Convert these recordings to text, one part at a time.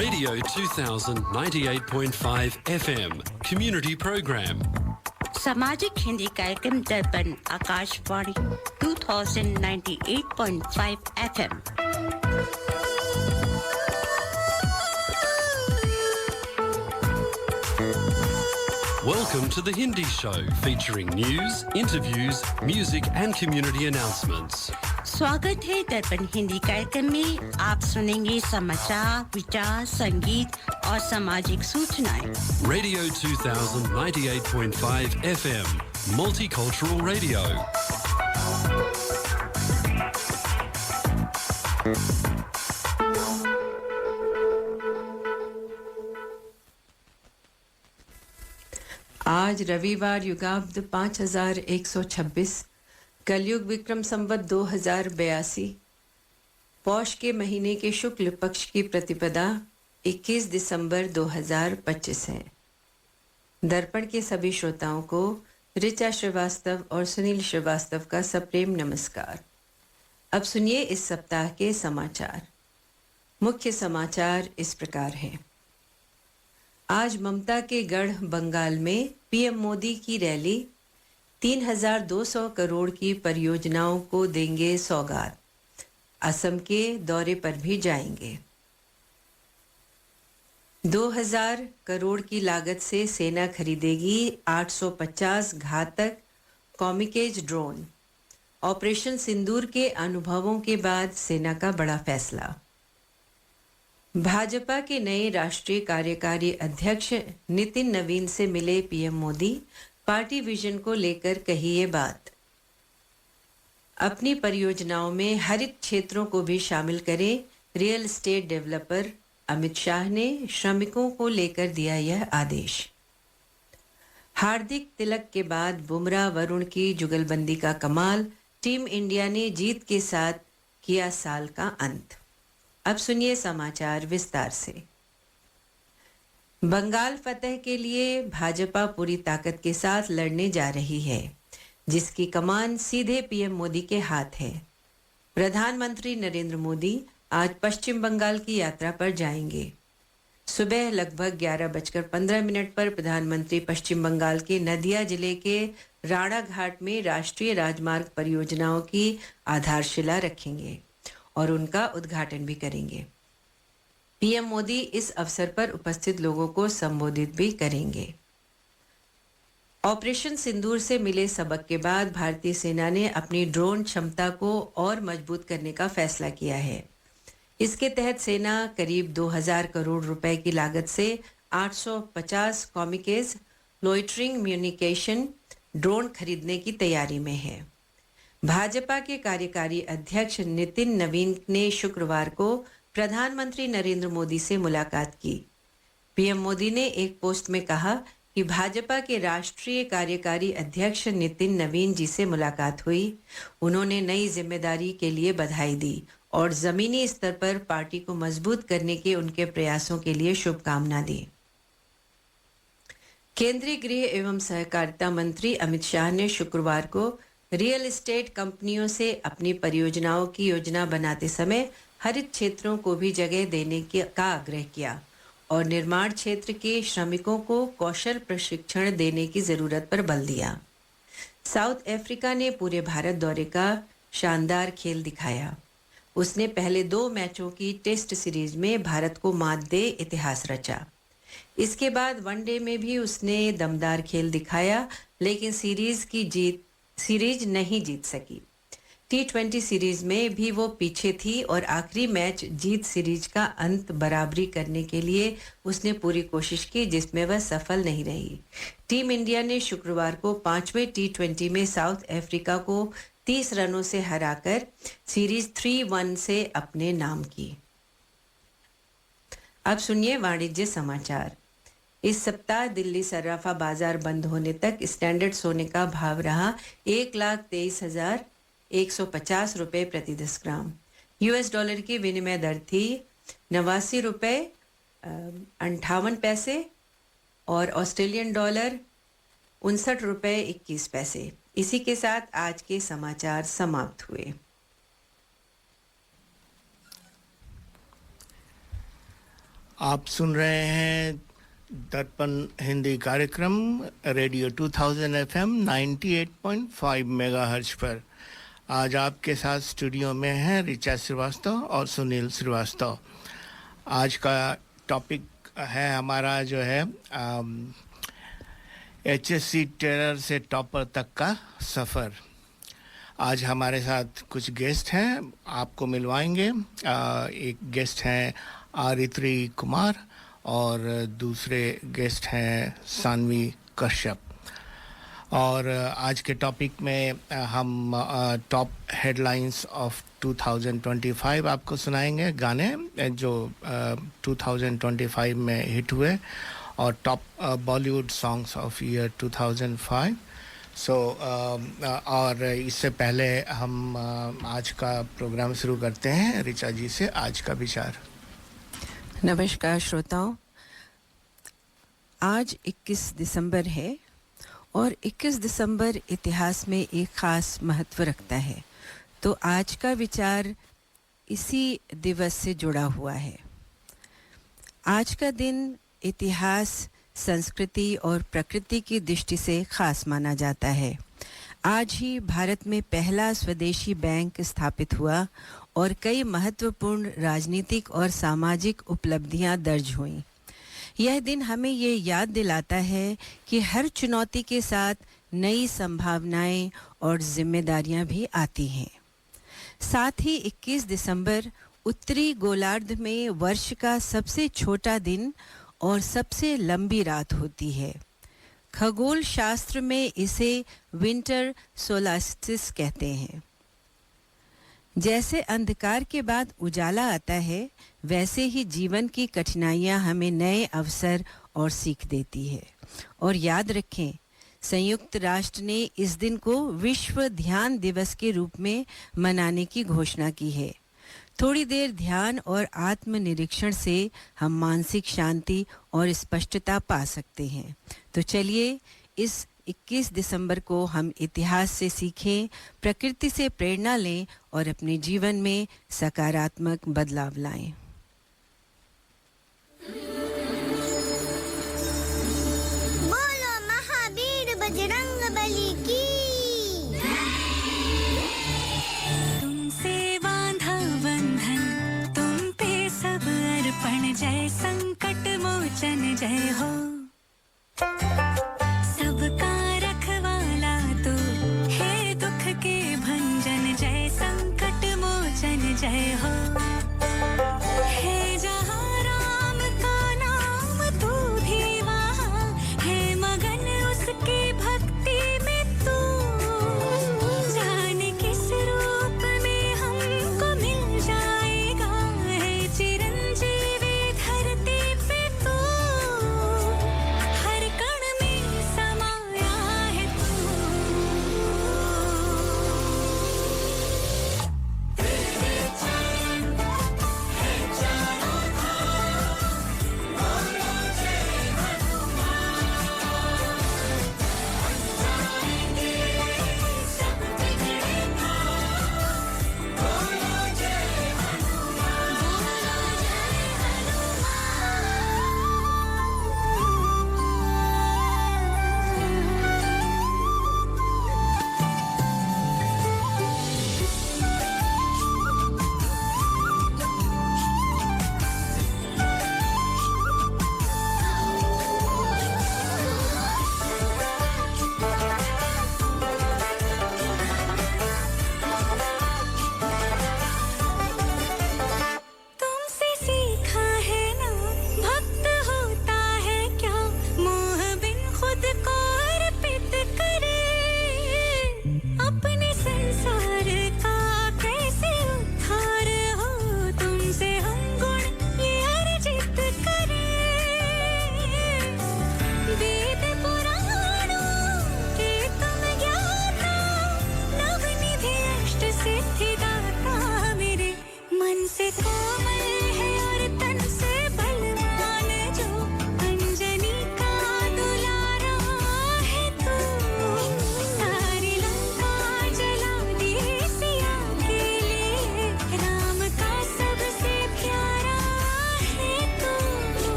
Radio 2000 98.5 FM Community Program. सामाजिक हिंदी कार्यक्रम दर्पण Akashvani 2098.5 FM। Welcome to the Hindi Show, featuring news, interviews, music and community announcements. स्वागत है दर्पण हिंदी कार्यक्रम में। आप सुनेंगे समाचार, विचार, संगीत और सामाजिक सूचनाएं। Radio 2000 98.5 FM Multicultural Radio. आज रविवार युगाब्द 5126 कलयुग विक्रम संवत 2082 पौष के महीने के शुक्ल पक्ष की प्रतिपदा 21 दिसंबर 2025 है। दर्पण के सभी श्रोताओं को ऋचा श्रीवास्तव और सुनील श्रीवास्तव का सप्रेम नमस्कार। अब सुनिए इस सप्ताह के समाचार। मुख्य समाचार इस प्रकार हैं। आज ममता के गढ़ बंगाल में पीएम मोदी की रैली, 3200 करोड़ की परियोजनाओं को देंगे सौगात। असम के दौरे पर भी जाएंगे। 2000 करोड़ की लागत से सेना खरीदेगी 850 घातक कॉमिकेज ड्रोन। ऑपरेशन सिंदूर के अनुभवों के बाद सेना का बड़ा फैसला। भाजपा के नए राष्ट्रीय कार्यकारी अध्यक्ष नितिन नवीन से मिले पीएम मोदी, पार्टी विजन को लेकर कही ये बात। अपनी परियोजनाओं में हरित क्षेत्रों को भी शामिल करें, real estate developer Amit Shah ने श्रमिकों को लेकर दिया यह आदेश। हार्दिक तिलक के बाद बुमराह वरुण की जुगलबंदी का कमाल, टीम इंडिया ने जीत के साथ किया साल का अंत। अब सुनिए समाचार विस्तार से। बंगाल फतह के लिए भाजपा पूरी ताकत के साथ लड़ने जा रही है, जिसकी कमान सीधे पीएम मोदी के हाथ है। प्रधानमंत्री नरेंद्र मोदी आज पश्चिम बंगाल की यात्रा पर जाएंगे। सुबह लगभग 11:15 पर प्रधानमंत्री पश्चिम बंगाल के नदिया जिले के राणाघाट में राष्ट्रीय राजमार्ग परियोजनाओं की आधारशिला रखेंगे और उनका उद्घाटन भी करेंगे। पीएम मोदी इस अवसर पर उपस्थित लोगों को संबोधित भी करेंगे। ऑपरेशन सिंदूर से मिले सबक के बाद भारतीय सेना ने अपनी ड्रोन क्षमता को और मजबूत करने का फैसला किया है। इसके तहत सेना करीब 2000 करोड़ रुपए की लागत से 850 कॉमिकेज लोइटरिंग म्यूनिकेशन ड्रोन खरीदने की तैयारी में है। भाजपा के कार्यकारी अध्यक्ष नितिन नवीन ने शुक्रवार को प्रधानमंत्री नरेंद्र मोदी से मुलाकात की। पीएम मोदी ने एक पोस्ट में कहा कि भाजपा के राष्ट्रीय कार्यकारी अध्यक्ष नितिन नवीन जी से मुलाकात हुई। उन्होंने नई जिम्मेदारी के लिए बधाई दी और जमीनी स्तर पर पार्टी को मजबूत करने के उनके प्रयासों के लिए शुभकामना दी। केंद्रीय गृह एवं सहकारिता मंत्री अमित शाह ने शुक्रवार को रियल एस्टेट कंपनियों से अपनी परियोजनाओं की योजना बनाते समय हरित क्षेत्रों को भी जगह देने का आग्रह किया और निर्माण क्षेत्र के श्रमिकों को कौशल प्रशिक्षण देने की जरूरत पर बल दिया। साउथ अफ्रीका ने पूरे भारत दौरे का शानदार खेल दिखाया। उसने पहले 2 मैचों की टेस्ट सीरीज में भारत को मात दे इतिहास रचा। इसके बाद वनडे में भी उसने दमदार खेल दिखाया, लेकिन सीरीज नहीं जीत सकी। T20 सीरीज में भी वो पीछे थी और आखिरी मैच जीत सीरीज का अंत बराबरी करने के लिए उसने पूरी कोशिश की, जिसमें वह सफल नहीं रही। टीम इंडिया ने शुक्रवार को 5वें T20 में साउथ अफ्रीका को 30 रनों से हराकर सीरीज 3-1 से अपने नाम की। अब सुनिए वाणिज्य समाचार। इस सप्ताह दिल्ली सर्राफा बाजार बंद होने तक स्टैंडर्ड सोने का भाव रहा 1,23,150 रुपए प्रति 10 ग्राम। यूएस डॉलर की विनिमय दर थी 89 रुपए 58 पैसे और ऑस्ट्रेलियन डॉलर 59 रुपए 21 पैसे। इसी के साथ आज के समाचार समाप्त हुए। आप सुन रहे हैं दर्पण हिंदी कार्यक्रम रेडियो 2000 एफएम 98.5 मेगाहर्ट्ज पर। आज आपके साथ स्टूडियो में हैं ऋचा श्रीवास्तव और सुनील श्रीवास्तव। आज का टॉपिक है हमारा जो है HSC टेरर से टॉपर तक का सफ़र। आज हमारे साथ कुछ गेस्ट हैं, आपको मिलवाएंगे। एक गेस्ट हैं आरित्री कुमार और दूसरे गेस्ट हैं सानवी कश्यप। और आज के टॉपिक में हम टॉप हेडलाइंस ऑफ 2025 आपको सुनाएंगे, गाने जो 2025 में हिट हुए और top Bollywood songs of year 2005। और इससे पहले हम आज का प्रोग्राम शुरू करते हैं ऋचा जी से आज का विचार। नमस्कार श्रोताओं, आज 21 दिसंबर है और 21 दिसंबर इतिहास में एक ख़ास महत्व रखता है। तो आज का विचार इसी दिवस से जुड़ा हुआ है। आज का दिन इतिहास, संस्कृति और प्रकृति की दृष्टि से खास माना जाता है। आज ही भारत में पहला स्वदेशी बैंक स्थापित हुआ और कई महत्वपूर्ण राजनीतिक और सामाजिक उपलब्धियां दर्ज हुईं। यह दिन हमें ये याद दिलाता है कि हर चुनौती के साथ नई संभावनाएं और जिम्मेदारियां भी आती हैं। साथ ही 21 दिसंबर उत्तरी गोलार्ध में वर्ष का सबसे छोटा दिन और सबसे लंबी रात होती है। खगोल शास्त्र में इसे विंटर सोलास्टिस कहते हैं। जैसे अंधकार के बाद उजाला आता है, वैसे ही जीवन की कठिनाइयां हमें नए अवसर और सीख देती है। और याद रखें, संयुक्त राष्ट्र ने इस दिन को विश्व ध्यान दिवस के रूप में मनाने की घोषणा की है। थोड़ी देर ध्यान और आत्मनिरीक्षण से हम मानसिक शांति और स्पष्टता पा सकते हैं। तो चलिए इस 21 दिसंबर को हम इतिहास से सीखें, प्रकृति से प्रेरणा लें और अपने जीवन में सकारात्मक बदलाव लाएं। बोलो महावीर बजरंगबली की। जय संकट मोचन जय हो, सबका रखवाला तू है, दुख के भंजन जय संकट मोचन जय हो। है जहाँ राम का नाम तू भी वहाँ है मगन उसकी भक्ति में तू। जाने किस रूप में हमको मिल जाएगा है चिरंजीवी धरती पे तू।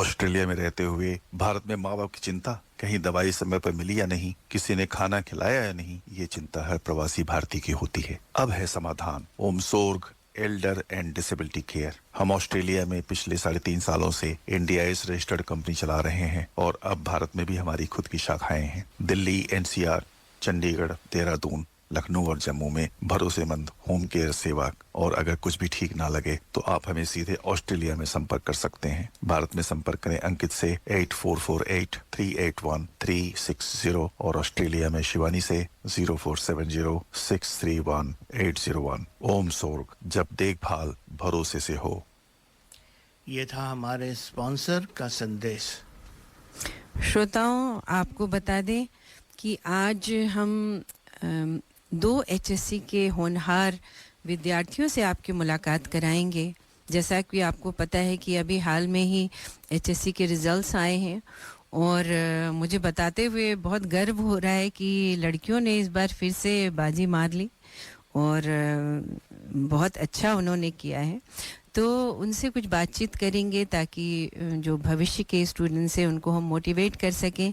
ऑस्ट्रेलिया में रहते हुए भारत में माँ बाप की चिंता, कहीं दवाई समय पर मिली या नहीं, किसी ने खाना खिलाया या नहीं, ये चिंता हर प्रवासी भारतीय की होती है। अब है समाधान, ओम सोर्ग एल्डर एंड डिसेबिलिटी केयर। हम ऑस्ट्रेलिया में पिछले 3.5 सालों से इंडियाज रजिस्टर्ड कंपनी चला रहे हैं और अब भारत में भी हमारी खुद की शाखाएं हैं। दिल्ली, एनसीआर, चंडीगढ़, देहरादून, लखनऊ और जम्मू में भरोसेमंद होम केयर सेवा। और अगर कुछ भी ठीक ना लगे तो आप हमें सीधे ऑस्ट्रेलिया में संपर्क कर सकते हैं। भारत में संपर्क करें अंकित से 8448381360 और ऑस्ट्रेलिया में शिवानी से 0470631801। ओम सोर्ग, जब देखभाल भरोसे से हो। ये था हमारे स्पॉन्सर का संदेश। श्रोताओं, आपको बता दें कि आज हम 2 HSC के होनहार विद्यार्थियों से आपकी मुलाकात कराएंगे। जैसा कि आपको पता है कि अभी हाल में ही HSC के रिज़ल्ट्स आए हैं और मुझे बताते हुए बहुत गर्व हो रहा है कि लड़कियों ने इस बार फिर से बाजी मार ली और बहुत अच्छा उन्होंने किया है। तो उनसे कुछ बातचीत करेंगे ताकि जो भविष्य के स्टूडेंट्स हैं उनको हम मोटिवेट कर सकें।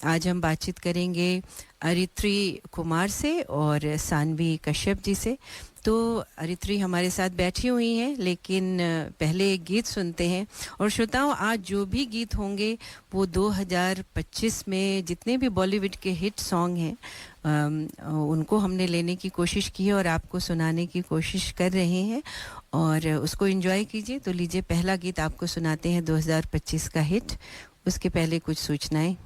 आज हम बातचीत करेंगे अरित्री कुमार से और सानवी कश्यप जी से। तो अरित्री हमारे साथ बैठी हुई हैं, लेकिन पहले एक गीत सुनते हैं। और श्रोताओं, आज जो भी गीत होंगे वो 2025 में जितने भी बॉलीवुड के हिट सॉन्ग हैं उनको हमने लेने की कोशिश की है और आपको सुनाने की कोशिश कर रहे हैं और उसको एंजॉय कीजिए। तो लीजिए, पहला गीत आपको सुनाते हैं 2025 का हिट। उसके पहले कुछ सूचनाएं।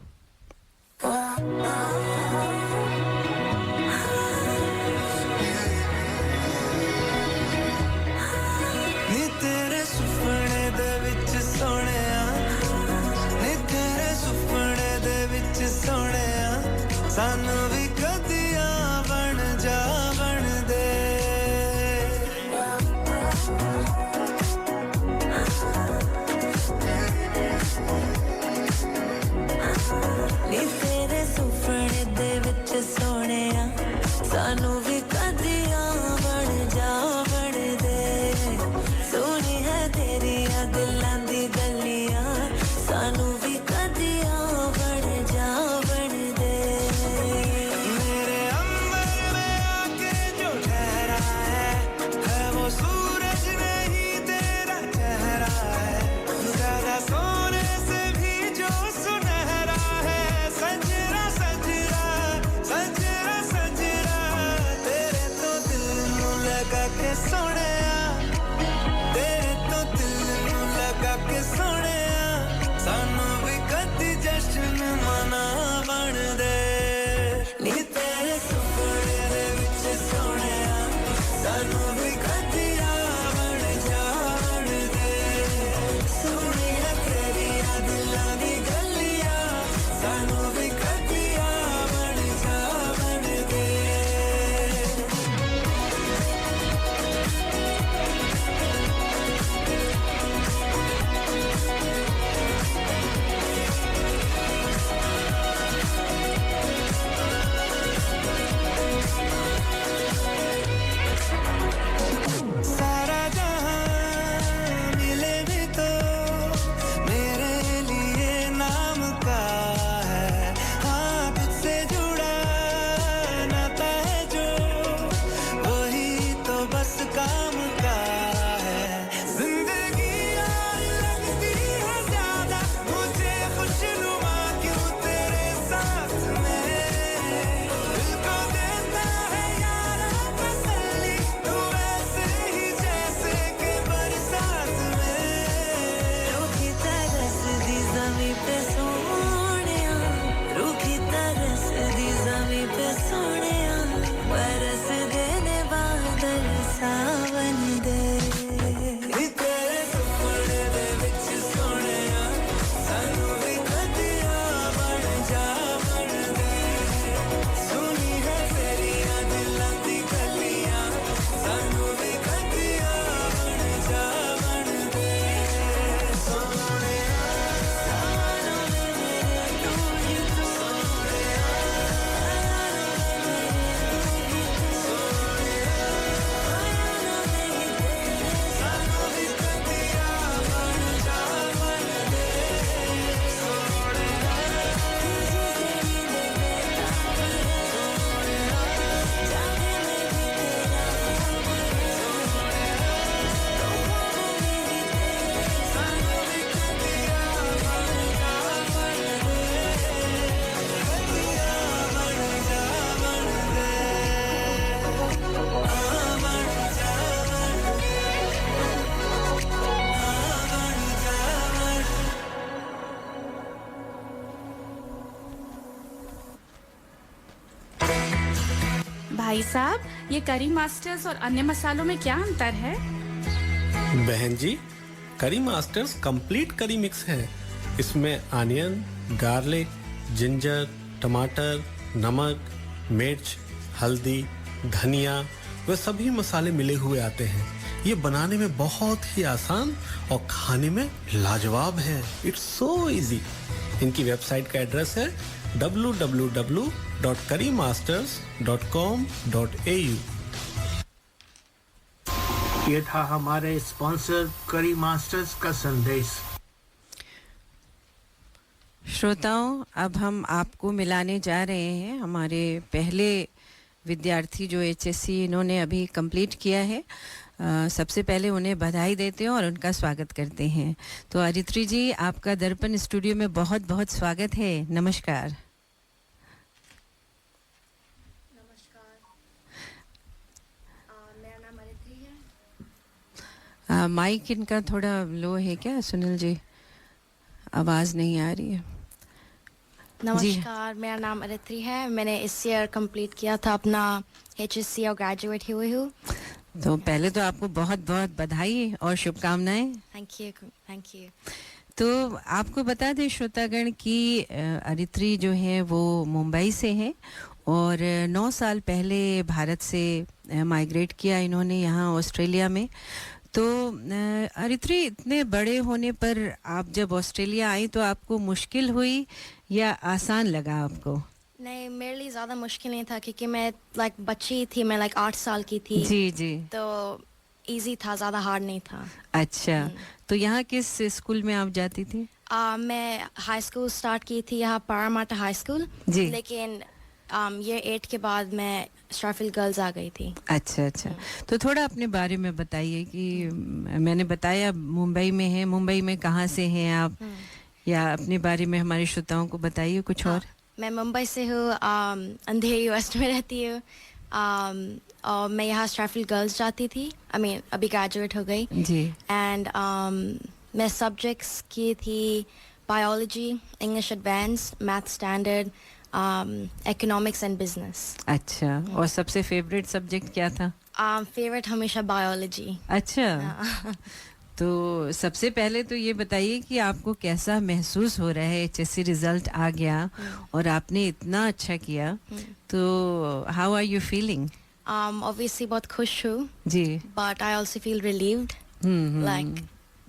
सानू भी कदियां बन जा बन दे नी तेरे सुपने दे विच भाई साहब, ये करी मास्टर्स और अन्य मसालों में क्या अंतर है? बहन जी, करी मास्टर्स कंप्लीट करी मिक्स है। इसमें अनियन, गार्लिक, जिंजर, टमाटर, नमक, मिर्च, हल्दी, धनिया वे सभी मसाले मिले हुए आते हैं। ये बनाने में बहुत ही आसान और खाने में लाजवाब है। It's so easy. इनकी वेबसाइट का एड्रेस है www.currymasters.com.au। ये था हमारे स्पॉन्सर करी मास्टर्स का संदेश। श्रोताओं, अब हम आपको मिलाने जा रहे हैं हमारे पहले विद्यार्थी जो एचएससी इन्होंने अभी कंप्लीट किया है। सबसे पहले उन्हें बधाई देते हैं और उनका स्वागत करते हैं। तो अरित्री जी, आपका दर्पण स्टूडियो में बहुत बहुत स्वागत है। नमस्कार। मेरा नाम अरित्री है। माइक इनका थोड़ा लो है क्या सुनील जी? आवाज़ नहीं आ रही है। नमस्कार, मेरा नाम अरित्री है। मैंने इस ईयर कंप्लीट किया था अपना एचएससी और ग्रेजुएट हुई हूँ। तो पहले तो आपको बहुत बहुत बधाई और शुभकामनाएं। Thank you, thank you. तो आपको बता दें श्रोतागण कि अरित्री जो है वो मुंबई से हैं और 9 साल पहले भारत से माइग्रेट किया इन्होंने यहाँ ऑस्ट्रेलिया में। तो अरित्री, इतने बड़े होने पर आप जब ऑस्ट्रेलिया आई तो आपको मुश्किल हुई या आसान लगा आपको? नहीं, मेरे लिए ज़्यादा मुश्किल नहीं था क्योंकि मैं बच्ची थी, मैं 8 साल की थी। जी जी। तो इजी था, ज़्यादा हार्ड नहीं था। अच्छा, तो यहाँ किस स्कूल में आप जाती थी? मैं हाई स्कूल स्टार्ट की थी यहाँ पारामाटा हाई स्कूल। जी। लेकिन ईयर 8 के बाद मैं स्टारफील्ड गर्ल्स आ गई थी। अच्छा अच्छा। तो थोड़ा अपने बारे में बताइए कि मैंने बताया मुंबई में है, मुंबई में कहाँ से हैं आप, या अपने बारे में हमारे श्रोताओं को बताइए कुछ। और मैं मुंबई से हूँ, अंधेरी वेस्ट में रहती हूँ। और मैं यहाँ स्टारफील्ड गर्ल्स जाती थी। अभी ग्रेजुएट हो गई जी। एंड मैं सब्जेक्ट्स की थी biology, English advance, math standard, economics and business. अच्छा, और सबसे फेवरेट सब्जेक्ट क्या था? फेवरेट हमेशा बायोलॉजी। अच्छा। तो सबसे पहले तो ये बताइए कि आपको कैसा महसूस हो रहा है? एचएससी रिजल्ट आ गया और आपने इतना अच्छा किया, तो how are you feeling? Obviously बहुत खुश हूँ जी, but I also feel relieved, like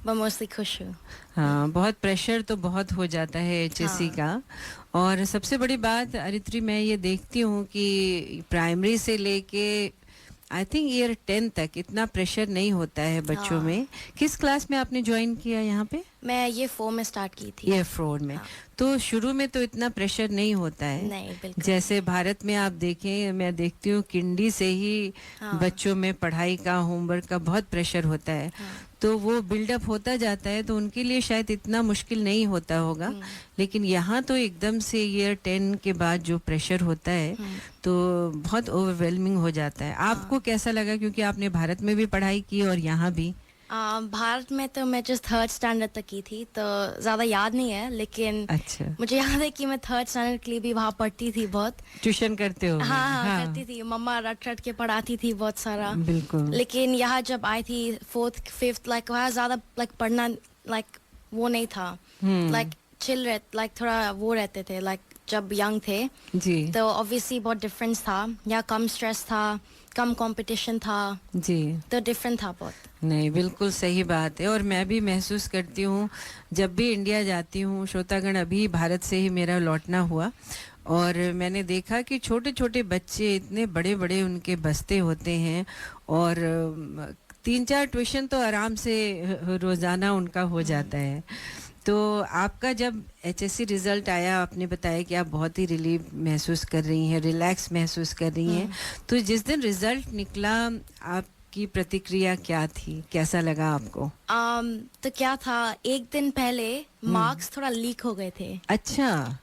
मैं मोस्टली खुश हूँ। हाँ, बहुत प्रेशर तो बहुत हो जाता है एचएससी का। और सबसे बड़ी बात अरित्री, मैं ये देखती हूँ कि प्राइमरी से लेके आई थिंक ईयर 10 तक इतना प्रेशर नहीं होता है बच्चों में। किस क्लास में आपने ज्वाइन किया यहाँ पे? मैं ये 4 में स्टार्ट की थी। ये 4 में। तो शुरू में तो इतना प्रेशर नहीं होता है। नहीं, बिल्कुल। जैसे भारत में आप देखें, मैं देखती हूँ किंडी से ही बच्चों में पढ़ाई का, होमवर्क का बहुत प्रेशर होता है। तो वो बिल्डअप होता जाता है, तो उनके लिए शायद इतना मुश्किल नहीं होता होगा। लेकिन यहाँ तो एकदम से ईयर 10 के बाद जो प्रेशर होता है तो बहुत ओवरवेलमिंग हो जाता है। आपको कैसा लगा, क्योंकि आपने भारत में भी पढ़ाई की और यहाँ भी? भारत में तो मैं जस्ट 3rd स्टैंडर्ड तक की थी, तो ज़्यादा याद नहीं है। लेकिन अच्छा, मुझे याद है कि मैं 3rd स्टैंडर्ड के लिए भी वहाँ पढ़ती थी बहुत। ट्यूशन करते हो? हाँ, करती थी। मम्मा रट रट के पढ़ाती थी बहुत सारा। बिल्कुल। लेकिन यहाँ जब आई थी 4th 5th, वहाँ ज़्यादा पढ़ना वो नहीं था। चिल थोड़ा वो रहते थे जब यंग थे जी। तो ऑब्वियसली बहुत डिफरेंस था। यहाँ कम स्ट्रेस था, कम कंपटीशन था जी, तो डिफरेंट था बहुत। नहीं, बिल्कुल सही बात है। और मैं भी महसूस करती हूँ जब भी इंडिया जाती हूँ। श्रोतागण, अभी भारत से ही मेरा लौटना हुआ और मैंने देखा कि छोटे छोटे बच्चे इतने बड़े बड़े उनके बस्ते होते हैं और 3-4 ट्यूशन तो आराम से रोज़ाना उनका हो जाता है। तो आपका जब एचएससी रिजल्ट आया, आपने बताया कि आप बहुत ही रिलीव महसूस कर रही हैं, रिलैक्स महसूस कर रही हैं। तो जिस दिन रिजल्ट निकला, आपकी प्रतिक्रिया क्या थी? कैसा लगा आपको? तो क्या था, एक दिन पहले मार्क्स थोड़ा लीक हो गए थे। अच्छा।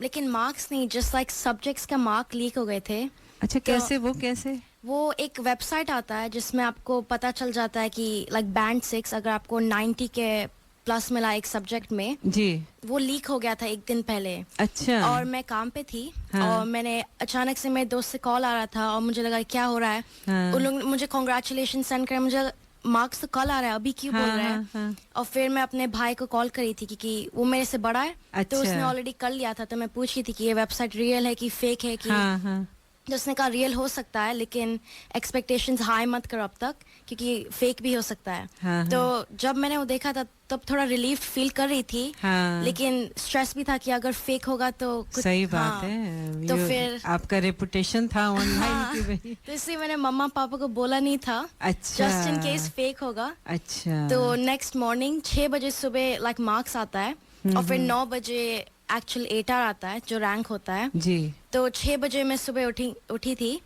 लेकिन मार्क्स नहीं, जस्ट सब्जेक्ट्स का मार्क लीक हो गए थे। अच्छा, तो कैसे? वो कैसे? वो एक वेबसाइट आता है जिसमें आपको पता चल जाता है कि बैंड 6 अगर आपको 90 के प्लस मिला एक सब्जेक्ट में जी। वो लीक हो गया था एक दिन पहले। अच्छा। और मैं काम पे थी। हाँ। और मैंने अचानक से मेरे दोस्त से कॉल आ रहा था और मुझे लगा क्या हो रहा है। हाँ। उन लोग ने मुझे कॉन्ग्रेचुलेशन सेंड करे, मुझे मार्क्स तो कल आ रहा है, अभी क्यों बोल रहे हैं। हाँ। और फिर मैं अपने भाई को कॉल करी थी क्योंकि वो मेरे से बड़ा है। अच्छा। तो उसने ऑलरेडी कर लिया था, तो मैं पूछ रही थी कि ये वेबसाइट रियल है कि फेक है कि। हाँ। तो उसने कहा रियल हो सकता है लेकिन एक्सपेक्टेशंस हाई मत करो अब तक क्योंकि फेक भी हो सकता है। हाँ। तो जब मैंने वो देखा था तब थोड़ा रिलीफ फील कर रही थी। हाँ। लेकिन स्ट्रेस भी था कि अगर फेक होगा तो कुछ। सही बात हाँ। है। तो फिर आपका रेपुटेशन था ऑनलाइन हाँ, की भाई। तो इसलिए मैंने मम्मा पापा को बोला नहीं था। अच्छा। जस्ट इन केस फेक होगा। अच्छा। तो नेक्स्ट मॉर्निंग 6 बजे सुबह लाइक मार्क्स आता है और फिर 9 बजे एक्चुअल एटार आता है जो रैंक होता है जी। तो 6 बजे मैं सुबह उठी थी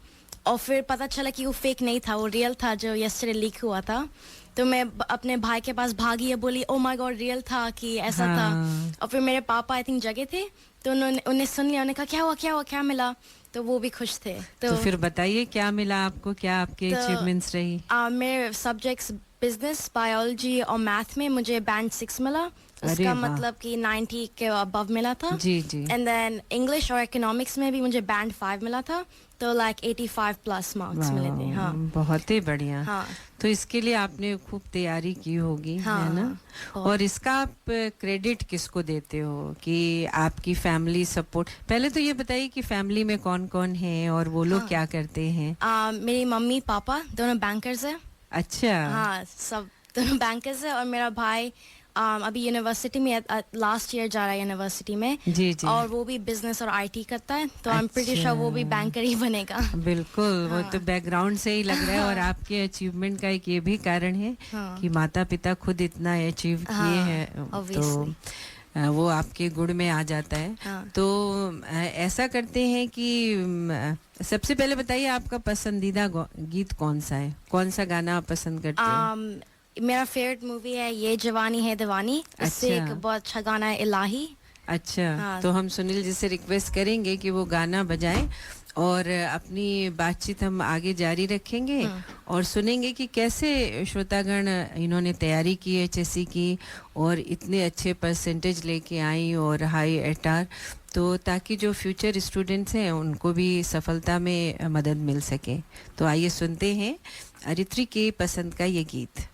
और फिर पता चला कि वो फेक नहीं था, वो रियल था जो यस्टरडे लीक हुआ था। तो मैं अपने भाई के पास भागी और बोली ओ माय गॉड रियल था कि ऐसा हाँ। था। और फिर मेरे पापा आई थिंक जगह थे तो उन्हें सुन लिया, उन्होंने कहा क्या हुआ क्या मिला, तो वो भी खुश थे। तो फिर बताइए क्या मिला आपको, क्या आपके तो, अचीवमेंट्स रही? मेरे सब्जेक्ट्स बिजनेस, बायोलॉजी और मैथ में मुझे बैंड 6 मिला। उसका मतलब कि 90 के अबव मिला था। जी जी। एंड देन इंग्लिश और इकोनॉमिक्स में भी मुझे बैंड 5 मिला था, तो लाइक 85 प्लस मार्क्स मिले थे। हाँ, बहुत ही बढ़िया। हाँ। तो इसके लिए आपने खूब तैयारी की होगी। हाँ, है ना? और इसका आप क्रेडिट किसको देते हो कि आपकी फैमिली सपोर्ट? पहले तो ये बताइए कि फैमिली में कौन कौन है और वो लोग क्या करते हैं? मेरी मम्मी पापा दोनों बैंकर्स है। अच्छा। हाँ, सब दोनों बैंकर्स है। और मेरा भाई अभी यूनिवर्सिटी में लास्ट ईयर जा रहा है यूनिवर्सिटी में। जी जी। और वो भी बिजनेस और आईटी करता है, तो आई एम प्रीटी श्योर वो भी बैंकर ही बनेगा। बिल्कुल। हाँ। वो तो बैकग्राउंड से ही लग रहा है। और आपके अचीवमेंट का एक ये भी कारण है कि माता पिता खुद इतना अचीव किए हैं, तो वो आपके गुण में आ जाता है। तो ऐसा करते हैं कि सबसे पहले बताइए आपका पसंदीदा गीत कौन सा है? कौन सा गाना आप पसंद करते हो? मेरा फेवरेट मूवी है ये जवानी है दीवानी। इससे एक बहुत अच्छा गाना है इलाही। अच्छा। हाँ। तो हम सुनील जी से रिक्वेस्ट करेंगे कि वो गाना बजाएं और अपनी बातचीत हम आगे जारी रखेंगे और सुनेंगे कि कैसे श्रोतागण इन्होंने तैयारी की एचएससी की और इतने अच्छे परसेंटेज लेके आई और हाई एटार, तो ताकि जो फ्यूचर स्टूडेंट्स हैं उनको भी सफलता में मदद मिल सके। तो आइए सुनते हैं अरित्री के पसंद का ये गीत।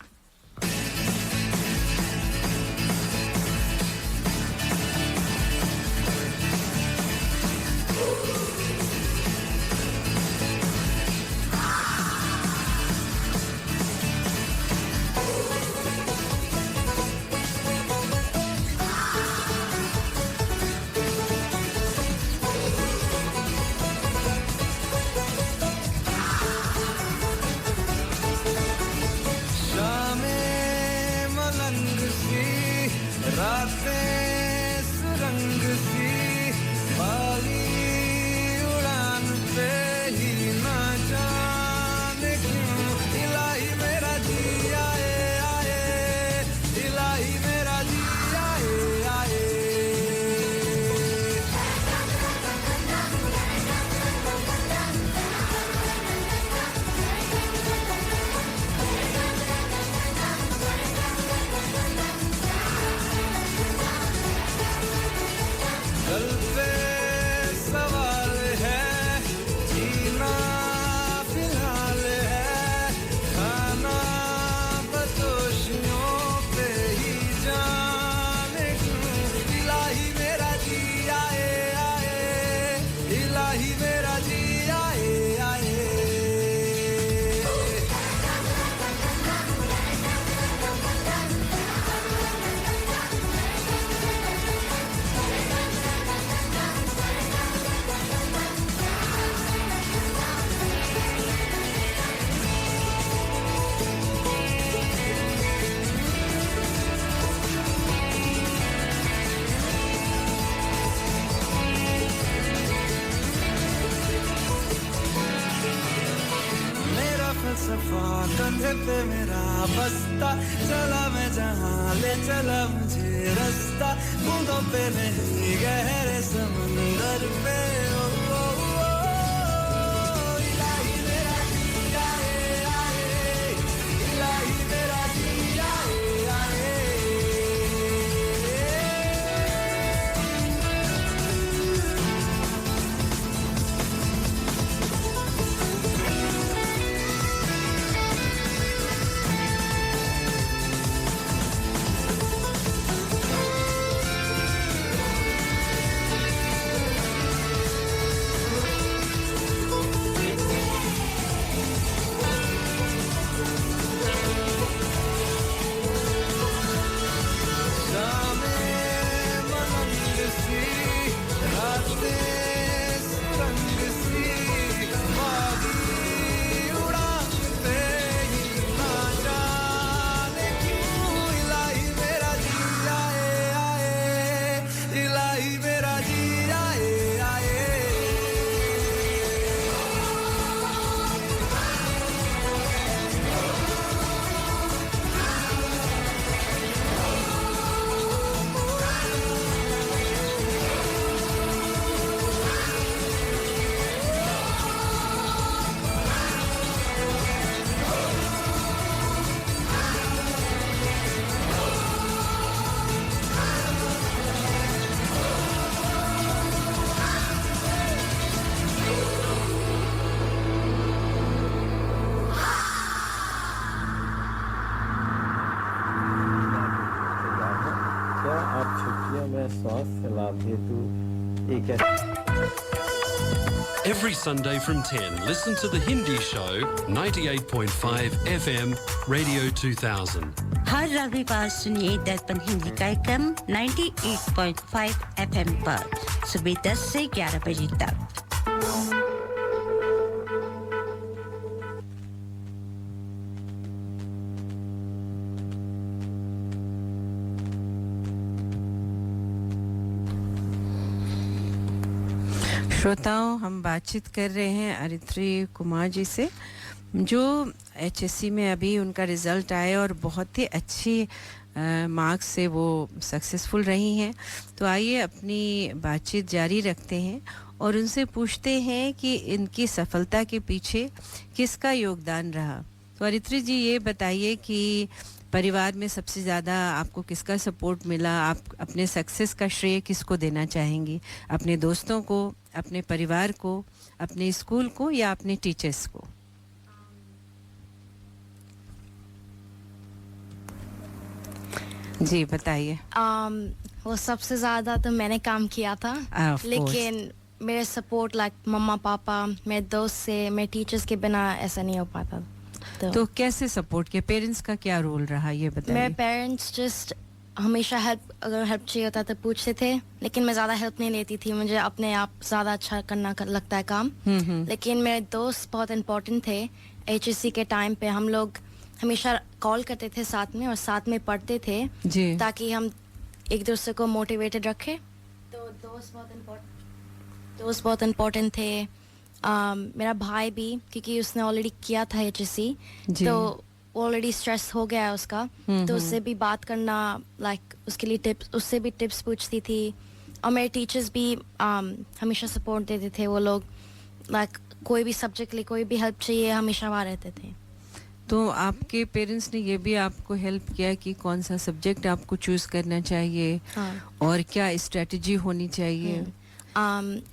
कंधे पे मेरा बस्ता, चला मैं जहाँ ले चला मुझे रास्ता, बूंदों पे नहीं गहरे समंदर पे। ओ, ओ, ओ, इलाही मेरा जी आए आए, इलाही मेरा जी आए आए। स्वास्थ्य लाभ हेतु एक Every Sunday from 10, listen to The Hindi Show, 98.5 FM, Radio 2000. हर रविवार सुनिए दर्पण हिंदी कार्यक्रम 98.5 FM पर सुबह 10 से 11 बजे तक। श्रोताओं, हम बातचीत कर रहे हैं अरित्री कुमार जी से, जो एचएससी में अभी उनका रिज़ल्ट आया और बहुत ही अच्छी मार्क्स से वो सक्सेसफुल रही हैं। तो आइए अपनी बातचीत जारी रखते हैं और उनसे पूछते हैं कि इनकी सफलता के पीछे किसका योगदान रहा। तो अरित्री जी, ये बताइए कि परिवार में सबसे ज़्यादा आपको किसका सपोर्ट मिला? आप अपने सक्सेस का श्रेय किसको देना चाहेंगी? अपने दोस्तों को, अपने परिवार को, अपने स्कूल को या अपने टीचर्स को? जी बताइए। वो सबसे ज़्यादा तो मैंने काम किया था, लेकिन मेरे सपोर्ट लाइक मम्मा पापा, मेरे दोस्त से, मेरे टीचर्स के बिना ऐसा नहीं हो पाता। तो कैसे सपोर्ट किया? पेरेंट्स का क्या रोल रहा, ये बताइए। मेरे पेरेंट्स जस्ट हमेशा अगर हेल्प चाहिए होता तो पूछते थे, लेकिन मैं ज़्यादा हेल्प नहीं लेती थी। मुझे अपने आप ज़्यादा अच्छा करना लगता है काम। लेकिन मेरे दोस्त बहुत इम्पोर्टेंट थे। एचएससी के टाइम पे हम लोग हमेशा कॉल करते थे साथ में और साथ में पढ़ते थे जी, ताकि हम एक दूसरे को मोटिवेटेड रखें। तो दोस्त बहुत इम्पोर्टेंट थे। मेरा भाई भी, क्योंकि उसने ऑलरेडी किया था एचएससी, तो ऑलरेडी स्ट्रेस हो गया है उसका, तो उससे भी बात करना, लाइक उसके लिए टिप्स, उससे भी टिप्स पूछती थी। और मेरे टीचर्स भी हमेशा सपोर्ट देते थे। वो लोग लाइक कोई भी सब्जेक्ट लिए, कोई भी हेल्प चाहिए, हमेशा वहाँ रहते थे। तो आपके पेरेंट्स ने ये भी आपको हेल्प किया कि कौन सा सब्जेक्ट आपको चूज करना चाहिए और क्या स्ट्रेटजी होनी चाहिए?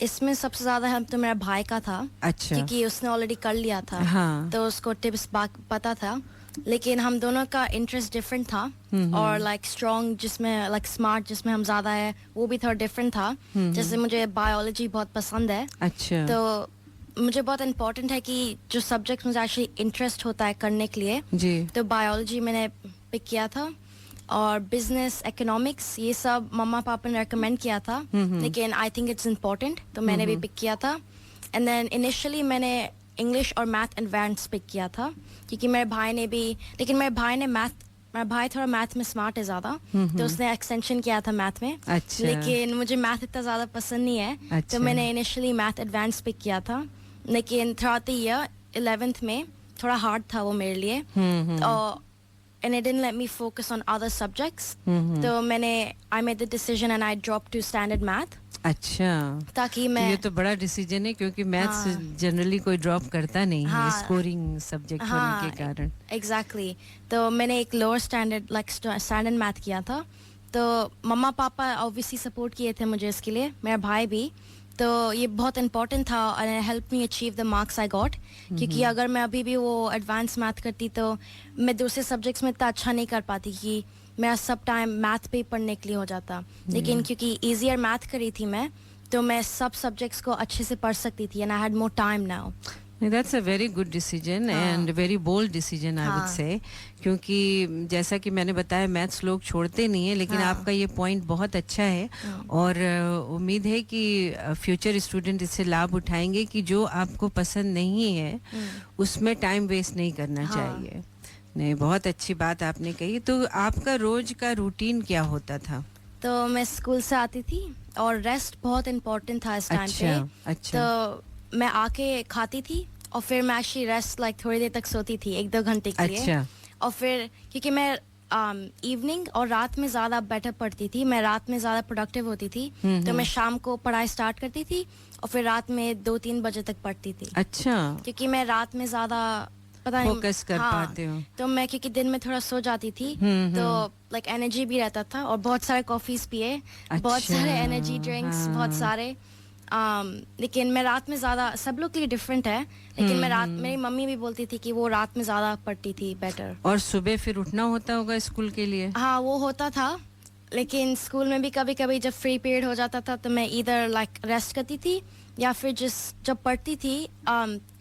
इसमें सबसे ज्यादा हेल्प तो मेरा भाई का था। अच्छा। क्योंकि उसने ऑलरेडी कर लिया था। हाँ। तो उसको टिप्स पता था, लेकिन हम दोनों का इंटरेस्ट डिफरेंट था। और लाइक स्ट्रॉन्ग जिसमें, लाइक स्मार्ट जिसमें हम ज्यादा है, वो भी थोड़ा डिफरेंट था। जैसे मुझे बायोलॉजी बहुत पसंद है। अच्छा। तो मुझे बहुत इम्पोर्टेंट है कि जो सब्जेक्ट मुझे एक्चुअली इंटरेस्ट होता है करने के लिए जी, तो बायोलॉजी मैंने पिक किया था। और बिजनेस, इकोनॉमिक्स, ये सब मम्मा पापा ने रेकमेंड किया था, लेकिन आई थिंक इट्स इम्पोर्टेंट, तो मैंने भी पिक किया था। एंड देन इनिशियली मैंने इंग्लिश और मैथ एडवांस पिक किया था, क्योंकि मेरे भाई ने भी, लेकिन मेरा भाई थोड़ा मैथ में स्मार्ट है ज़्यादा, तो उसने एक्सटेंशन किया था मैथ में। अच्छा। लेकिन मुझे मैथ इतना ज़्यादा पसंद नहीं है। अच्छा। तो मैंने इनिशियली मैथ एडवांस पिक किया था, लेकिन थ्रू द ईयर 11th में थोड़ा हार्ड था वो मेरे लिए। और and it didn't let me focus on other subjects. तो I made the decision and I dropped to standard math. अच्छा, ताकि मैं, तो ये तो बड़ा डिसीजन है, क्योंकि मैथ्स जनरली कोई ड्रॉप करता नहीं है स्कोरिंग सब्जेक्ट होने के कारण। एग्जैक्टली। तो मैंने एक lower standard, like standard math किया था। तो मम्मा पापा ऑब्वियसली सपोर्ट किए थे मुझे इसके लिए, मेरा भाई भी। तो ये बहुत इंपॉर्टेंट था और help me achieve the marks I got. क्योंकि अगर मैं अभी भी वो एडवांस मैथ करती तो मैं दूसरे सब्जेक्ट्स में इतना अच्छा नहीं कर पाती, कि मेरा सब टाइम मैथ पे पढ़ने के लिए हो जाता। लेकिन क्योंकि ईजियर मैथ करी थी मैं, तो मैं सब सब्जेक्ट्स को अच्छे से पढ़ सकती थी and I had more time now. That's a very good decision and very bold decision I would say, क्योंकि जैसा कि मैंने बताया मैथ्स लोग छोड़ते नहीं है, लेकिन आपका ये पॉइंट बहुत अच्छा है। और उम्मीद है कि फ्यूचर स्टूडेंट इससे लाभ उठाएंगे कि जो आपको पसंद नहीं है उसमें टाइम वेस्ट नहीं करना चाहिए। नहीं, बहुत अच्छी बात आपने कही। तो आपका रोज का रूटीन क्या होता था? तो मैं स्कूल से आती थी और रेस्ट बहुत इम्पोर्टेंट था इस टाइम पे। अच्छा। तो मैं आके खाती थी और फिर मैं एक्चुअली रेस्ट लाइक थोड़ी देर तक सोती थी, 1-2 घंटे के लिए। अच्छा। और फिर क्योंकि मैं इवनिंग और रात में ज़्यादा बेटर पढ़ती थी, मैं रात में ज़्यादा प्रोडक्टिव होती थी, तो मैं शाम को पढ़ाई स्टार्ट करती थी और फिर रात में 2-3 बजे तक पढ़ती थी। अच्छा। क्योंकि मैं रात में ज़्यादा पता नहीं फोकस कर पाते हो। तो मैं क्योंकि दिन में थोड़ा सो जाती थी, तो लाइक एनर्जी भी रहता था और बहुत सारे कॉफीज पिए, बहुत सारे एनर्जी ड्रिंक्स, बहुत सारे। लेकिन मैं रात में ज़्यादा, सब लोग के लिए डिफरेंट है, लेकिन मैं रात, मेरी मम्मी भी बोलती थी कि वो रात में ज़्यादा पढ़ती थी बेटर। और सुबह फिर उठना होता होगा स्कूल के लिए? हाँ, वो होता था, लेकिन स्कूल में भी कभी कभी जब फ्री पीरियड हो जाता था तो मैं इधर लाइक रेस्ट करती थी या फिर जब पढ़ती थी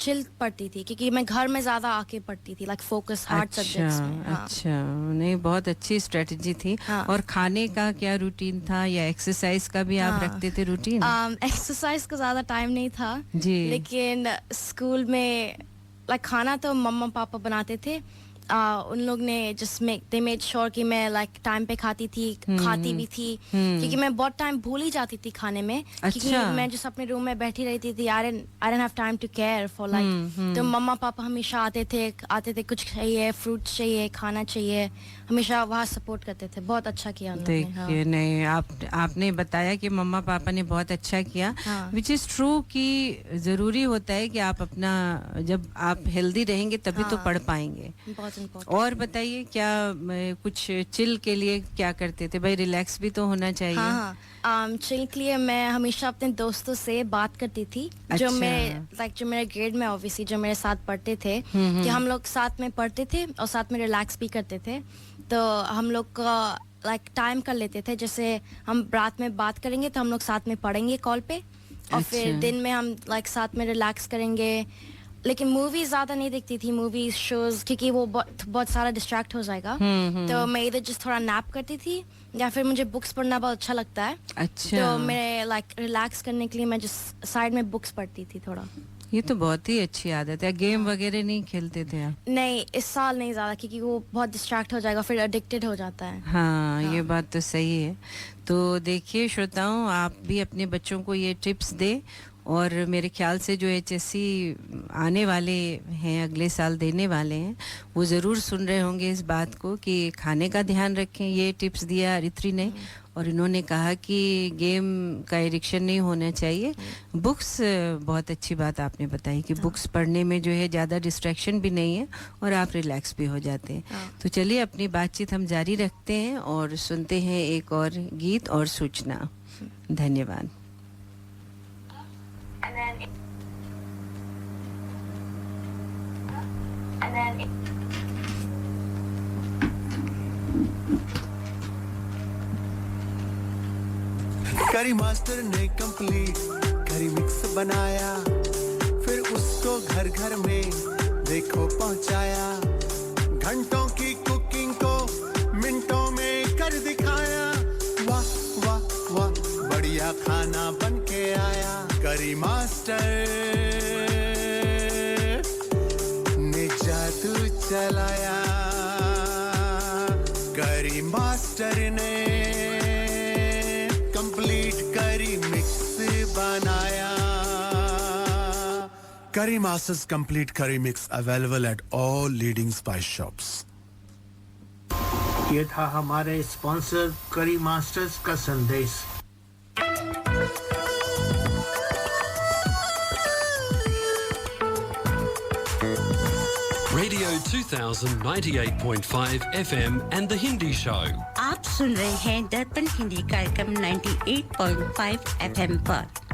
चिल पढ़ती थी क्योंकि मैं घर में ज़्यादा आके पढ़ती थी लाइक फोकस हार्ड सब्जेक्ट्स में। अच्छा, नहीं बहुत अच्छी स्ट्रेटजी थी। और खाने का क्या रूटीन था या एक्सरसाइज का भी आप रखते थे रूटीन? एक्सरसाइज का ज़्यादा टाइम नहीं था जी, लेकिन स्कूल में लाइक खाना तो मम्मा पापा बनाते थे। उन लोग ने दे मेड श्योर कि मैं लाइक टाइम पे खाती भी थी क्योंकि मैं बहुत टाइम भूल ही जाती थी खाने में। क्योंकि मैं जिस अपने रूम में बैठी रहती थी I didn't have time to care for like. तो मम्मा पापा हमेशा आते थे कुछ चाहिए, फ्रूट्स चाहिए, खाना चाहिए, हमेशा वहाँ सपोर्ट करते थे। बहुत अच्छा किया उन्होंने। देखिए, नहीं आपने बताया कि मम्मा पापा ने बहुत अच्छा किया, विच इज़ ट्रू कि ज़रूरी होता है कि आप अपना जब आप हेल्दी रहेंगे तभी तो पढ़ पाएंगे। और बताइए क्या कुछ चिल के लिए क्या करते थे? भाई रिलैक्स भी तो होना चाहिए। चिल के लिए मैं हमेशा अपने दोस्तों से बात करती थी। जो मेरे ग्रेड में ऑब्वियसली जो मेरे साथ पढ़ते थे कि हम लोग साथ में पढ़ते थे और साथ में रिलैक्स भी करते थे। तो हम लोग का लाइक टाइम कर लेते थे, जैसे हम रात में बात करेंगे तो हम लोग साथ में पढ़ेंगे कॉल पे और फिर दिन में हम लाइक साथ में रिलैक्स करेंगे। लेकिन मूवी ज़्यादा नहीं देखती थी, मूवी शोज, क्योंकि वो बहुत सारा डिस्ट्रैक्ट हो जाएगा। तो मैं इधर जस्ट थोड़ा नैप करती थी या फिर मुझे बुक्स पढ़ना बहुत अच्छा लगता है। अच्छा, तो मैं लाइक रिलैक्स करने के लिए मैं जस्ट साइड में बुक्स पढ़ती थी थोड़ा। ये तो बहुत ही अच्छी आदत है। गेम वगैरह नहीं खेलते थे आप? नहीं, इस साल नहीं ज़्यादा, क्योंकि वो बहुत डिस्ट्रैक्ट हो जाएगा, फिर एडिक्टेड हो जाता है। हाँ, ये बात तो सही है। तो देखिए श्रोताओं, आप भी अपने बच्चों को ये टिप्स दें और मेरे ख्याल से जो HSC आने वाले हैं, अगले साल देने वाले हैं, वो ज़रूर सुन रहे होंगे इस बात को कि खाने का ध्यान रखें। ये टिप्स दिया अरित्री ने और इन्होंने कहा कि गेम का एडिक्शन नहीं होना चाहिए। बुक्स, बहुत अच्छी बात आपने बताई कि बुक्स पढ़ने में जो है ज़्यादा डिस्ट्रैक्शन भी नहीं है और आप रिलैक्स भी हो जाते हैं। तो चलिए अपनी बातचीत हम जारी रखते हैं और सुनते हैं एक और गीत और सूचना। धन्यवाद। करी मास्टर ने कंप्लीट करी मिक्स बनाया, फिर उसको घर घर में देखो पहुंचाया। घंटों की कुकिंग को मिनटों में कर दिखाया। वाह वाह वाह, बढ़िया खाना बन के आया। करी मास्टर ने जादू चलाया। करी मास्टर ने कंप्लीट करी मिक्स बनाया। करी मास्टर्स कंप्लीट करी mix available at all leading spice shops. ये था हमारे स्पॉन्सर करी मास्टर्स का संदेश। Radio 2000 98.5 FM and The Hindi Show. आप सुन रहे हैं दर्पण हिंदी कार्यक्रम 98.5 FM पर।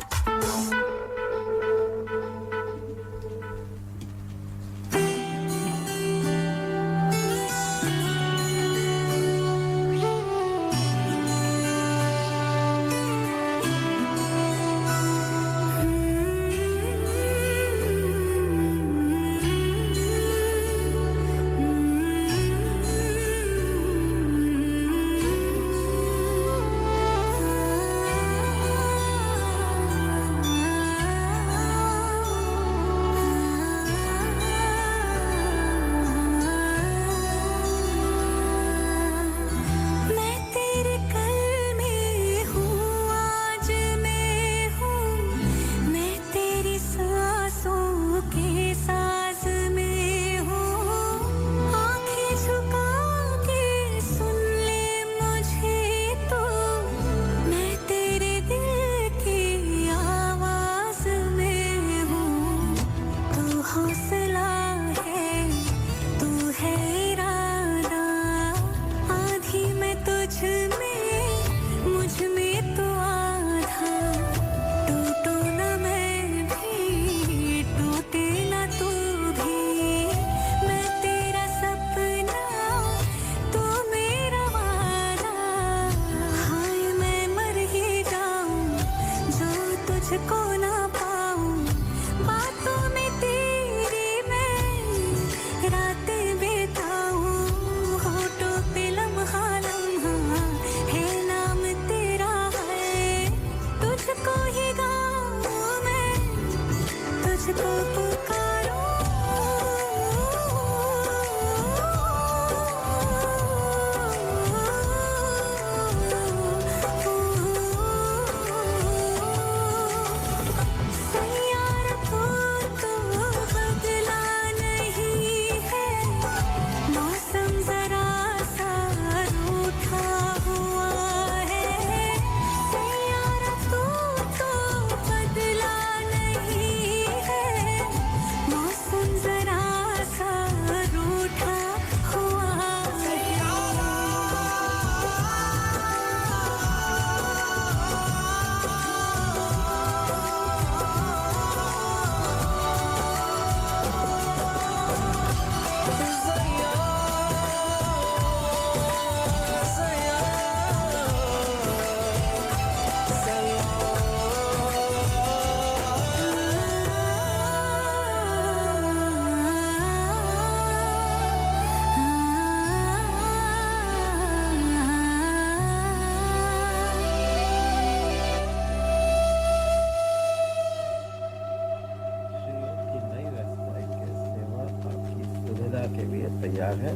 सुविधा के लिए तैयार है।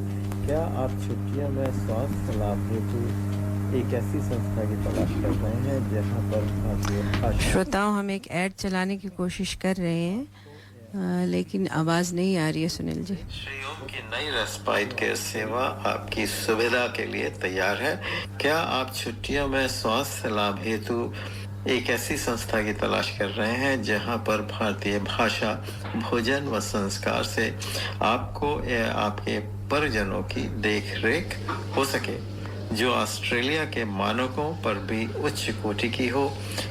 क्या आप छुट्टियों में स्वास्थ्य लाभ हेतु एक ऐसी संस्था की तलाश कर रहे हैं जहां पर भारतीय भाषा। श्रोताओं, हम एक ऐड चलाने की कोशिश कर रहे हैं, लेकिन आवाज़ नहीं आ रही है सुनील जी। श्री ओम की नई रेस्पाइट केयर सेवा आपकी सुविधा के लिए तैयार है। क्या आप छुट्टियों में स्वास्थ्य लाभ हेतु एक ऐसी संस्था की तलाश कर रहे हैं जहां पर भारतीय भाषा, भोजन व संस्कार से आपको या आपके परिजनों की देखरेख हो सके, जो ऑस्ट्रेलिया के मानकों पर भी उच्च कोटि की हो।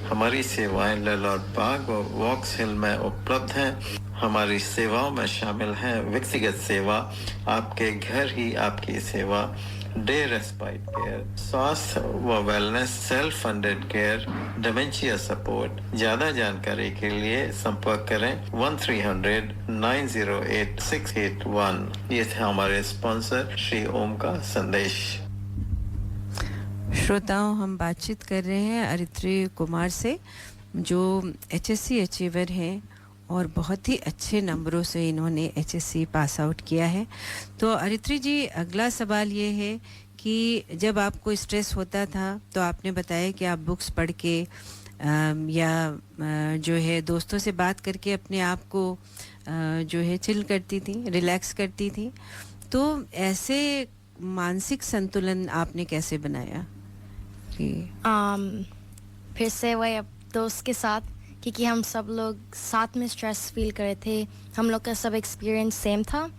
हमारी सेवाएं ललॉर्ड बाग और वॉक्स हिल में उपलब्ध हैं। हमारी सेवाओं में शामिल हैं व्यक्तिगत सेवा, आपके घर ही आपकी सेवा, डे रेस्पाइट केयर, स्वास्थ्य व wellness, self funded care, dementia support. ज्यादा जानकारी के लिए संपर्क करें 1300 908 681। ये थे हमारे स्पॉन्सर श्री ओम का संदेश। श्रोताओं, हम बातचीत कर रहे हैं अरित्री कुमार से, जो HSC अचीवर हैं और बहुत ही अच्छे नंबरों से इन्होंने HSC पास आउट किया है। तो अरित्री जी, अगला सवाल ये है कि जब आपको स्ट्रेस होता था तो आपने बताया कि आप बुक्स पढ़ के या जो है दोस्तों से बात करके अपने आप को जो है चिल करती थी, रिलैक्स करती थी। तो ऐसे मानसिक संतुलन आपने कैसे बनाया? फिर से वही दोस्त के साथ, क्योंकि हम सब लोग साथ में स्ट्रेस फील कर रहे थे, हम लोग का सब एक्सपीरियंस सेम था,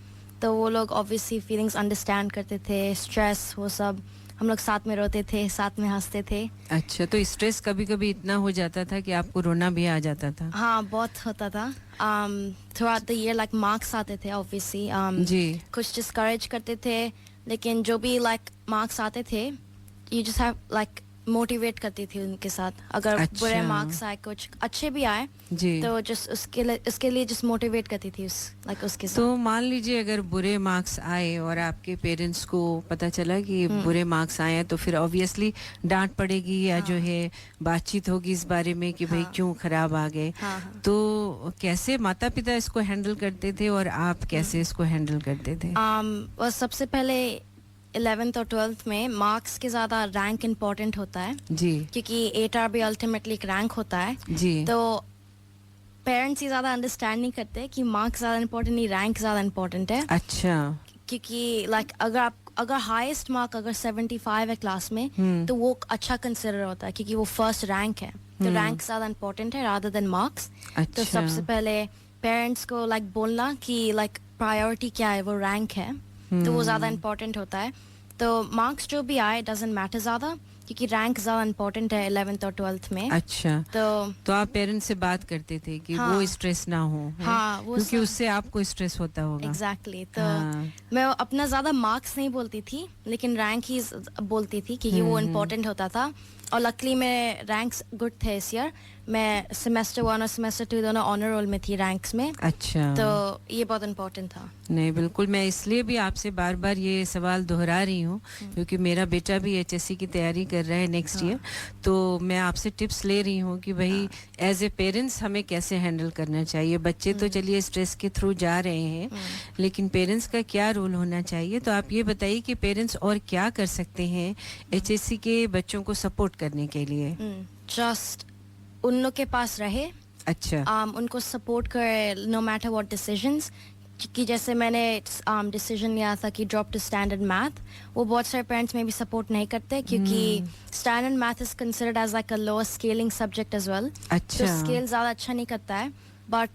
तो वो लोग ऑब्वियसली फीलिंग्स अंडरस्टैंड करते थे, स्ट्रेस वो सब, हम लोग साथ में रोते थे, साथ में हंसते थे। अच्छा, तो स्ट्रेस कभी कभी इतना हो जाता था कि आपको रोना भी आ जाता था? हाँ, बहुत होता था। Through out the year like marks आते थे ऑब्वियसली, जी, कुछ डिस्करेज करते थे, लेकिन जो भी लाइक मार्क्स आते थे, you just have like motivate करती थी उनके साथ। अगर अच्छा। बुरे मार्क्स आए, कुछ अच्छे भी आए, जी, तो जस्ट उसके लिए जस्ट मोटिवेट करती थी उसके साथ। तो मान लीजिए अगर बुरे मार्क्स आए और आपके पेरेंट्स को पता चला कि बुरे मार्क्स आए हैं, तो फिर ऑब्वियसली डांट पड़ेगी या जो है बातचीत होगी इस बारे में कि भाई क्यों खराब आ गए। तो कैसे माता पिता इसको हैंडल करते थे और आप कैसे इसको हैंडल करते थे? और सबसे पहले 11th और 12th में मार्क्स के ज़्यादा रैंक इम्पोर्टेंट होता है जी, क्योंकि 8R भी अल्टीमेटली एक रैंक होता है जी। तो पेरेंट्स ही ज़्यादा अंडरस्टैंड नहीं करते कि मार्क्स ज़्यादा इम्पोर्टेंट नहीं, रैंक ज़्यादा इम्पोर्टेंट है। अच्छा, क्योंकि लाइक अगर हाईएस्ट मार्क अगर 75 है क्लास में, तो वो अच्छा कंसिडर होता है क्योंकि वो फर्स्ट रैंक है, तो रैंक ज़्यादा इम्पोर्टेंट है रादर देन मार्क्स। तो सबसे पहले पेरेंट्स को लाइक बोलना कि लाइक प्रायोरिटी क्या है, वो रैंक है, तो वो ज़्यादा इम्पोर्टेंट होता है। तो मार्क्स जो भी आए डजंट मैटर ज़्यादा, क्योंकि रैंक ज़्यादा इम्पोर्टेंट है 11th और 12th में। अच्छा, तो आप पेरेंट्स से बात करते थे कि वो स्ट्रेस ना हो? हाँ, वो क्योंकि उससे आपको स्ट्रेस होता होगा। एग्जैक्टली। तो मैं अपना ज़्यादा मार्क्स नहीं बोलती थी, लेकिन रैंक ही बोलती थी क्योंकि वो इम्पोर्टेंट होता था। और लकली मेरे रैंक्स गुड थे इस ईयर, मैं सेमेस्टर 1 और सेमेस्टर 2 दोनों ऑनर रोल में थी रैंक्स में। अच्छा, तो ये बहुत इम्पोर्टेंट था। नहीं, बिल्कुल, मैं इसलिए भी आपसे बार बार ये सवाल दोहरा रही हूँ क्योंकि मेरा बेटा भी HSC की तैयारी कर रहा है नेक्स्ट ईयर, तो मैं आपसे टिप्स ले रही हूँ कि भाई एज ए पेरेंट्स हमें कैसे हैंडल करना चाहिए। बच्चे तो चलिए स्ट्रेस के थ्रू जा रहे हैं, लेकिन पेरेंट्स का क्या रोल होना चाहिए? तो आप ये बताइए कि पेरेंट्स और क्या कर सकते हैं HSC के बच्चों को सपोर्ट करने के लिए? जस्ट उन लोग के पास रहे, अच्छा, उनको सपोर्ट करे नो मैटर व्हाट डिसीजंस। कि जैसे मैंने डिसीजन लिया था कि ड्रॉप टू स्टैंडर्ड मैथ, वो बहुत सारे पेरेंट्स में भी सपोर्ट नहीं करते क्योंकि standard math is considered as like a lower scaling subject as well. अच्छा, तो स्केल ज़्यादा अच्छा नहीं करता है, but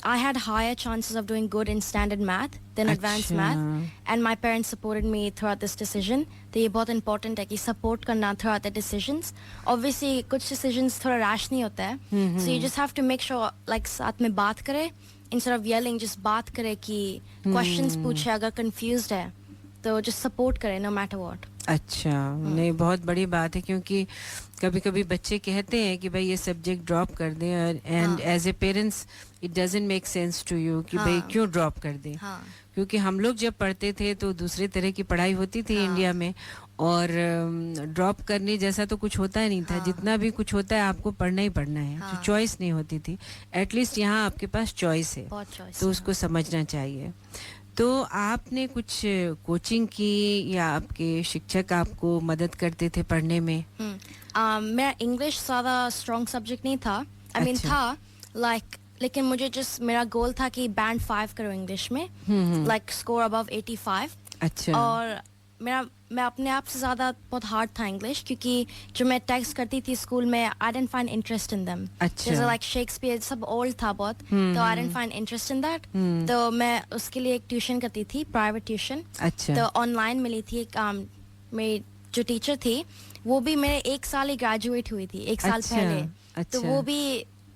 I had higher chances of doing good in standard math than advanced math, and my parents supported me throughout this decision. तो ये बहुत important है कि support करना throughout the decisions. Obviously कुछ decisions थोड़ा rash नहीं होता है, so you just have to make sure like साथ में बात करें instead of yelling, just बात करें कि questions पूछे, अगर confused है तो just support करें no matter what. अच्छा, नहीं, बहुत बड़ी बात है क्योंकि कभी कभी बच्चे कहते हैं कि भाई ये सब्जेक्ट ड्रॉप कर दें, and as a parents it doesn't make sense to you कि भाई क्यों ड्रॉप कर दें। क्योंकि हम लोग जब पढ़ते थे तो दूसरे तरह की पढ़ाई होती थी इंडिया में, और ड्रॉप करने जैसा तो कुछ होता ही नहीं था। जितना भी कुछ होता है आपको पढ़ना ही पढ़ना है, तो चॉइस नहीं होती थी। एटलीस्ट यहाँ आपके पास चॉइस है, तो उसको समझना चाहिए। तो आपने कुछ कोचिंग की या आपके शिक्षक आपको मदद करते थे पढ़ने में? मेरा इंग्लिश ज़्यादा स्ट्रॉन्ग सब्जेक्ट नहीं था. आई मीन अच्छा. था लाइक, लेकिन मुझे जस्ट मेरा गोल था कि बैंड 5 करो इंग्लिश में, लाइक स्कोर अबव 85. अच्छा. और मैं अपने आप से ज़्यादा बहुत हार्ड था इंग्लिश, क्योंकि जो मैं टेक्स्ट करती थी स्कूल में, I didn't find interest in them. अच्छा. जैसे लाइक शेक्सपियर सब ओल्ड था बहुत, तो I didn't find interest in that. तो मैं उसके लिए एक ट्यूशन करती थी, प्राइवेट ट्यूशन. अच्छा. तो ऑनलाइन मिली थी एक, मेरी जो टीचर थी वो भी मेरे 1 साल ही ग्रेजुएट हुई थी, 1 साल अच्छा. पहले. अच्छा. तो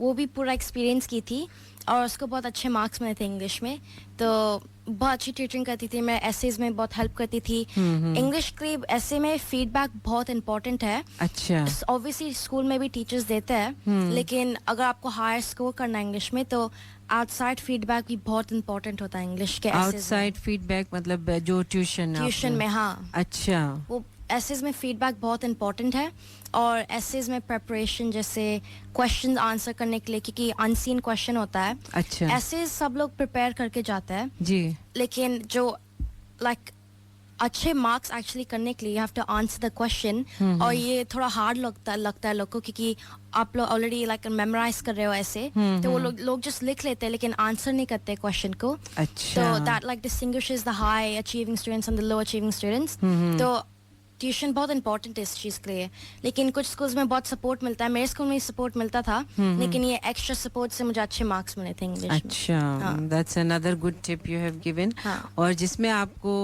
वो भी पूरा एक्सपीरियंस की थी और उसको बहुत अच्छे मार्क्स मिले थे इंग्लिश में. तो बहुत अच्छी टीचिंग करती थी. मैं एसेज में बहुत हेल्प करती थी. इंग्लिश के लिए ऐसे में फीडबैक बहुत इंपॉर्टेंट है. अच्छा. ऑब्वियसली स्कूल में भी टीचर्स देते हैं, लेकिन अगर आपको हायर स्कोर करना है इंग्लिश में, तो आउटसाइड फीडबैक भी बहुत इंपॉर्टेंट होता है इंग्लिश के. आउटसाइड फीडबैक मतलब जो ट्यूशन में. हाँ. अच्छा. वो एसेज में फीडबैक बहुत इंपॉर्टेंट है. और एसेज में प्रिपरेशन, जैसे क्वेश्चन आंसर करने के लिए, क्योंकि अनसीन क्वेश्चन होता है. अच्छा. एसेज सब लोग प्रिपेयर करके जाते हैं जी, लेकिन जो लाइक अच्छे मार्क्स एक्चुअली करने के लिए you have to answer the question. और ये थोड़ा हार्ड लगता है लोग को, क्योंकि आप लोग ऑलरेडी लाइक मेमोराइज कर रहे हो ऐसे. तो वो लोग जस्ट लिख लेते हैं लेकिन आंसर नहीं करते क्वेश्चन को. अच्छा. तो that like distinguishes the high achieving students and the low achieving students. तो ट्यूशन बहुत इंपॉर्टेंट है इस चीज़ के लिए. लेकिन कुछ स्कूल्स में बहुत सपोर्ट मिलता है. मेरे स्कूल में सपोर्ट मिलता था, लेकिन ये एक्स्ट्रा सपोर्ट से मुझे अच्छे मार्क्स मिले थे इंग्लिश में. अच्छा, that's another good tip you have given. और जिसमें आपको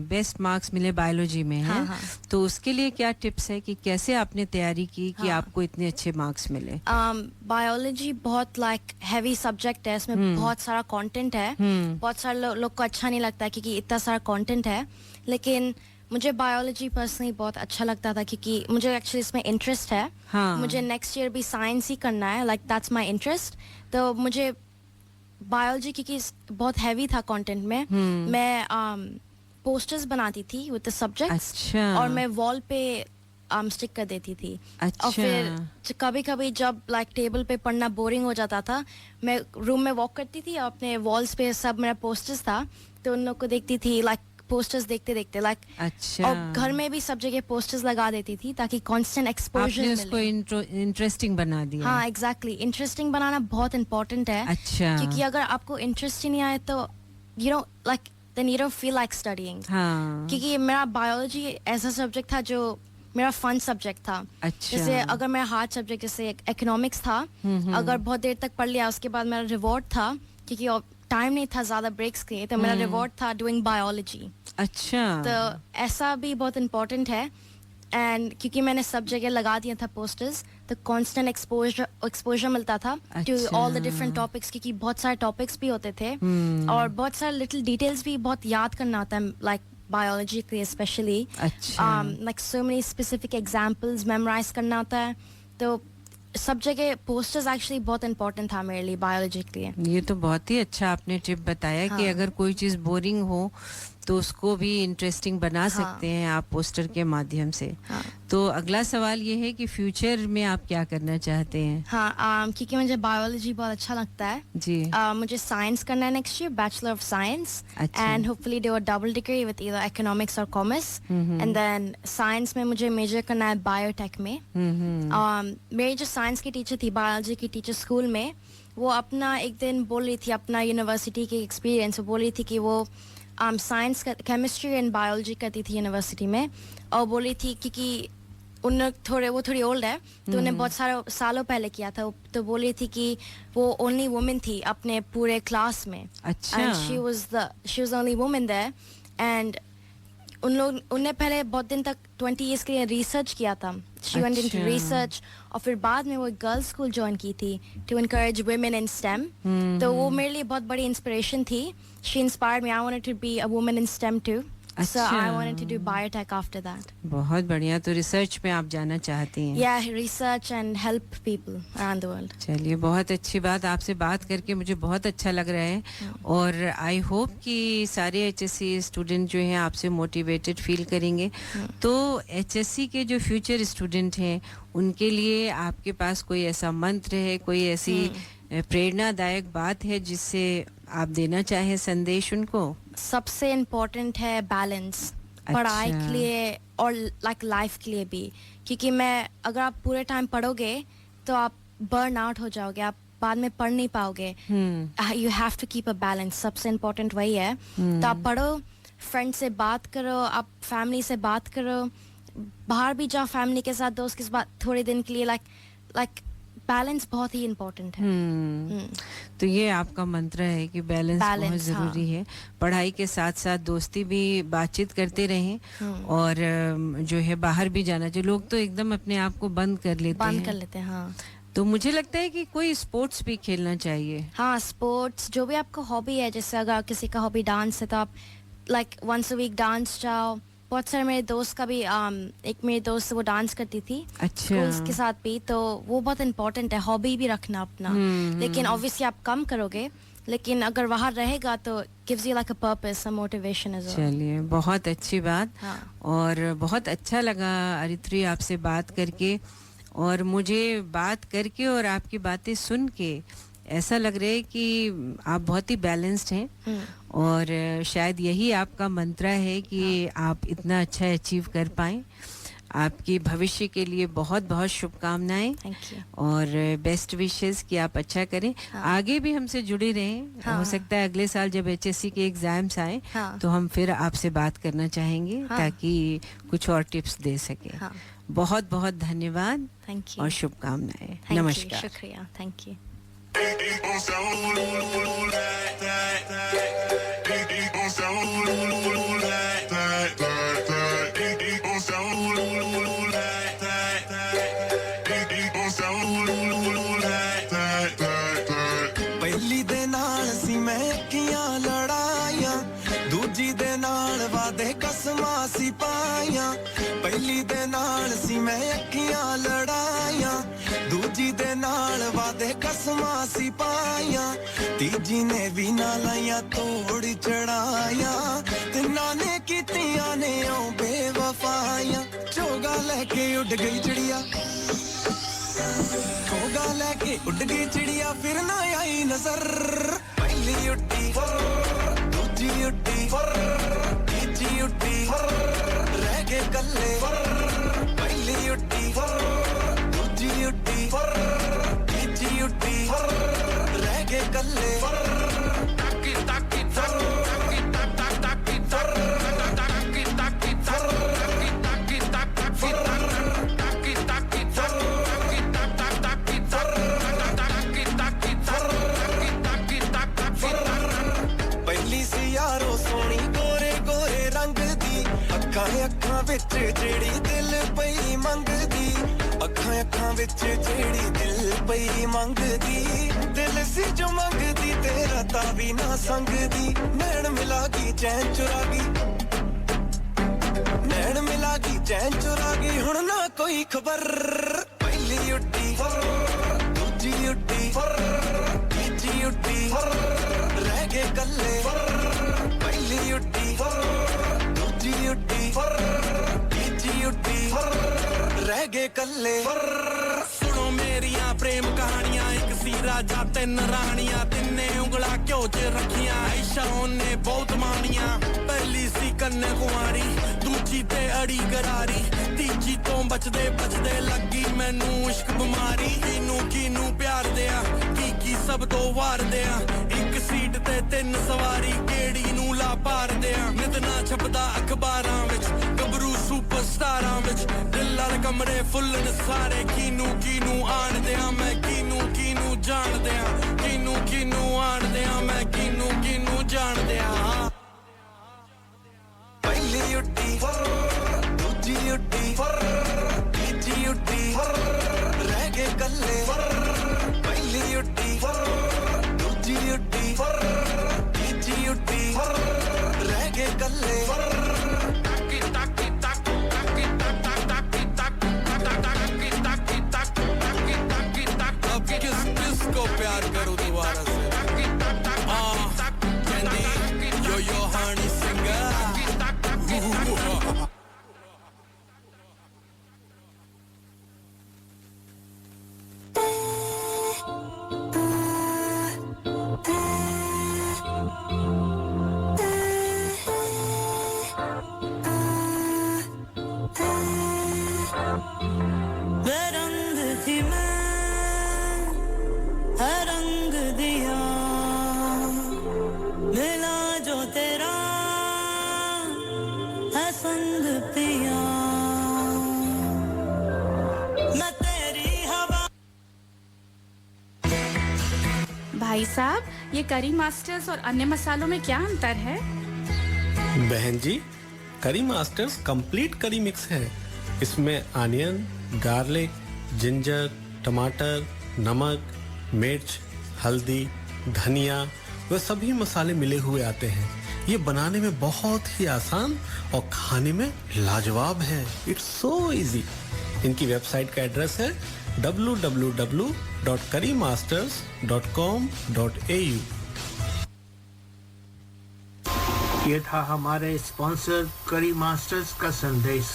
बेस्ट मार्क्स मिले बायोलॉजी में है. तो उसके लिए क्या टिप्स है कि कैसे आपने तैयारी की कि आपको इतने अच्छे मार्क्स मिले? बायोलॉजी बहुत लाइक हैवी सब्जेक्ट है. इसमें बहुत सारा कंटेंट है. बहुत सारे लोग को अच्छा नहीं लगता है क्योंकि इतना सारा कंटेंट है. लेकिन मुझे बायोलॉजी पर्सनली बहुत अच्छा लगता था, क्योंकि मुझे एक्चुअली इसमें इंटरेस्ट है. मुझे नेक्स्ट ईयर भी साइंस ही करना है, लाइक दैट्स माय इंटरेस्ट. तो मुझे बायोलॉजी, क्योंकि बहुत हैवी था कंटेंट में, मैं पोस्टर्स बनाती थी विद द सब्जेक्ट्स. अच्छा. और मैं वॉल पे स्टिक कर देती थी. अच्छा. और फिर कभी कभी जब लाइक टेबल पे पढ़ना बोरिंग हो जाता था, मैं रूम में वॉक करती थी और अपने वॉल्स पे सब मेरा पोस्टर्स था, तो उन लोग को देखती थी लाइक पोस्टर्स देखते देखते लाइक. अच्छा. और घर में भी सब जगह पोस्टर्स लगा देती थी ताकि कांस्टेंट एक्सपोजर आपने उसको इंटरेस्टिंग बना दिया. हाँ, एग्जैक्टली. इंटरेस्टिंग बनाना बहुत इंपॉर्टेंट है. अच्छा. क्योंकि अगर आपको इंटरेस्ट ही नहीं आए तो you know like then you don't feel like studying. क्योंकि मेरा बायोलॉजी ऐसा सब्जेक्ट था जो मेरा फन सब्जेक्ट था. अच्छा. जैसे अगर मेरा हार्ड सब्जेक्ट जैसे इकोनॉमिक्स था, अगर बहुत देर तक पढ़ लिया उसके बाद मेरा रिवॉर्ड था, क्योंकि टाइम नहीं था ज्यादा ब्रेक्स के, तो मेरा रिवॉर्ड था डूइंग बायोलॉजी. अच्छा. तो ऐसा भी बहुत इम्पोर्टेंट है. एंड क्योंकि मैंने सब जगह लगा दिया था पोस्टर्स, तो कांस्टेंट एक्सपोजर मिलता था to all the different topics, क्योंकि बहुत सारे टॉपिक्स भी होते थे. और बहुत सारे लिटिल डिटेल्स भी बहुत याद करना होता है, लाइक बायोलॉजी के लिए specially. Like so many specific examples memorize करना होता है. तो सब जगह पोस्टर्स एक्चुअली बहुत इंपॉर्टेंट था मेरे लिए बायोलॉजी के लिए. ये तो बहुत ही अच्छा आपने टिप बताया कि अगर कोई चीज़ बोरिंग हो तो उसको भी इंटरेस्टिंग बना सकते हैं आप पोस्टर के माध्यम से. तो अगला सवाल ये है कि फ्यूचर में आप क्या करना चाहते हैं? क्योंकि मुझे बायोलॉजी बहुत अच्छा लगता है जी. मुझे साइंस करना है next year, bachelor of science, and hopefully do a double degree with either economics और कॉमर्स. एंड देन साइंस में मुझे मेजर करना है बायोटेक में. मेरी जो साइंस की टीचर थी, बायोलॉजी की टीचर स्कूल में, वो अपना एक दिन बोल रही थी अपना यूनिवर्सिटी के एक्सपीरियंस. वो बोल रही थी कि वो साइंस केमिस्ट्री एंड बायोलॉजी करती थी यूनिवर्सिटी में, और बोली थी क्योंकि वो थोड़ी ओल्ड है, तो उन्हें बहुत सारे सालों पहले किया था. तो बोली थी कि वो ओनली वुमेन थी अपने पूरे क्लास में. अच्छा. She was only women there. And उन्हें पहले बहुत दिन तक 20 इयर्स के लिए रिसर्च किया था. शी वेंट इनटू रिसर्च, और फिर बाद में वो गर्ल्स स्कूल ज्वाइन की थी to encourage women in STEM. तो वो मेरे लिए बहुत बड़ी इंस्पिरेशन थी. She inspired me. I wanted to be a woman in STEM too. So I wanted to do biotech after that. बहुत बढ़िया. तो रिसर्च में आप जाना चाहती हैं? Yeah, research and help people around the world. चलिए, बहुत अच्छी बात. आपसे बात करके मुझे बहुत अच्छा लग रहा है. और आई होप कि सारे HSC स्टूडेंट जो हैं आपसे मोटिवेटेड फील करेंगे. तो HSC के जो फ्यूचर स्टूडेंट हैं उनके लिए आपके पास कोई ऐसा मंत्र है, कोई ऐसी प्रेरणादायक बात है जिससे आप देना चाहें संदेश उनको? सबसे इम्पोर्टेंट है बैलेंस, पढ़ाई के लिए और लाइक लाइफ के लिए भी, क्योंकि मैं अगर आप पूरे टाइम पढ़ोगे तो आप बर्न आउट हो जाओगे, आप बाद में पढ़ नहीं पाओगे. You have to keep a balance, सबसे इम्पोर्टेंट वही है. तो आप पढ़ो, फ्रेंड से बात करो, आप फैमिली से बात करो, बाहर भी जाओ फैमिली के साथ, दोस्त के साथ थोड़े दिन के लिए. लाइक बैलेंस बहुत ही इम्पोर्टेंट है. तो ये आपका मंत्र है कि बैलेंस बहुत जरूरी है. पढ़ाई के साथ साथ दोस्ती भी, बातचीत करते रहें और जो है बाहर भी जाना चाहिए. लोग तो एकदम अपने आप को बंद कर लेते हैं. हाँ. तो मुझे लगता है कि कोई स्पोर्ट्स भी खेलना चाहिए. हाँ, स्पोर्ट्स जो भी आपका हॉबी है, जैसे अगर किसी का हॉबी डांस है तो आप like once a week dance जाओ. बहुत सारे मेरे दोस्त का भी एक मेरी दोस्त वो डांस करती थी स्कूल्स के साथ भी, तो वो बहुत इम्पोर्टेंट है हॉबी भी रखना अपना. लेकिन ऑब्वियसली आप कम करोगे, लेकिन अगर वहाँ रहेगा तो gives you like a purpose, a motivation as well. चलिए, बहुत अच्छी बात. और बहुत अच्छा लगा अरित्री आपसे बात करके, और मुझे बात करके और आपकी बातें सुन के ऐसा लग रहा है कि आप बहुत ही बैलेंस्ड हैं. और शायद यही आपका मंत्र है कि आप इतना अच्छा अचीव कर पाएं. आपके भविष्य के लिए बहुत बहुत शुभकामनाएं और बेस्ट विशेस कि आप अच्छा करें. आगे भी हमसे जुड़े रहें. हो सकता है अगले साल जब HSC के एग्जाम्स आए तो हम फिर आपसे बात करना चाहेंगे ताकि कुछ और टिप्स दे सके. बहुत बहुत धन्यवाद और शुभकामनाएं. नमस्कार. शुक्रिया. Thank you. ਪਹਿਲੀ ਦੇ ਨਾਲ ਸੀ ਮੈਂ ਅੱਖੀਆਂ ਲੜਾਈਆਂ, ਦੂਜੀ ਦੇ ਨਾਲ ਵਾਦੇ ਕਸਮਾਂ ਸੀ ਪਾਈਆਂ. ਪਹਿਲੀ ਦੇ ਨਾਲ ਸੀ ਮੈਂ ਅੱਖੀਆਂ ਲੜਾਈਆਂ, ਦੂਜੀ ਦੇ ਨਾਲ ਵਾਦੇ ਕਸਮਾਂ ਸੀ ਪਾਈਆਂ. ਤੀਜੀ ਨੇ ਵੀ ਨਾ ਲਾਈਆਂ ਤੋੜ ਚੜਾਈਆਂ, ਤਿੰਨਾਂ ਨੇ ਕੀਤੀਆਂ ਨੇ ਓ ਬੇਵਫਾਈਆਂ. ਚੋਗਾ ਲੈ ਕੇ ਉੱਡ ਗਈ ਚਿੜੀਆ, ਚੋਗਾ ਲੈ ਕੇ ਉੱਡ ਗਈ ਚਿੜੀਆ, ਫਿਰ ਨਾ ਆਈ ਨਜ਼ਰ. ਪਹਿਲੀ ਉੱਡੀ ਦੂਜੀ ਉੱਡੀ ਤੀਜੀ ਉੱਡੀ, ਰਹਿ ਗਏ ਕੱਲੇ. ਪਹਿਲੀ ਉੱਡੀ ਦੂਜੀ ਉੱਡੀ ਤੀਜੀ ਉੱਡੀ, ਰਹਿ ਗਏ ਕੱਲੇ. ਪਹਿਲੀ ਸੀ ਯਾਰੋ ਸੋਹਣੀ ਗੋਰੇ ਗੋਰੇ ਰੰਗ ਦੀ, ਅੱਖਾਂ ਅੱਖਾਂ ਵਿੱਚ ਜਿਹੜੀ ਦਿਲ ਪਈ ਮੰਗਦੀ. ਅੱਖਾਂ ਅੱਖਾਂ ਵਿੱਚ ਜਿਹੜੀ ਦਿਲ ਪਈ ਮੰਗਦੀ, ਦਿਲ ਸੀ ਜੋ ਮੰਗਦੀ ਤੇਰਾ ਤਾਂ ਵੀ ਨਾ ਸੰਗਦੀ. ਨੈਣ ਮਿਲਾ ਗਈ ਚੈਨ ਚੁਰਾ ਗਈ, ਨੈਣ ਮਿਲਾ ਗਈ ਚੈਨ ਚੁਰਾ ਗਈ, ਹੁਣ ਨਾ ਕੋਈ ਖਬਰ. ਪਹਿਲੀ ਉੱਡੀ ਦੂਜੀ ਉੱਡੀ ਤੀਜੀ ਉੱਡੀ, ਰਹਿ ਗਏ ਕੱਲੇ. ਪਹਿਲੀ ਉੱਡੀ ਦੂਜੀ ਉੱਡੀ ਤੀਜੀ ਉੱਡੀ, ਰਹਿ ਗਏ ਕੱਲੇ. ਸੁਣੋ ਮੇਰੀਆਂ ਪ੍ਰੇਮ ਕਹਾਣੀਆਂ, ਇੱਕ ਸੀ ਰਾਜਾ ਤਿੰਨ ਰਾਣੀਆਂ, ਤਿੰਨੇ ਉਂਗਲਾਂ ਘਿਓ 'ਚ ਰੱਖੀਆਂ, ਆਇਸ਼ਾ ਉਹਨੇ ਬਹੁਤ ਮਾਣੀਆਂ. ਪਹਿਲੀ ਸੀ ਕੰਨੇ ਕੁਆਰੀ, ਦੂਜੀ ਤੇ ਅੜੀ ਗਰਾਰੀ, ਤੀਜੀ ਤੋਂ ਬਚਦੇ ਬਚਦੇ ਲੱਗੀ ਮੈਨੂੰ ਇਸ਼ਕ ਬਿਮਾਰੀ. ਕਿਨੂੰ ਪਿਆਰ ਦਿਆਂ, ਕੀ ਸਭ ਤੋਂ ਵਾਰ ਦਿਆਂ, ਇੱਕ ਸੀਟ ਤੇ ਤਿੰਨ ਸਵਾਰੀ, ਕਿਹੜੀ ਨੂੰ ਲਾ ਪਾਰ ਦਿਆਂ. ਨਿਤ ਨਾ ਛਪਦਾ ਅਖਬਾਰਾਂ ਵਿੱਚ, ਗੱਭਰੂ ਸੁਪਰਸਟਾਰਾਂ ਵਿੱਚ, ਦਿਲਾਂ ਦੇ ਕਮਰੇ ਫੁੱਲ ਨੇ ਸਾਰੇ. ਕਿਨੂੰ ਆਣ ਦਿਆਂ ਮੈਂ, ਕਿਨੂੰ ਜਾਣ ਦਿਆਂ, ਕਿਨੂੰ ਆਣ ਦਿਆਂ ਮੈਂ, ਕਿਨੂੰ ਜਾਣ ਦਿਆਂ. ਪਹਿਲੀ ਉੱਡੀ ਦੂਜੀ ਉੱਡੀ ਤੀਜੀ ਉੱਡੀ, ਰਹਿ ਗਏ ਕੱਲੇ. ਪਹਿਲੀ ਉੱਡੀ ਦੂਜੀ ਉੱਡੀ ਤੀਜੀ ਉੱਡੀ, ਰਹਿ ਗਏ ਕੱਲੇ. किसको प्यार करूं दोबारा से. यो हनी सिंगर. भाई साहब, ये करी मास्टर्स और अन्य मसालों में क्या अंतर है? बहन जी, करी मास्टर्स कंप्लीट करी मिक्स है। इसमें अनियन, गार्लिक, जिंजर, टमाटर, नमक, मिर्च, हल्दी, धनिया व सभी मसाले मिले हुए आते हैं। ये बनाने में बहुत ही आसान और खाने में लाजवाब है। It's so easy. इनकी वेबसाइट का एड्रेस है www.currymasters.com.au। ये था हमारे स्पॉन्सर करी मास्टर्स का संदेश।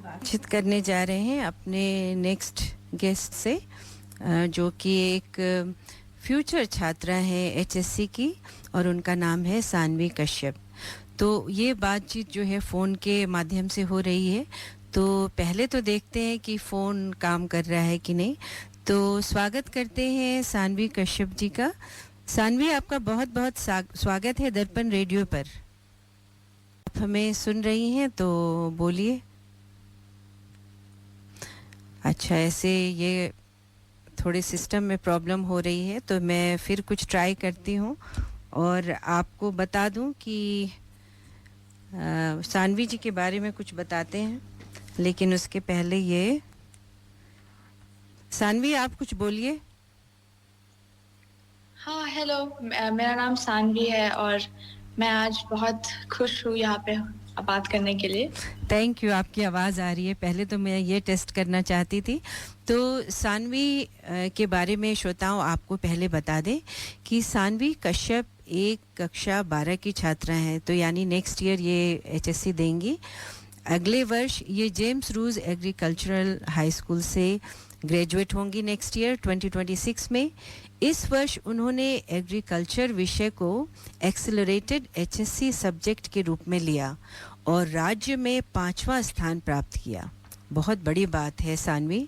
बातचीत करने जा रहे हैं अपने नेक्स्ट गेस्ट से, जो कि एक फ्यूचर छात्रा है एचएससी की और उनका नाम है सानवी कश्यप। तो ये बातचीत जो है फ़ोन के माध्यम से हो रही है। तो पहले तो देखते हैं कि फ़ोन काम कर रहा है कि नहीं। तो स्वागत करते हैं सानवी कश्यप जी का। सानवी, आपका बहुत बहुत स्वागत है दर्पण रेडियो पर। आप हमें सुन रही हैं तो बोलिए। अच्छा, ऐसे ये थोड़े सिस्टम में प्रॉब्लम हो रही है, तो मैं फिर कुछ ट्राई करती हूँ और आपको बता दूँ कि सानवी जी के बारे में कुछ बताते हैं, लेकिन उसके पहले ये सानवी आप कुछ बोलिए। हाँ, हेलो, मेरा नाम सानवी है और मैं आज बहुत खुश हूँ यहाँ पे बात करने के लिए। थैंक यू, आपकी आवाज़ आ रही है। पहले तो मैं ये टेस्ट करना चाहती थी। तो सानवी के बारे में श्रोताओं आपको पहले बता दें कि सानवी कश्यप एक कक्षा 12 की छात्रा हैं, तो यानी नेक्स्ट ईयर ये एचएससी देंगी। अगले वर्ष ये जेम्स रूज एग्रीकल्चरल हाई स्कूल से ग्रेजुएट होंगी नेक्स्ट ईयर 2026 में। इस वर्ष उन्होंने एग्रीकल्चर विषय को एक्सेलरेटेड एचएससी सब्जेक्ट के रूप में लिया और राज्य में 5वां स्थान प्राप्त किया। बहुत बड़ी बात है सानवी।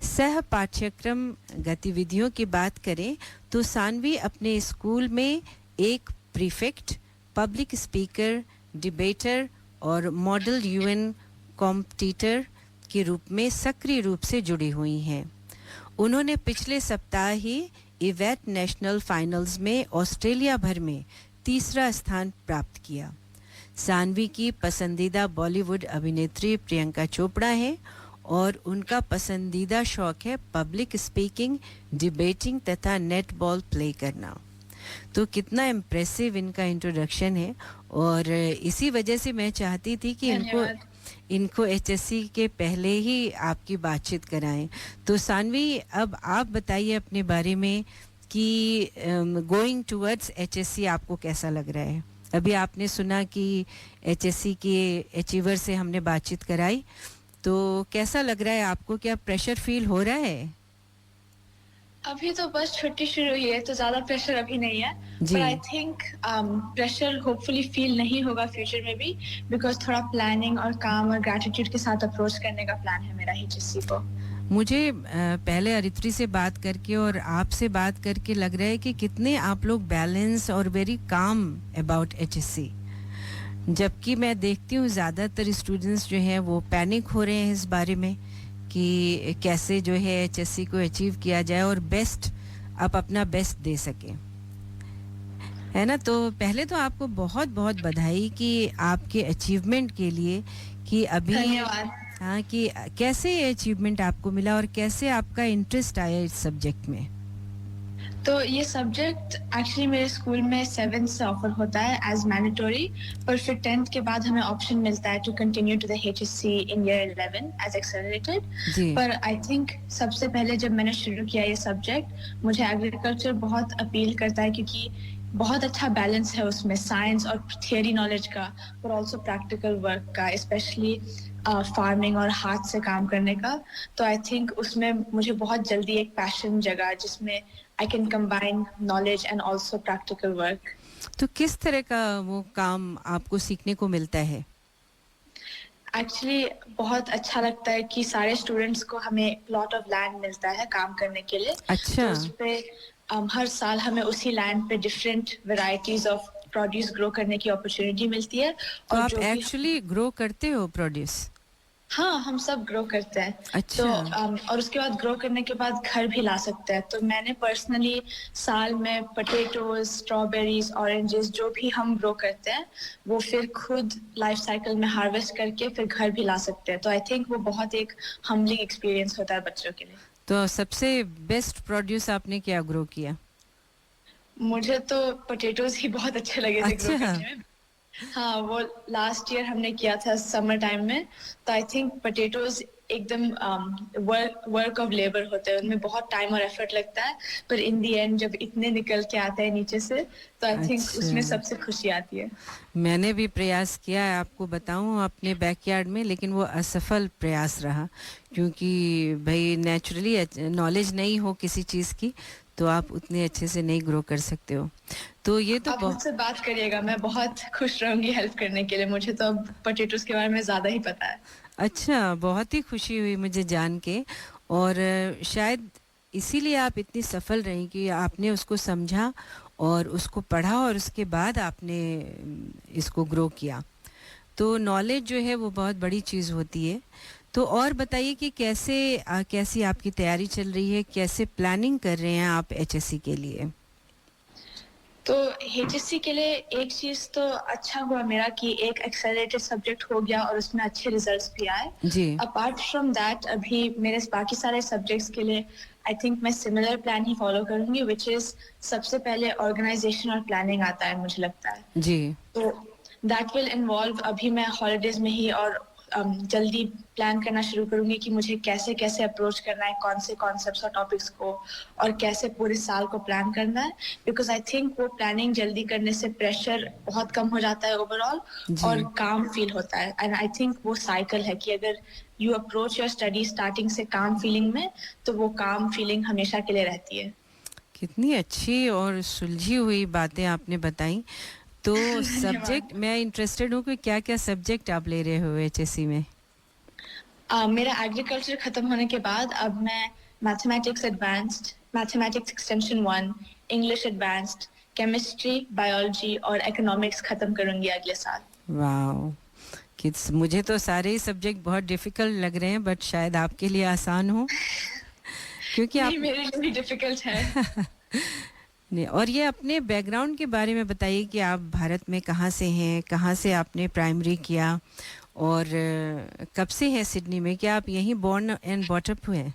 सह पाठ्यक्रम गतिविधियों की बात करें तो सानवी अपने स्कूल में एक प्रीफेक्ट, पब्लिक स्पीकर, डिबेटर और मॉडल यूएन कॉम्पिटिटर के रूप में सक्रिय रूप से जुड़ी हुई हैं। उन्होंने पिछले सप्ताह ही इवेट नेशनल फाइनल्स में ऑस्ट्रेलिया भर में 3रा स्थान प्राप्त किया। सानवी की पसंदीदा बॉलीवुड अभिनेत्री प्रियंका चोपड़ा है और उनका पसंदीदा शौक है पब्लिक स्पीकिंग, डिबेटिंग तथा नेट बॉल प्ले करना। तो कितना इम्प्रेसिव इनका इंट्रोडक्शन है और इसी वजह से मैं चाहती थी कि इनको एचएससी के पहले ही आपकी बातचीत कराएं। तो सानवी, अब आप बताइए अपने बारे में कि गोइंग टुवर्ड्स एचएससी आपको कैसा लग रहा है। अभी आपने सुना कि एचएससी के अचीवर से हमने बातचीत कराई, तो कैसा लग रहा है आपको? क्या प्रेशर फील हो रहा है? अभी तो बस छुट्टी शुरू हुई है, तो ज्यादा प्रेशर अभी नहीं है। जी। But I think pressure hopefully feel नहीं होगा फ्यूचर में भी, बिकॉज थोड़ा प्लानिंग और काम और ग्रेटिट्यूड के साथ अप्रोच करने का प्लान है मेरा एचएससी को। मुझे पहले अरित्री से बात करके और आपसे बात करके लग रहा है कि कितने आप लोग बैलेंस और वेरी काम अबाउट एचएससी, जबकि मैं देखती हूँ ज़्यादातर स्टूडेंट्स जो हैं वो पैनिक हो रहे हैं इस बारे में कि कैसे जो है HSC को अचीव किया जाए और बेस्ट आप अपना बेस्ट दे सकें, है ना। तो पहले तो आपको बहुत बहुत बधाई कि आपके अचीवमेंट के लिए कि अभी धन्यवाद। हाँ, कि कैसे ये अचीवमेंट आपको मिला और कैसे आपका इंटरेस्ट आया इस सब्जेक्ट में। तो ये सब्जेक्ट एक्चुअली मेरे स्कूल में 7th से ऑफर होता है एज मैंडेटरी, पर फिर 10th के बाद हमें ऑप्शन मिलता है to continue to the HSC in year 11 as accelerated. पर आई थिंक सबसे पहले जब मैंने शुरू किया ये सब्जेक्ट, मुझे एग्रीकल्चर बहुत अपील करता है क्योंकि बहुत अच्छा बैलेंस है उसमें साइंस और थियरी नॉलेज का, पर ऑल्सो प्रैक्टिकल वर्क का, स्पेशली फार्मिंग और हाथ से काम करने का। तो आई थिंक उसमें मुझे बहुत जल्दी एक पैशन जगा जिसमें I can combine knowledge and also practical work. तो किस तरह का वो काम आपको सीखने को मिलता है? एक्चुअली बहुत अच्छा लगता है कि सारे स्टूडेंट्स को हमें प्लॉट ऑफ लैंड मिलता है काम करने के लिए। अच्छा। तो उस पे हर साल हमें उसी लैंड पे different varieties of produce grow करने की अपॉर्चुनिटी मिलती है। तो और आप जो भी एक्चुअली ग्रो करते हो प्रोड्यूस? हाँ, हम सब ग्रो करते हैं। अच्छा। तो और उसके बाद ग्रो करने के बाद घर भी ला सकते हैं। तो मैंने पर्सनली साल में पोटैटोज, स्ट्रॉबेरीज, ऑरेंजेस जो भी हम ग्रो करते हैं वो फिर खुद लाइफ साइकिल में हार्वेस्ट करके फिर घर भी ला सकते हैं। तो आई थिंक वो बहुत एक हम्बलिंग एक्सपीरियंस होता है बच्चों के लिए। तो सबसे बेस्ट प्रोड्यूस आपने क्या ग्रो किया? मुझे तो पोटैटोज ही बहुत अच्छे लगे थे ग्रो अच्छा। करने में। हाँ, वो लास्ट ईयर हमने किया था समर टाइम में। तो आई थिंक पोटैटोज एकदम वर्क ऑफ लेबर होते हैं, उनमें बहुत टाइम और एफर्ट लगता है, पर इन दी एंड जब इतने निकल के आते हैं नीचे से तो आई थिंक अच्छा। उसमें सबसे खुशी आती है। मैंने भी प्रयास किया है, आपको बताऊं, अपने बैकयार्ड में, लेकिन वो असफल प्रयास रहा क्योंकि भाई नेचुरली नॉलेज नहीं हो किसी चीज़ की तो आप उतने अच्छे से नहीं ग्रो कर सकते हो। तो ये तो आप मुझसे बात करिएगा, मैं बहुत खुश रहूंगी हेल्प करने के लिए। मुझे तो अब पोटैटोज के बारे में ज्यादा ही पता है। अच्छा, बहुत ही खुशी हुई मुझे जान के। और शायद इसीलिए आप इतनी सफल रही कि आपने उसको समझा और उसको पढ़ा और उसके बाद आपने इसको ग्रो किया। तो नॉलेज जो है वो बहुत बड़ी चीज़ होती है। तो और बताइए कि कैसी आपकी तैयारी चल रही है, कैसे प्लानिंग कर रहे हैं आप HSC के लिए? तो HSC के लिए एक चीज तो अच्छा हुआ मेरा कि एक एक्सेलरेटेड सब्जेक्ट हो गया और उसमें अच्छे रिजल्ट्स भी आए। जी। अपार्ट फ्रॉम दैट अभी मेरे बाकी सारे सब्जेक्ट्स के लिए आई थिंक मैं सिमिलर प्लान ही फॉलो करूंगी, विच इज सबसे पहले ऑर्गेनाइजेशन और प्लानिंग आता है मुझे लगता है। जी। तो दैट विल इन्वॉल्व, अभी मैं हॉलीडेज में ही और जल्दी प्लान करना शुरू करूंगी कि मुझे कैसे कैसे अप्रोच करना है, कौन से कॉन्सेप्ट्स और टॉपिक्स को, और कैसे पूरे साल को प्लान करना है। बिकॉज आई थिंक वो प्लानिंग जल्दी करने से प्रेशर बहुत कम हो जाता है ओवरऑल और काम फील होता है। एंड आई थिंक वो साइकिल है कि अगर you approach your study starting से काम फीलिंग में तो वो काम फीलिंग हमेशा के लिए रहती है। कितनी अच्छी और सुलझी हुई बातें आपने बताई। तो सब्जेक्ट मैं इंटरेस्टेड हूँ कि क्या क्या सब्जेक्ट आप ले रहे हो HSC में? मेरा एग्रीकल्चर खत्म होने के बाद अब मैं mathematics advanced, mathematics extension 1, English advanced, chemistry, biology और इकोनॉमिक्स खत्म करूंगी अगले साल। वाओ, किड्स, मुझे तो सारे ही सब्जेक्ट बहुत डिफिकल्ट लग रहे हैं, बट शायद आपके लिए आसान हो क्योंकि आप मेरे लिए भी डिफिकल्ट है। नहीं, और ये अपने बैकग्राउंड के बारे में बताइए कि आप भारत में कहाँ से हैं, कहाँ से आपने प्राइमरी किया और कब से हैं सिडनी में? क्या आप यहीं बॉर्न एंड बॉट अप हुए हैं?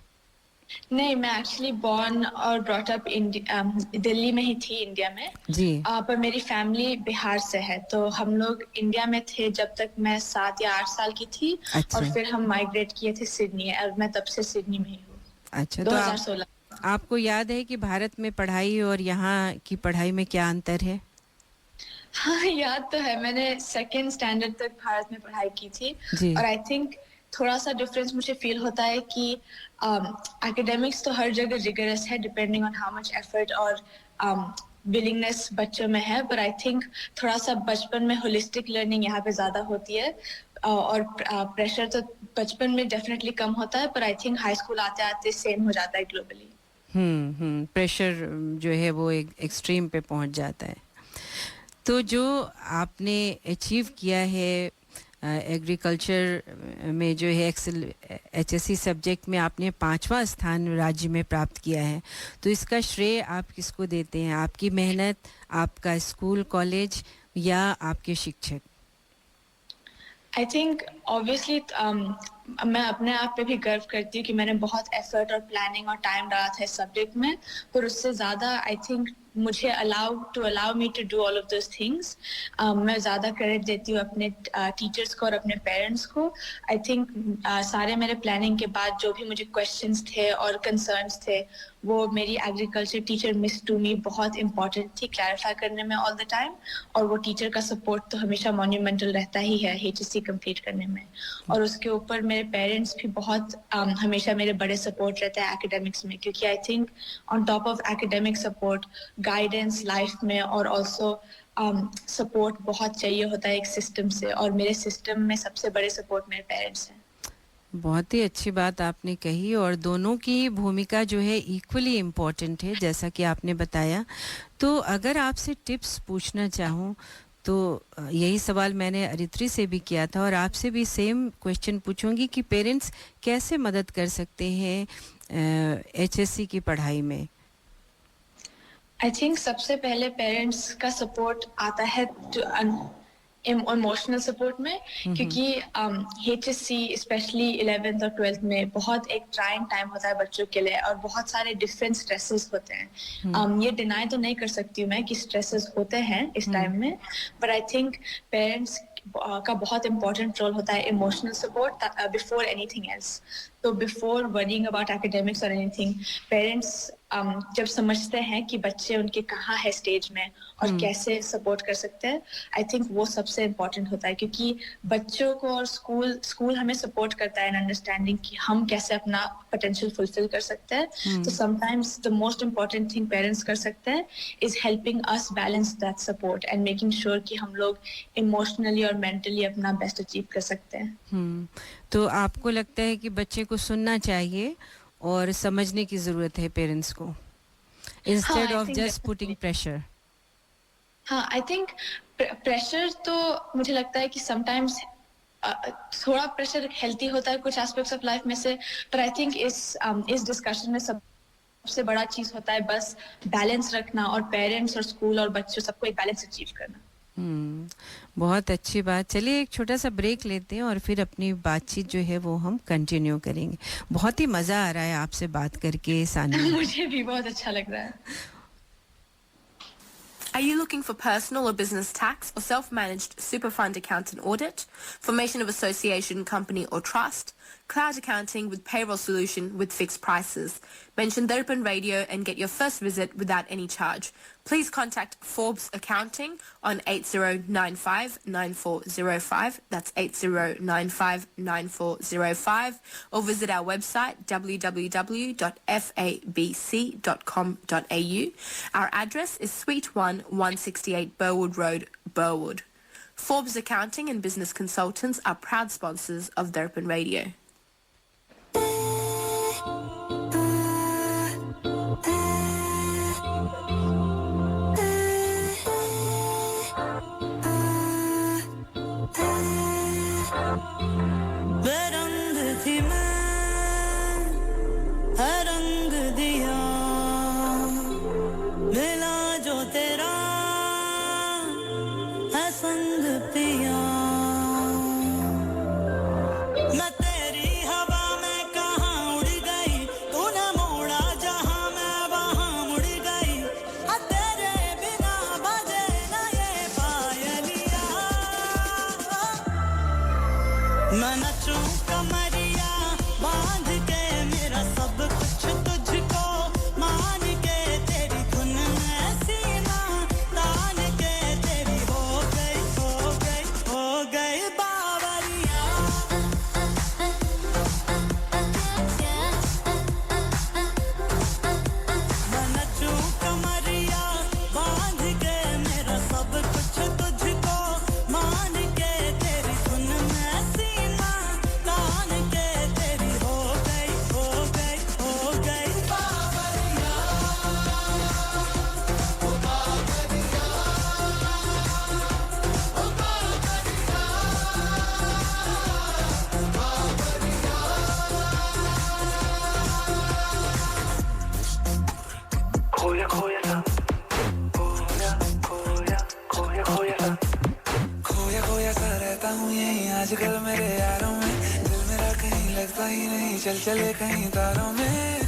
नहीं, मैं एक्चुअली बॉर्न और ब्रॉट अप दिल्ली में ही थी, इंडिया में। जी। पर मेरी फैमिली बिहार से है, तो हम लोग इंडिया में थे जब तक मैं 7 या 8 साल की थी। अच्छा। और फिर हम माइग्रेट किए थे सिडनी, और मैं तब से सिडनी में ही हूँ। अच्छा। 2016। तो आपको याद है कि भारत में पढ़ाई और यहाँ की पढ़ाई में क्या अंतर है? हाँ, याद तो है। मैंने 2nd स्टैंडर्ड तक भारत में पढ़ाई की थी। जी। और आई थिंक थोड़ा सा डिफरेंस मुझे फील होता है कि एकेडमिक्स तो हर जगह रिगरस है, depending on how much effort और विलिंगनेस बच्चों में है। पर आई थिंक थोड़ा सा बचपन में होलिस्टिक लर्निंग यहाँ पे ज्यादा होती है, और प्रेशर तो बचपन में डेफिनेटली कम होता है, पर आई थिंक हाई स्कूल आते आते सेम हो जाता है ग्लोबली। प्रेशर जो है वो एक एक्सट्रीम पे पहुंच जाता है। तो जो आपने अचीव किया है एग्रीकल्चर में जो है HSC सब्जेक्ट में आपने 5वां स्थान राज्य में प्राप्त किया है, तो इसका श्रेय आप किसको देते हैं? आपकी मेहनत, आपका स्कूल कॉलेज या आपके शिक्षक? I think obviously मैं अपने आप पे भी गर्व करती हूँ कि मैंने बहुत एफर्ट और प्लानिंग और टाइम डाला था इस सब्जेक्ट में, पर उससे ज़्यादा आई थिंक मुझे allow me to do all of those things. मैं ज़्यादा क्रेडिट देती हूँ अपने टीचर्स को और अपने पेरेंट्स को। आई थिंक सारे मेरे प्लानिंग के बाद जो भी मुझे क्वेश्चंस थे और कंसर्न्स थे, वो मेरी एग्रीकल्चर टीचर मिस टूमी बहुत इंपॉर्टेंट थी क्लैरिफाई करने में ऑल द टाइम, और वो टीचर का सपोर्ट तो हमेशा मॉन्यूमेंटल रहता ही है HSC कंप्लीट करने में। और उसके ऊपर मेरे पेरेंट्स भी बहुत हमेशा मेरे बड़े सपोर्ट रहते हैं एकेडमिक्स में, क्योंकि I think on top of academic support, guidance life में और ऑल्सो सपोर्ट बहुत चाहिए होता है एक सिस्टम से, और मेरे सिस्टम में सबसे बड़े सपोर्ट मेरे पेरेंट्स हैं। बहुत ही अच्छी बात आपने कही, और दोनों की भूमिका जो है इक्वली इम्पोर्टेंट है, जैसा कि आपने बताया। तो अगर आपसे टिप्स पूछना चाहूँ तो यही सवाल मैंने अरित्री से भी किया था, और आपसे भी सेम क्वेश्चन पूछूंगी कि पेरेंट्स कैसे मदद कर सकते हैं HSC की पढ़ाई में? आई थिंक सबसे पहले पेरेंट्स का सपोर्ट आता है इमोशनल सपोर्ट में, क्योंकि HSC स्पेशली 11th और 12th में बहुत एक ट्राइंग टाइम होता है बच्चों के लिए, और बहुत सारे डिफरेंट स्ट्रेसेस होते हैं। ये डिनाई तो नहीं कर सकती हूँ मैं कि स्ट्रेसेस होते हैं इस टाइम में, बट आई थिंक पेरेंट्स का बहुत इंपॉर्टेंट रोल होता है emotional support before anything else. तो बिफोर वरीइंग अबाउट एकेडमिक्स और एनीथिंग, पेरेंट्स जब समझते हैं कि बच्चे उनके कहाँ है स्टेज में और कैसे सपोर्ट कर सकते हैं, आई थिंक वो सबसे इम्पोर्टेंट होता है, क्योंकि बच्चों को और स्कूल हमें सपोर्ट करता है इन अंडरस्टैंडिंग कि हम कैसे अपना पोटेंशियल फुलफिल कर सकते हैं। तो sometimes the most important thing parents कर सकते हैं is helping us balance that support and making sure कि हम लोग इमोशनली और मेंटली अपना बेस्ट अचीव कर सकते हैं। तो आपको लगता है कि बच्चे को सुनना चाहिए और समझने की जरूरत है पेरेंट्स को, instead of just putting pressure? हाँ, आई थिंक प्रेशर तो मुझे लगता है कि समटाइम्स थोड़ा प्रेशर हेल्थी होता है कुछ एस्पेक्ट्स ऑफ लाइफ में से, पर आई थिंक इस डिस्कशन में सबसे बड़ा चीज होता है बस बैलेंस रखना, और पेरेंट्स और स्कूल और बच्चों सबको एक बैलेंस अचीव करना। बहुत अच्छी बात। चलिए एक छोटा सा ब्रेक लेते हैं और फिर अपनी बातचीत जो है वो हम कंटिन्यू करेंगे। बहुत ही मजा आ रहा है आपसे बात करके सानिया। मुझे भी बहुत अच्छा लग रहा है। Are you looking for personal or business tax or self-managed super fund account and audit? Formation of association, company or trust? Cloud accounting with payroll solution with fixed prices. Mention Darpan Radio and get your first visit without any charge. Please contact Forbes Accounting on 80959405. That's 80959405. Or visit our website www.fabc.com.au. Our address is Suite 1, 168 Burwood Road, Burwood. Forbes Accounting and Business Consultants are proud sponsors of Darpan Radio. मैं तेरी चल चले कहीं तारों में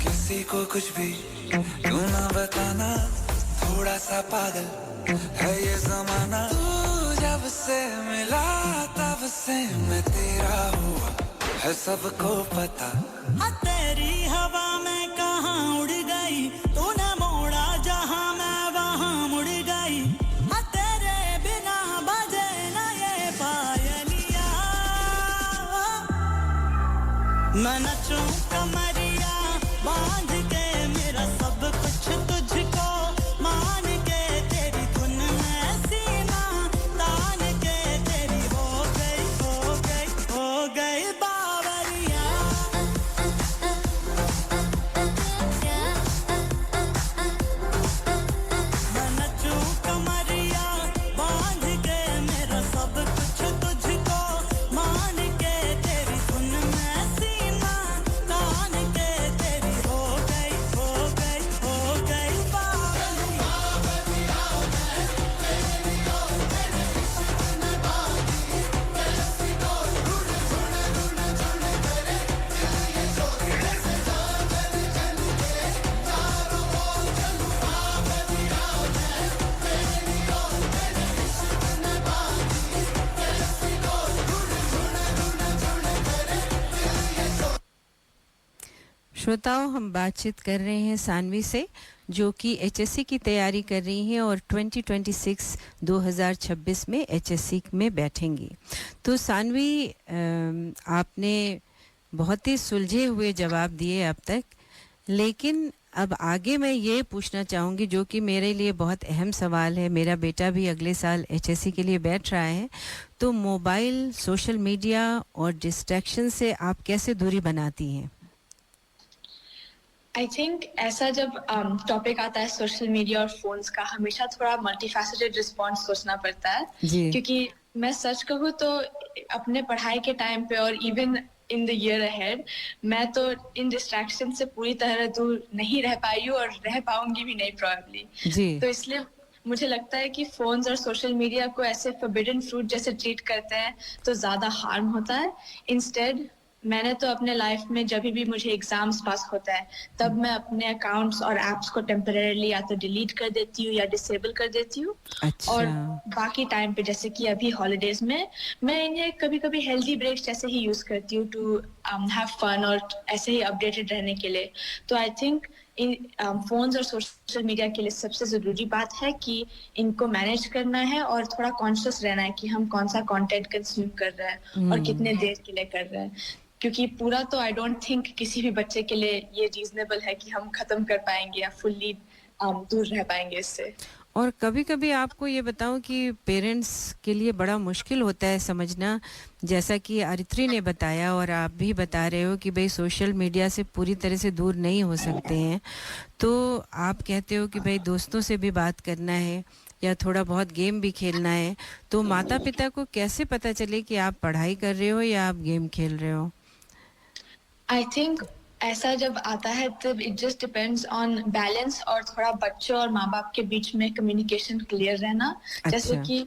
किसी को कुछ भी क्यों ना बताना थोड़ा सा पागल है ये जमाना तू जब से मिला तब से मैं तेरा हुआ है सबको पता तेरी हवा में कहाँ उड़ गई तूने मोड़ा जहाँ मैं वहाँ मुड़ गई तेरे बिना बजे न ये पायलिया मैं नचूं कमरिया बांध के मेरा सब कुछ तुझको मान के तेरी धुन में सीना तान के तेरी हो गई बावरिया मैं नचूं कमरिया बांध के मेरा सब कुछ तुझको मान के तेरी धुन में सीना तान के तेरी हो गई श्रोताओं, हम बातचीत कर रहे हैं सानवी से जो कि एचएससी की तैयारी कर रही हैं और 2026 में एचएससी में बैठेंगी। तो सानवी, आपने बहुत ही सुलझे हुए जवाब दिए अब तक, लेकिन अब आगे मैं ये पूछना चाहूँगी जो कि मेरे लिए बहुत अहम सवाल है। मेरा बेटा भी अगले साल एचएससी के लिए बैठ रहा है, तो मोबाइल, सोशल मीडिया और डिस्ट्रैक्शन से आप कैसे दूरी बनाती हैं? आई थिंक ऐसा जब टॉपिक आता है सोशल मीडिया और फोन्स का, हमेशा थोड़ा मल्टीफैसेटेड रिस्पॉन्स सोचना पड़ता है क्योंकि मैं सच कहूँ तो अपने पढ़ाई के टाइम पे और even in the year ahead मैं तो इन डिस्ट्रैक्शन से पूरी तरह दूर नहीं रह पाई हूँ और रह पाऊंगी भी नहीं प्रोबेबली। तो इसलिए मुझे लगता है कि फोन्स और सोशल मीडिया को ऐसे फॉरबिडन फ्रूट जैसे ट्रीट करते हैं तो ज्यादा हार्म होता है। इंस्टेड मैंने तो अपने लाइफ में जब भी मुझे एग्जाम्स पास होता है तब मैं अपने अकाउंट्स और एप्स को टेम्परेरीली या तो डिलीट कर देती हूँ या डिसेबल कर देती हूँ। और बाकी टाइम पे जैसे कि अभी हॉलीडेज में मैं इन्हें कभी कभी हेल्दी ब्रेक्स जैसे ही यूज करती हूँ टू हैव फन और ऐसे ही अपडेटेड रहने के लिए। तो आई थिंक इन फोन्स और सोशल मीडिया के लिए सबसे ज़रूरी बात है कि इनको मैनेज करना है और थोड़ा कॉन्शियस रहना है कि हम कौन सा कंटेंट कंज्यूम कर रहे हैं और कितने देर के लिए कर रहे हैं, क्योंकि पूरा तो आई डोंट थिंक किसी भी बच्चे के लिए ये रीजनेबल है कि हम खत्म कर पाएंगे या फुल्ली दूर रह पाएंगे इससे। और कभी-कभी आपको ये बताऊं कि पेरेंट्स के लिए बड़ा मुश्किल होता है समझना, जैसा कि आरित्री ने बताया और आप भी बता रहे हो कि भाई सोशल मीडिया से पूरी तरह से दूर नहीं हो सकते हैं, तो आप कहते हो कि भाई दोस्तों से भी बात करना है या थोड़ा बहुत गेम भी खेलना है, तो माता पिता को कैसे पता चले कि आप पढ़ाई कर रहे हो या आप गेम खेल रहे हो? आई थिंक ऐसा जब आता है तब it just depends on balance और थोड़ा बच्चों और माँ बाप के बीच में कम्युनिकेशन क्लियर रहना। जैसे कि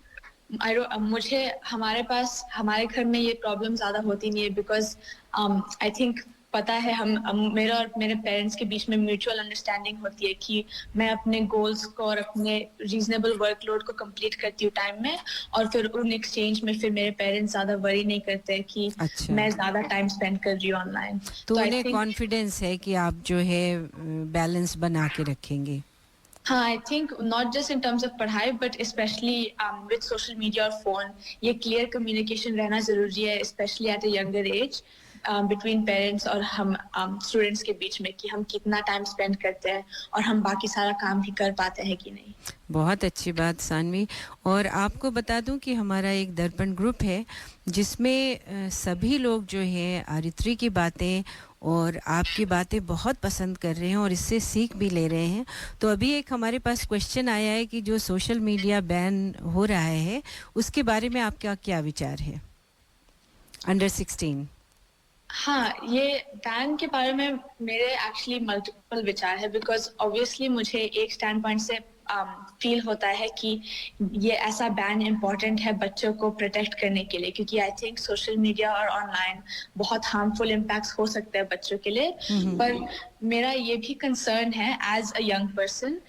मुझे हमारे घर में ये प्रॉब्लम ज्यादा होती नहीं है बिकॉज आई थिंक पता है हम मेरा और मेरे पेरेंट्स के बीच में म्यूचुअल अंडरस्टैंडिंग होती है कि मैं अपने गोल्स को और अपने रीजनेबल वर्कलोड को कंप्लीट करती हूँ टाइम में, और फिर उन एक्सचेंज में फिर मेरे पेरेंट्स ज्यादा वरी नहीं करते कि मैं ज्यादा टाइम स्पेंड कर रही हूँ ऑनलाइन। तो उन्हें कॉन्फिडेंस है कि आप जो है बैलेंस बना के रखेंगे। हाँ, I think not just in terms of पढ़ाई but specially with social media और फोन ये क्लियर कम्युनिकेशन रहना जरूरी है, specially at a younger age between parents और हम स्टूडेंट्स के बीच में कि हम कितना टाइम स्पेंड करते हैं और हम बाकी सारा काम भी कर पाते हैं कि नहीं। बहुत अच्छी बात सानवी। और आपको बता दूं कि हमारा एक दर्पण ग्रुप है जिसमें सभी लोग जो हैं आरित्री की बातें और आपकी बातें बहुत पसंद कर रहे हैं और इससे सीख भी ले रहे हैं। तो अभी एक हमारे पास क्वेश्चन आया है कि जो सोशल मीडिया बैन हो रहा है उसके बारे में आपका क्या विचार है अंडर 16? हाँ, ये बैन के बारे में मेरे एक्चुअली मल्टीपल विचार है बिकॉज ऑब्वियसली मुझे एक स्टैंड पॉइंट से फील होता है कि ये ऐसा बैन इम्पोर्टेंट है बच्चों को प्रोटेक्ट करने के लिए, क्योंकि आई थिंक सोशल मीडिया और ऑनलाइन बहुत हार्मफुल इम्पैक्ट्स हो सकते हैं बच्चों के लिए। पर मेरा ये भी कंसर्न है एज अ यंग पर्सन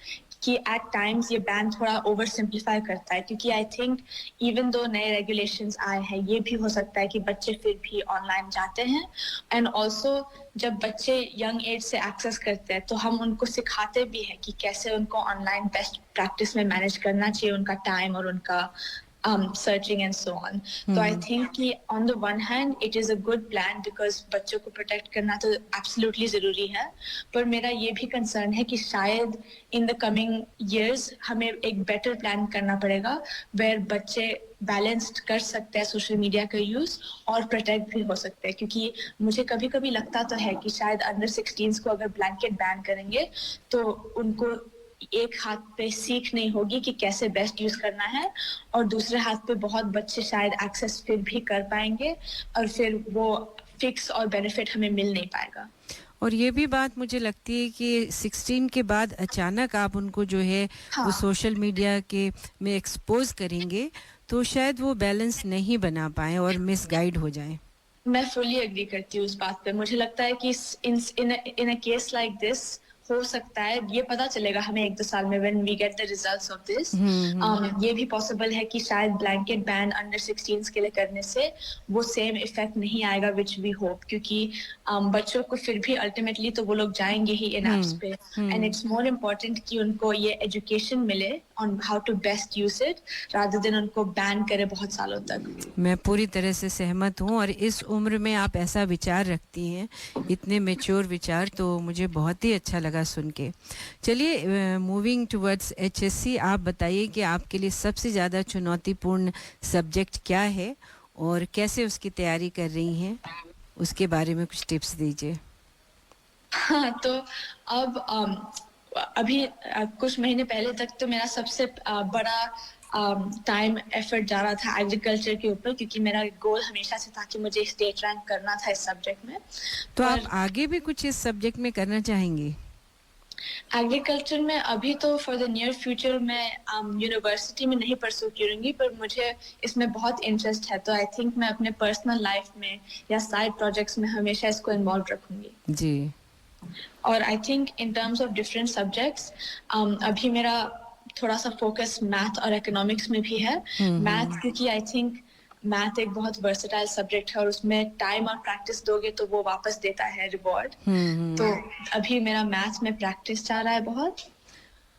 कि एट टाइम्स ये बैन थोड़ा ओवर सिंप्लीफाई करता है, क्योंकि आई थिंक इवन दो नए रेगुलेशंस आए हैं ये भी हो सकता है कि बच्चे फिर भी ऑनलाइन जाते हैं। एंड ऑल्सो जब बच्चे यंग एज से एक्सेस करते हैं तो हम उनको सिखाते भी हैं कि कैसे उनको ऑनलाइन बेस्ट प्रैक्टिस में मैनेज करना चाहिए उनका टाइम और उनका searching and so on. So I think कि on the one hand it is a good plan because बच्चों को protect करना तो absolutely ज़रूरी है, पर मेरा ये भी concern है कि शायद in the coming years हमें एक better plan करना पड़ेगा where बच्चे बैलेंस्ड कर सकते हैं सोशल मीडिया का यूज और प्रोटेक्ट भी हो सकते हैं, क्योंकि मुझे कभी कभी लगता तो है कि शायद अंडर 16 को अगर ब्लैंकेट बैन करेंगे तो उनको एक हाथ पे सीख नहीं होगी कि कैसे बेस्ट यूज करना है और दूसरे हाथ पे बहुत बच्चे शायद एक्सेस फिर भी कर पाएंगे और फिर वो फिक्स और बेनिफिट हमें मिल नहीं पाएगा। और ये भी बात मुझे लगती है कि 16 के बाद अचानक आप उनको जो है वो सोशल मीडिया के में एक्सपोज करेंगे तो शायद वो बैलेंस नहीं बना पाए और मिसगाइड हो जाए। मैं फुली एग्री करती हूँ उस बात पे। मुझे लगता है कि इन अ केस लाइक दिस हो सकता है, ये पता चलेगा हमें 1-2 साल में when we get the results of this। ये भी पॉसिबल है कि शायद ब्लैंकेट बैन अंडर 16 के लिए करने से वो सेम इफेक्ट नहीं आएगा which we hope, क्योंकि बच्चों को फिर भी अल्टीमेटली तो वो लोग जाएंगे ही इन ऐप्स पे एंड इट्स मोर इम्पोर्टेंट कि उनको ये एजुकेशन मिले on how to best use it rather than उनको बैन करे बहुत सालों तक। मैं पूरी तरह से सहमत हूँ और इस उम्र में आप ऐसा विचार रखती हैं, इतने मैच्योर विचार, तो मुझे बहुत ही अच्छा लगा सुन के। चलिए मूविंग टुवर्ड्स एचएससी, आप बताइए कि आपके लिए सबसे ज़्यादा चुनौतीपूर्ण सब्जेक्ट क्या है और कैसे उसकी तैयारी कर रही हैं, उसके बारे में कुछ टिप्स दीजिए। हाँ, तो अब अभी कुछ महीने पहले तक तो मेरा सबसे बड़ा टाइम एफर्ट जा रहा था एग्रीकल्चर के ऊपर, क्योंकि मेरा गोल हमेशा से था कि मुझे स्टेट रैंक करना था इस सब्जेक्ट में। तो आप आगे भी कुछ इस सब्जेक्ट में करना चाहेंगी? एग्रीकल्चर में अभी तो फॉर द नियर फ्यूचर मैं यूनिवर्सिटी में नहीं परस्यू करूंगी, पर मुझे इसमें बहुत इंटरेस्ट है, तो आई थिंक मैं अपने पर्सनल लाइफ में या साइड प्रोजेक्ट्स में हमेशा इसको इन्वॉल्व रखूंगी जी। और I think in terms of different subjects अभी मेरा थोड़ा सा फोकस मैथ और इकोनॉमिक्स में भी है। मैथ क्योंकि आई थिंक मैथ एक बहुत वर्सेटाइल सब्जेक्ट है और उसमें टाइम और प्रैक्टिस दोगे तो वो वापस देता है रिवॉर्ड। तो अभी मेरा मैथ में प्रैक्टिस जा रहा है बहुत,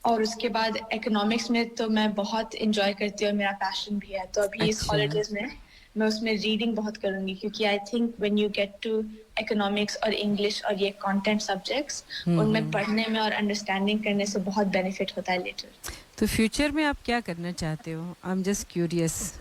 और उसके बाद इकोनॉमिक्स में तो मैं बहुत एंजॉय करती हूँ और मेरा पैशन भी है। तो अभी इस हॉलीडेज में मैं उसमें रीडिंग बहुत करूंगी, क्योंकि I think when you get to economics और इंग्लिश और ये कंटेंट सब्जेक्ट्स उनमें पढ़ने में और अंडरस्टैंडिंग करने से बहुत बेनिफिट होता है लेटर। तो फ्यूचर में आप क्या करना चाहते हो? I am just curious.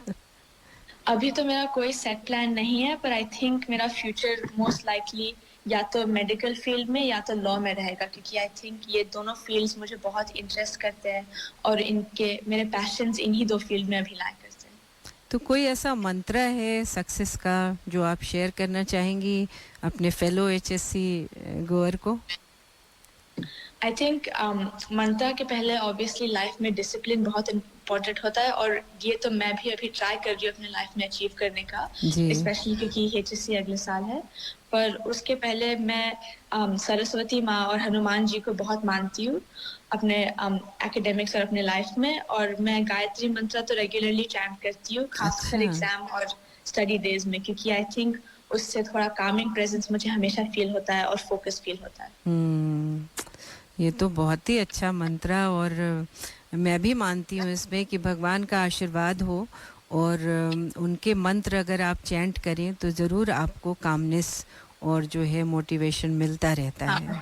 अभी तो मेरा कोई सेट प्लान नहीं है, पर आई थिंक मेरा फ्यूचर मोस्ट लाइकली या तो मेडिकल फील्ड में या तो लॉ में रहेगा, क्योंकि आई थिंक ये दोनों फील्ड्स मुझे बहुत इंटरेस्ट करते हैं और इनके मेरे पैशंस इन्हीं दो फील्ड में अभी लाए करते हैं। तो कोई ऐसा मंत्र है सक्सेस का जो आप शेयर करना चाहेंगी अपने फेलो एचएससी गोअर को? आई थिंक मंत्र के पहले ऑब्वियसली लाइफ में डिसिप्लिन बहुत इम्पोर्टेंट होता है, और ये तो मैं भी अभी ट्राई कर रही हूँ अपने लाइफ में अचीव करने का, स्पेशली क्योंकि एचएससी अगले साल है। पर उसके पहले मैं सरस्वती माँ और हनुमान जी को बहुत मानती हूँ अपने एकेडमिक्स और अपने लाइफ में, और मैं गायत्री मंत्र तो रेगुलरली चैंट करती हूँ, खासकर एग्जाम और स्टडी डेज में, क्योंकि आई थिंक उससे थोड़ा कामिंग प्रेजेंस मुझे हमेशा फील होता है और फोकस फील होता है। ये तो बहुत ही अच्छा मंत्र, और मैं भी मानती हूँ इसमें कि भगवान का आशीर्वाद हो और उनके मंत्र अगर आप चैंट करें तो ज़रूर आपको कामनेस और जो है मोटिवेशन मिलता रहता है।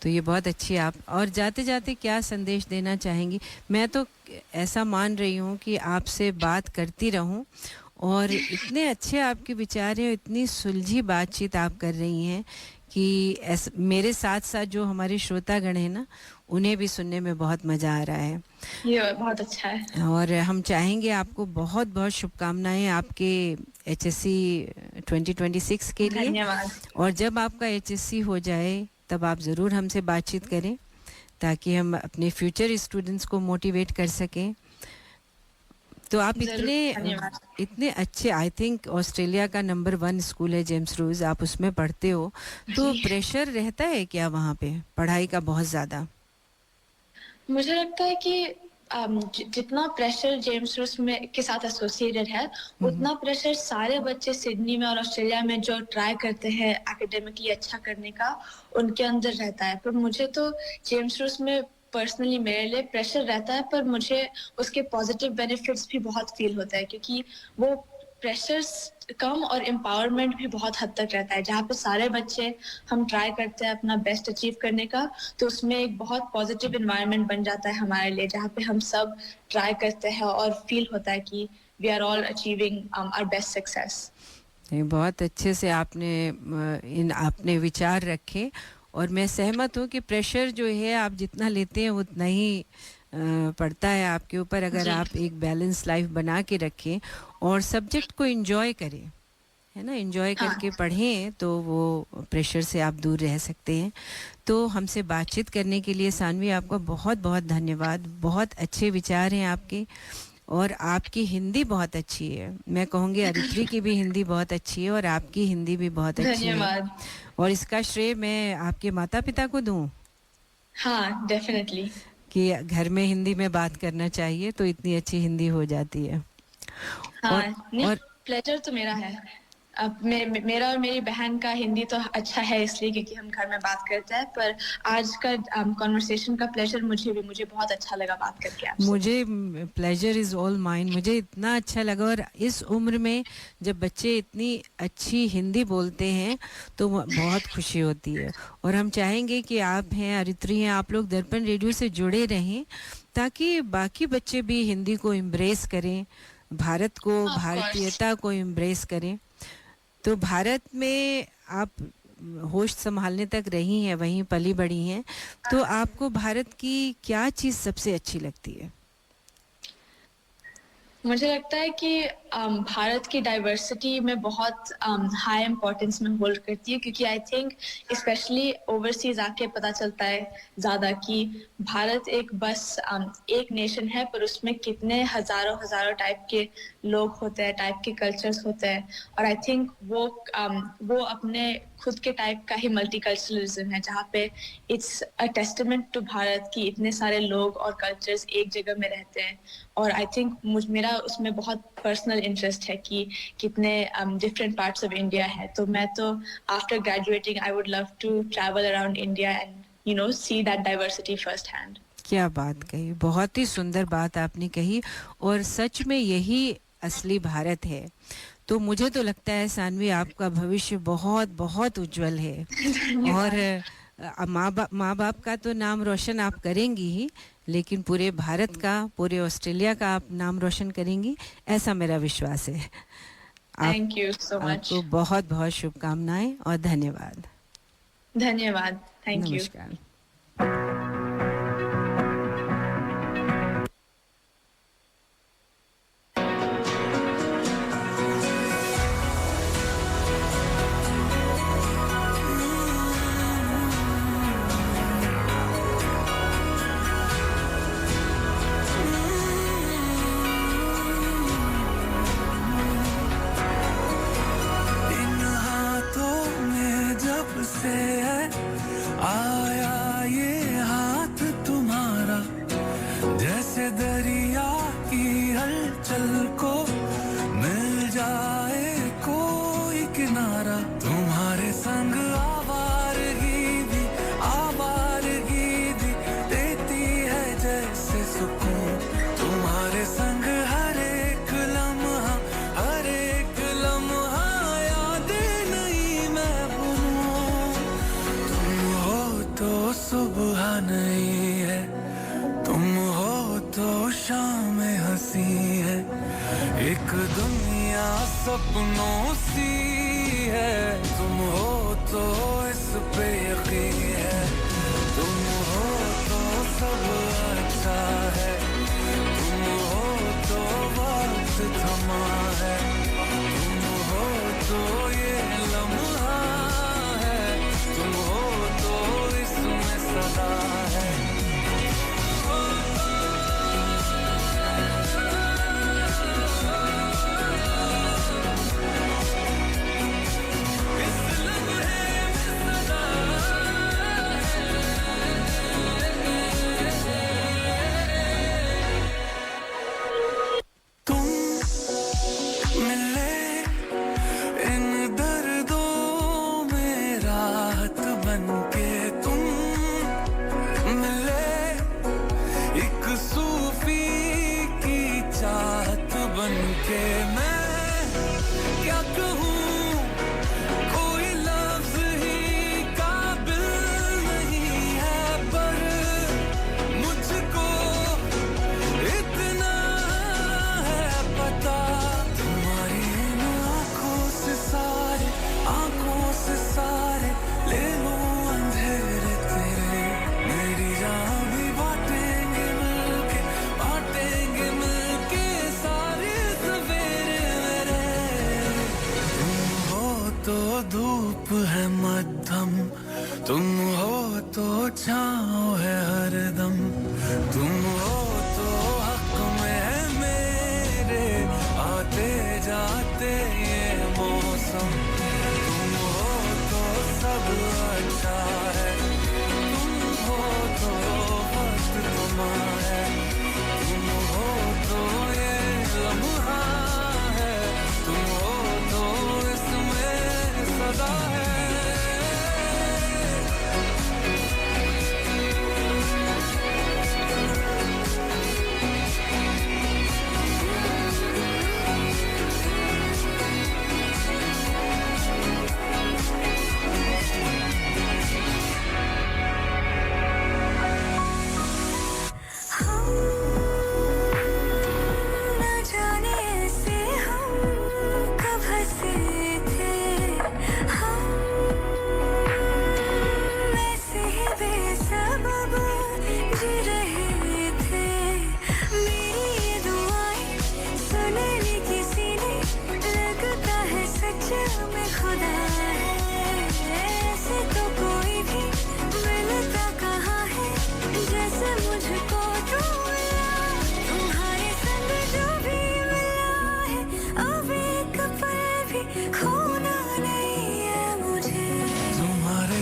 तो ये बहुत अच्छी आप। और जाते जाते क्या संदेश देना चाहेंगी? मैं तो ऐसा मान रही हूँ कि आपसे बात करती रहूँ, और इतने अच्छे आपके विचार हैं, इतनी सुलझी बातचीत आप कर रही हैं कि मेरे साथ साथ जो हमारे श्रोतागण हैं ना, उन्हें भी सुनने में बहुत मज़ा आ रहा है। ये बहुत अच्छा है। और हम चाहेंगे आपको बहुत बहुत शुभकामनाएं आपके एचएससी 2026 के लिए। धन्यवाद। और जब आपका एचएससी हो जाए तब आप ज़रूर हमसे बातचीत करें। ताकि हम अपने फ्यूचर स्टूडेंट्स को मोटिवेट कर सकें। तो आप इतने अच्छे, आई थिंक ऑस्ट्रेलिया का नंबर 1 स्कूल है जेम्स रोज, आप उसमें पढ़ते हो, तो प्रेशर रहता है क्या वहाँ पे पढ़ाई का बहुत ज़्यादा? मुझे लगता है कि जितना प्रेशर जेम्स रूस में के साथ एसोसिएटेड है, उतना प्रेशर सारे बच्चे सिडनी में और ऑस्ट्रेलिया में जो ट्राई करते हैं एकेडमिकली अच्छा करने का, उनके अंदर रहता है। पर मुझे तो जेम्स रूस में पर्सनली मेरे लिए प्रेशर रहता है, पर मुझे उसके पॉजिटिव बेनिफिट्स भी बहुत फील होता है, क्योंकि वो प्रेशर्स कम और एम्पावरमेंट भी बहुत हद तक रहता है। जहाँ पे सारे बच्चे हम ट्राई करते हैं अपना बेस्ट अचीव करने का, तो उसमें एक बहुत पॉजिटिव एनवायरनमेंट बन जाता है हमारे लिए, जहाँ पे हम सब ट्राई करते हैं और फील होता है कि we are all achieving our best success. बहुत अच्छे से आपने विचार रखे, और मैं सहमत हूँ कि प्रेशर जो है आप जितना लेते हैं उतना ही पड़ता है आपके ऊपर, अगर आप एक बैलेंस लाइफ बना के रखें और सब्जेक्ट को एंजॉय करें, है ना, एंजॉय करके पढ़ें, तो वो प्रेशर से आप दूर रह सकते हैं। तो हमसे बातचीत करने के लिए सानवी आपका बहुत बहुत धन्यवाद। बहुत अच्छे विचार हैं आपके, और आपकी हिंदी बहुत अच्छी है। मैं कहूँगी अरित्री की भी हिंदी बहुत अच्छी है और आपकी हिंदी भी बहुत अच्छी है, और इसका श्रेय मैं आपके माता पिता को दूँ। हाँ, डेफिनेटली, कि घर में हिंदी में बात करना चाहिए तो इतनी अच्छी हिंदी हो जाती है। हाँ, और प्लेजर तो मेरा है। अब मेरा और मेरी बहन का हिंदी तो अच्छा है इसलिए क्योंकि हम घर में बात करते हैं, पर आज का कॉन्वर्सेशन का प्लेजर मुझे बहुत अच्छा लगा बात करके आपसे। मुझे प्लेजर इज़ ऑल माइन। मुझे इतना अच्छा लगा, और इस उम्र में जब बच्चे इतनी अच्छी हिंदी बोलते हैं तो बहुत खुशी होती है। और हम चाहेंगे कि आप हैं, अरित्री हैं, आप लोग दर्पण रेडियो से जुड़े रहें ताकि बाकी बच्चे भी हिंदी को एम्ब्रेस करें, भारत को, भारतीयता को एम्ब्रेस करें। तो भारत में आप होश संभालने तक रही हैं, वहीं पली बड़ी हैं, तो आपको भारत की क्या चीज़ सबसे अच्छी लगती है? मुझे लगता है कि भारत की डाइवर्सिटी में बहुत हाई इम्पोर्टेंस में होल्ड करती है, क्योंकि आई थिंक स्पेशली ओवरसीज आके पता चलता है ज़्यादा कि भारत एक बस एक नेशन है, पर उसमें कितने हज़ारों टाइप के लोग होते हैं, टाइप के कल्चर्स होते हैं। और आई थिंक वो अपने खुद के टाइप का ही मल्टीकल्चरलिज्म है, जहाँ पे it's a testament to Bharat कि इतने सारे लोग और कल्चर्स एक जगह में रहते हैं। और आई थिंक मेरा उसमें बहुत पर्सनल इंटरेस्ट है कि कितने डिफरेंट पार्ट्स ऑफ इंडिया है। तो मैं तो after graduating I would love to travel around India and see that diversity first hand. क्या बात कही, बहुत ही सुंदर बात आपने कही, और सच में यही असली भारत है। तो मुझे तो लगता है सानवी आपका भविष्य बहुत बहुत उज्जवल है, और माँ बाप का तो नाम रोशन आप करेंगी ही, लेकिन पूरे भारत का, पूरे ऑस्ट्रेलिया का आप नाम रोशन करेंगी, ऐसा मेरा विश्वास है। Thank you so much. आपको बहुत बहुत शुभकामनाएं और धन्यवाद। धन्यवाद, थैंक यू। नमस्कार। सपनों सी है, तुम हो तो इस पे यकीन है, तुम हो तो सब अच्छा है, तुम हो तो वक्त थमा है, तुम हो तो ये लम्हा है, तुम हो तो इसमें सदा है। के मैं क्या कहूँ कोई लफ्ज ही काबिल नहीं है पर मुझको इतना है पता तुम्हारी इन आँखों से सारे ले लूं अंधेरे तेरे मेरी जान भी बांटेंगे मिलके सारे सवेरे मेरे तुम हो तो धूप है मध्यम तुम हो तो छाँव है हरदम तुम हो तो हक में है मेरे आते जाते ये मौसम तुम हो तो सब अच्छा है तुम हो तो वक्त तुम्हारा तुम हो तो ये लम्हा है तुम हो तो इसमें सदा है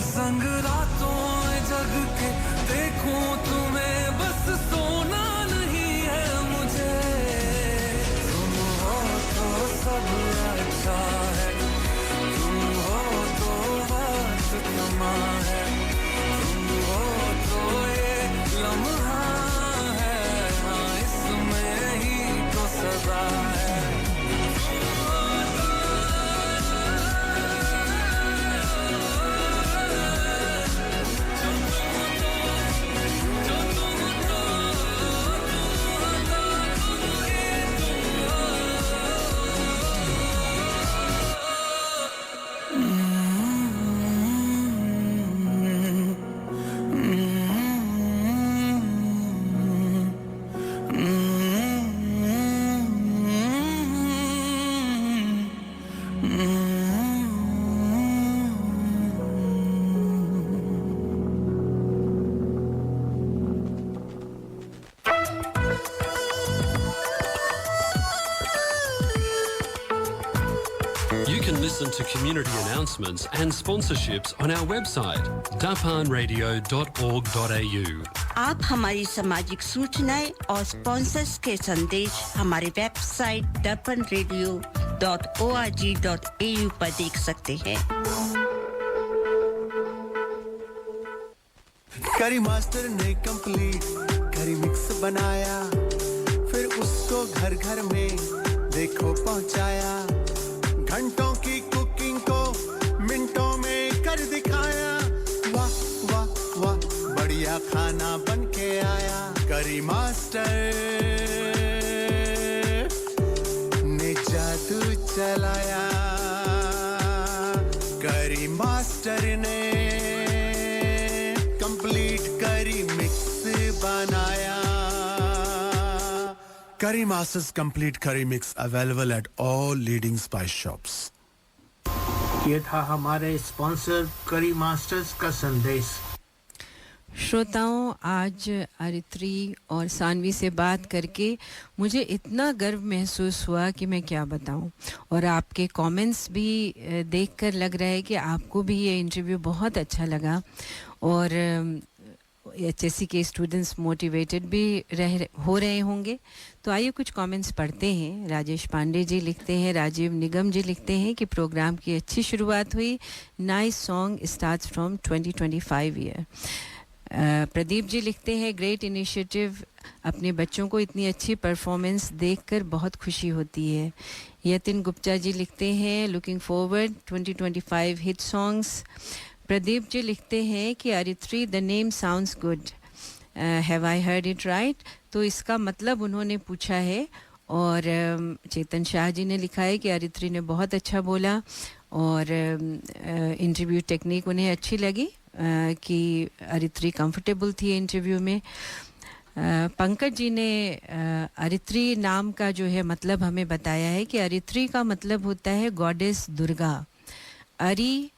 संग रातों में जग के देखूं तुम्हें बस सोना नहीं है मुझे तुम हो तो सब अच्छा है तुम हो तो वक्त थमा है तुम हो तो ये लम्हा है हाँ इसमें ही तो सदा है You can listen to community announcements and sponsorships on our website, dapanradio.org.au. आप हमारी सामाजिक सूचनाएं और स्पॉन्सर्स के संदेश हमारे वेबसाइट dapanradio.org.au पर देख सकते हैं। करी मास्टर ने कंप्लीट करी मिक्स बनाया फिर उसको घर घर में देखो पहुंचाया घंटों की कुकिंग को मिनटों में कर दिखाया वाह वाह वाह बढ़िया खाना बन के आया करी मास्टर ने जादू चलाया करी मास्टर ने कंप्लीट करी मिक्स बनाया Curry Masters Complete Curry Mix available at all leading spice shops. ये था हमारे स्पॉन्सर करी मास्टर्स का संदेश। श्रोताओं, आज अरित्री और सानवी से बात करके मुझे इतना गर्व महसूस हुआ कि मैं क्या बताऊं। और आपके कमेंट्स भी देखकर लग रहा है कि आपको भी ये इंटरव्यू बहुत अच्छा लगा और एचएससी के स्टूडेंट्स मोटिवेटेड भी हो रहे होंगे। तो आइए कुछ कमेंट्स पढ़ते हैं। राजेश पांडे जी लिखते हैं, राजीव निगम जी लिखते हैं कि प्रोग्राम की अच्छी शुरुआत हुई, nice song starts from 2025 year. Pradeep ji लिखते हैं ग्रेट इनिशिएटिव, अपने बच्चों को इतनी अच्छी परफॉर्मेंस देखकर बहुत खुशी होती है। यतिन गुप्ता जी लिखते हैं looking forward 2025 hit songs. Pradeep ji लिखते हैं कि Aritri the name sounds good, have I heard it right, तो इसका मतलब उन्होंने पूछा है। और चेतन शाह जी ने लिखा है कि अरित्री ने बहुत अच्छा बोला और इंटरव्यू टेक्निक उन्हें अच्छी लगी, कि अरित्री कंफर्टेबल थी इंटरव्यू में। पंकज जी ने अरित्री नाम का जो है मतलब हमें बताया है कि अरित्री का मतलब होता है गॉडेस दुर्गा। अरि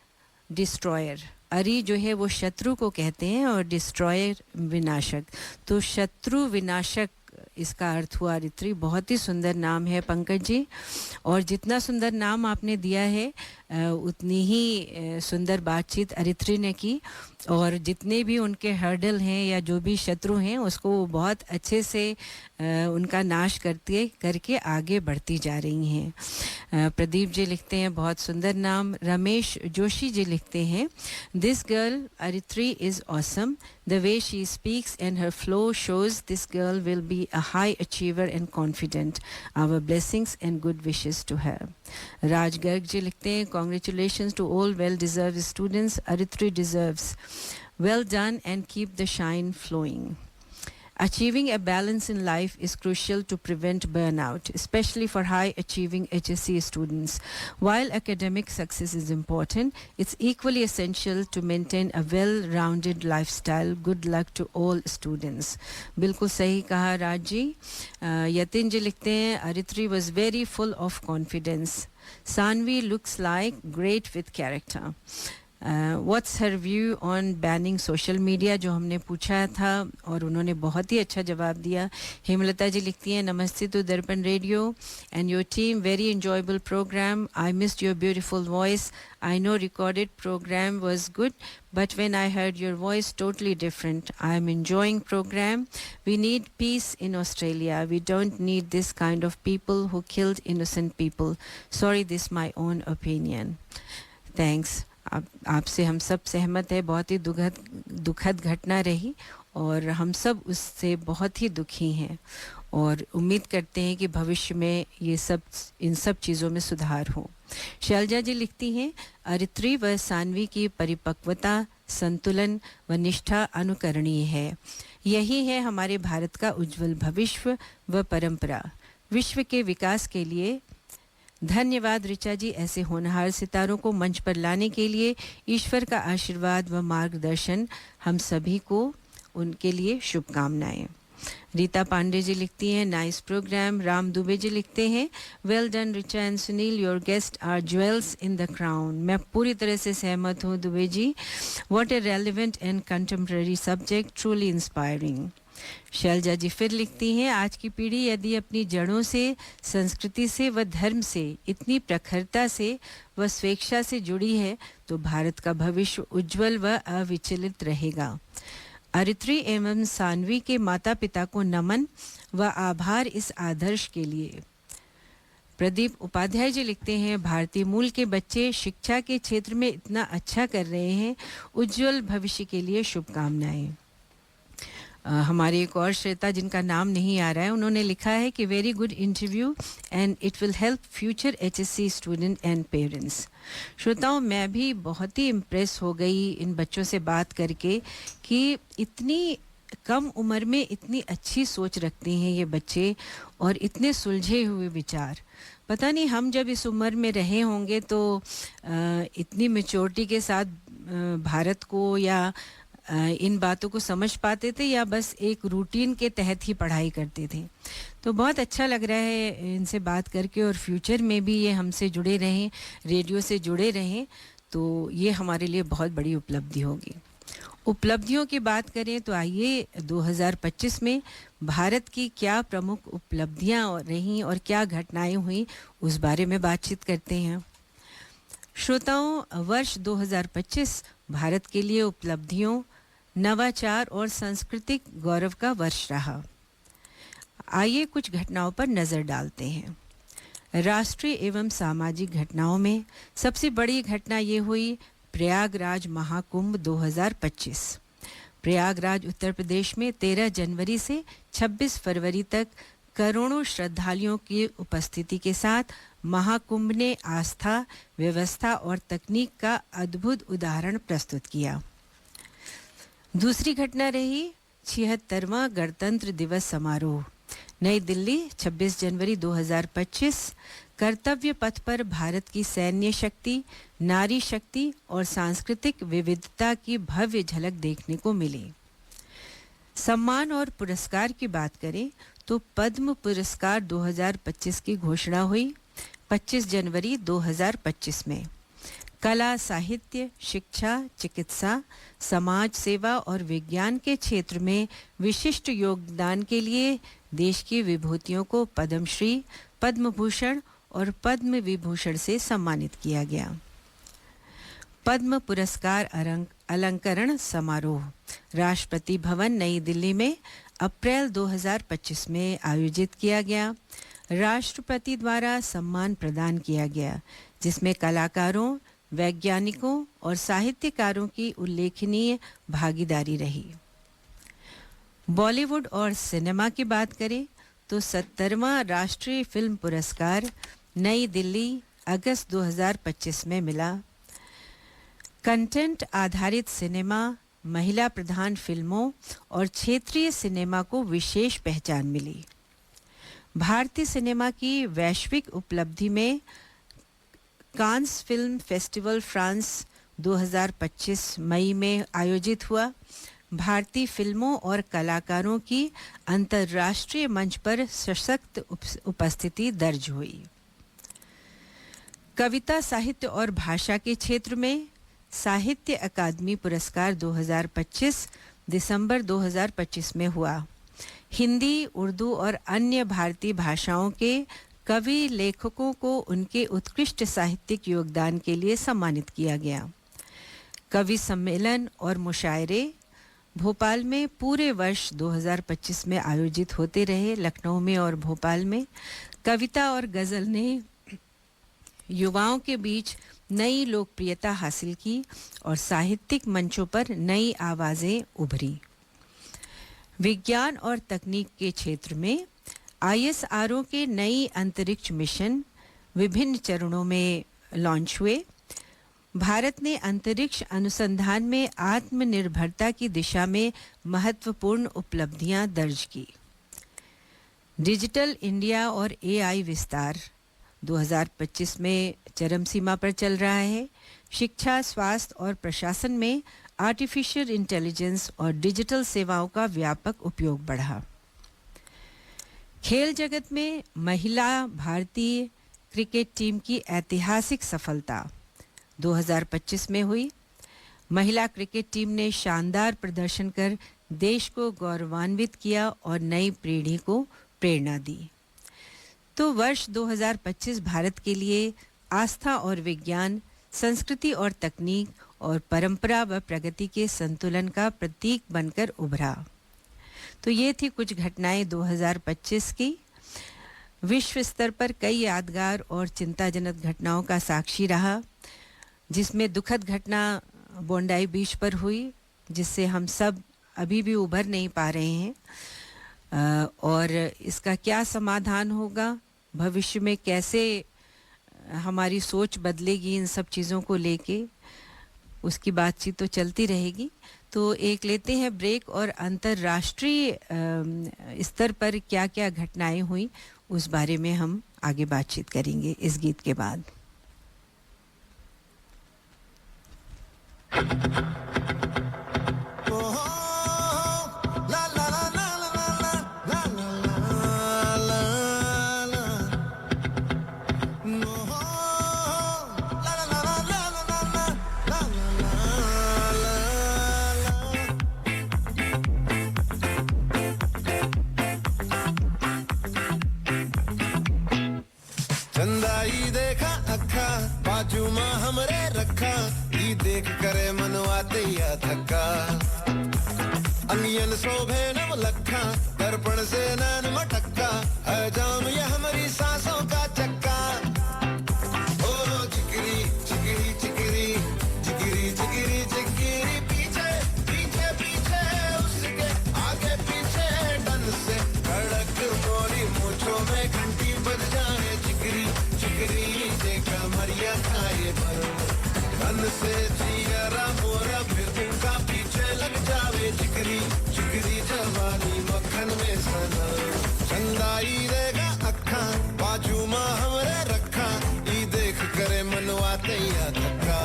डिस्ट्रॉयर, अरि जो है वो शत्रु को कहते हैं और डिस्ट्रॉयर विनाशक, तो शत्रु विनाशक इसका अर्थ हुआ अरित्री। बहुत ही सुंदर नाम है पंकज जी, और जितना सुंदर नाम आपने दिया है उतनी ही सुंदर बातचीत अरित्री ने की, और जितने भी उनके हर्डल हैं या जो भी शत्रु हैं उसको वो बहुत अच्छे से उनका नाश करके आगे बढ़ती जा रही हैं। प्रदीप जी लिखते हैं बहुत सुंदर नाम। रमेश जोशी जी लिखते हैं this girl Aritri is awesome, the way she speaks and her flow shows this girl will be a high achiever and confident, our blessings and good wishes to her. Raj Garg ji लिखते हैं congratulations to all well-deserved students. Aritri deserves. Well done and keep the shine flowing. Achieving a balance in life is crucial to prevent burnout, especially for high-achieving HSC students. While academic success is important, it's equally essential to maintain a well-rounded lifestyle. Good luck to all students. बिल्कुल सही कहा राज जी। यतिन जी लिखते हैं Aritri was very full of confidence. Sanvi looks like great with character. What's her view on banning social media, जो हमने पूछा था और उन्होंने बहुत ही अच्छा जवाब दिया। हेमलता जी लिखती हैं नमस्ते to दर्पण radio and your team, very enjoyable program. I missed your beautiful voice. I know recorded program was good, but when I heard your voice, totally different. I am enjoying program. We need peace in Australia. We don't need this kind of people who killed innocent people. Sorry, this my own opinion. Thanks. आपसे हम सब सहमत है, बहुत ही दुखद घटना रही और हम सब उससे बहुत ही दुखी हैं और उम्मीद करते हैं कि भविष्य में ये सब इन सब चीज़ों में सुधार हो। शैलजा जी लिखती हैं अरित्री व सानवी की परिपक्वता, संतुलन व निष्ठा अनुकरणीय है। यही है हमारे भारत का उज्जवल भविष्य व परंपरा। विश्व के विकास के लिए धन्यवाद ऋचा जी, ऐसे होनहार सितारों को मंच पर लाने के लिए ईश्वर का आशीर्वाद व मार्गदर्शन हम सभी को, उनके लिए शुभकामनाएं। रीता पांडे जी लिखती हैं नाइस प्रोग्राम। राम दुबे जी लिखते हैं well done Richa and Sunil, your guest are jewels in the crown. मैं पूरी तरह से सहमत हूँ Dubey ji. What a relevant and contemporary subject, truly inspiring. Shailaja ji फिर लिखती हैं आज की पीढ़ी यदि अपनी जड़ों से, संस्कृति से व धर्म से इतनी प्रखरता से व स्वेच्छा से जुड़ी है तो भारत का भविष्य उज्जवल व अविचलित रहेगा। अरित्री एवं सानवी के माता पिता को नमन व आभार इस आदर्श के लिए। प्रदीप उपाध्याय जी लिखते हैं भारतीय मूल के बच्चे शिक्षा के क्षेत्र में इतना अच्छा कर रहे हैं, उज्जवल भविष्य के लिए शुभकामनाएं। हमारे एक और श्रोता जिनका नाम नहीं आ रहा है, उन्होंने लिखा है कि very good interview and it will help future HSC student and parents. श्रोताओं, मैं भी बहुत ही इम्प्रेस हो गई इन बच्चों से बात करके कि इतनी कम उम्र में इतनी अच्छी सोच रखते हैं ये बच्चे और इतने सुलझे हुए विचार। पता नहीं हम जब इस उम्र में रहे होंगे तो इतनी मैच्योरिटी के साथ भारत को या इन बातों को समझ पाते थे या बस एक रूटीन के तहत ही पढ़ाई करते थे। तो बहुत अच्छा लग रहा है इनसे बात करके और फ्यूचर में भी ये हमसे जुड़े रहें, रेडियो से जुड़े रहें, तो ये हमारे लिए बहुत बड़ी उपलब्धि होगी। उपलब्धियों की बात करें तो आइए 2025 में भारत की क्या प्रमुख उपलब्धियां रहीं और क्या घटनाएं हुई उस बारे में बातचीत करते हैं। श्रोताओं, वर्ष 2025 भारत के लिए उपलब्धियों, नवाचार और सांस्कृतिक गौरव का वर्ष रहा। आइए कुछ घटनाओं पर नजर डालते हैं। राष्ट्रीय एवं सामाजिक घटनाओं में सबसे बड़ी घटना ये हुई प्रयागराज महाकुंभ 2025। प्रयागराज उत्तर प्रदेश में 13 जनवरी से 26 फरवरी तक करोड़ों श्रद्धालुओं की उपस्थिति के साथ महाकुंभ ने आस्था, व्यवस्था और तकनीक का अद्भुत उदाहरण प्रस्तुत किया। दूसरी घटना रही 76वां गणतंत्र दिवस समारोह। नई दिल्ली 26 जनवरी 2025 कर्तव्य पथ पर भारत की सैन्य शक्ति, नारी शक्ति और सांस्कृतिक विविधता की भव्य झलक देखने को मिली। सम्मान और पुरस्कार की बात करें तो पद्म पुरस्कार 2025 की घोषणा हुई 25 जनवरी 2025 में। कला, साहित्य, शिक्षा, चिकित्सा, समाज सेवा और विज्ञान के क्षेत्र में विशिष्ट योगदान के लिए देश की विभूतियों को पद्मश्री, पद्म भूषण और पद्म विभूषण से सम्मानित किया गया। पद्म पुरस्कार अलंकरण समारोह राष्ट्रपति भवन नई दिल्ली में अप्रैल 2025 में आयोजित किया गया। राष्ट्रपति द्वारा सम्मान प्रदान किया गया, जिसमें कलाकारों, वैज्ञानिकों और साहित्यकारों की उल्लेखनीय भागीदारी रही। बॉलीवुड और सिनेमा की बात करें तो 70वां राष्ट्रीय फिल्म पुरस्कार नई दिल्ली अगस्त 2025 में मिला। कंटेंट आधारित सिनेमा, महिला प्रधान फिल्मों और क्षेत्रीय सिनेमा को विशेष पहचान मिली। भारतीय सिनेमा की वैश्विक उपलब्धि में कांस फिल्म फेस्टिवल फ्रांस 2025 मई में आयोजित हुआ। भारतीय फिल्मों और कलाकारों की अंतर्राष्ट्रीय मंच पर सशक्त उपस्थिति दर्ज हुई। कविता, साहित्य और भाषा के क्षेत्र में साहित्य अकादमी पुरस्कार 2025 दिसंबर 2025 में हुआ। हिंदी, उर्दू और अन्य भारतीय भाषाओं के कवि लेखकों को उनके उत्कृष्ट साहित्यिक योगदान के लिए सम्मानित किया गया। कवि सम्मेलन और मुशायरे भोपाल में पूरे वर्ष 2025 में आयोजित होते रहे। लखनऊ में और भोपाल में कविता और गज़ल ने युवाओं के बीच नई लोकप्रियता हासिल की और साहित्यिक मंचों पर नई आवाज़ें उभरी। विज्ञान और तकनीक के क्षेत्र में ISRO के नई अंतरिक्ष मिशन विभिन्न चरणों में लॉन्च हुए। भारत ने अंतरिक्ष अनुसंधान में आत्मनिर्भरता की दिशा में महत्वपूर्ण उपलब्धियां दर्ज की। डिजिटल इंडिया और AI विस्तार 2025 में चरम सीमा पर चल रहा है। शिक्षा, स्वास्थ्य और प्रशासन में आर्टिफिशियल इंटेलिजेंस और डिजिटल सेवाओं का व्यापक उपयोग बढ़ा। खेल जगत में महिला भारतीय क्रिकेट टीम की ऐतिहासिक सफलता 2025 में हुई। महिला क्रिकेट टीम ने शानदार प्रदर्शन कर देश को गौरवान्वित किया और नई पीढ़ी को प्रेरणा दी। तो वर्ष 2025 भारत के लिए आस्था और विज्ञान, संस्कृति और तकनीक और परंपरा व प्रगति के संतुलन का प्रतीक बनकर उभरा। तो ये थी कुछ घटनाएं 2025 की। विश्व स्तर पर कई यादगार और चिंताजनक घटनाओं का साक्षी रहा, जिसमें दुखद घटना बोंडाई बीच पर हुई, जिससे हम सब अभी भी उभर नहीं पा रहे हैं। और इसका क्या समाधान होगा, भविष्य में कैसे हमारी सोच बदलेगी इन सब चीज़ों को लेके, उसकी बातचीत तो चलती रहेगी। तो एक लेते हैं ब्रेक और अंतर्राष्ट्रीय स्तर पर क्या क्या घटनाएं हुई उस बारे में हम आगे बातचीत करेंगे इस गीत के बाद। चंदाई देखा अखा बाजू मां हमरे रखा, ई देख करे मनवा दैया थका। अंगियन शोभे नव लखा, दर्पण से नैन मटक्का, है जाम ये हमारी सांसों का चक्का। ओ चिकरी चिकरी चिकरी चिकरी चिकरी चिकरी, पीछे पीछे पीछे से जियारा मोरा फिर उनका पीछे लग जावे जिगरी जिगरी जवानी मक्खन में सना चंदाई रहेगा अखा बाजू मां हमरे रखा ई देख करे मनवा तैया धक्का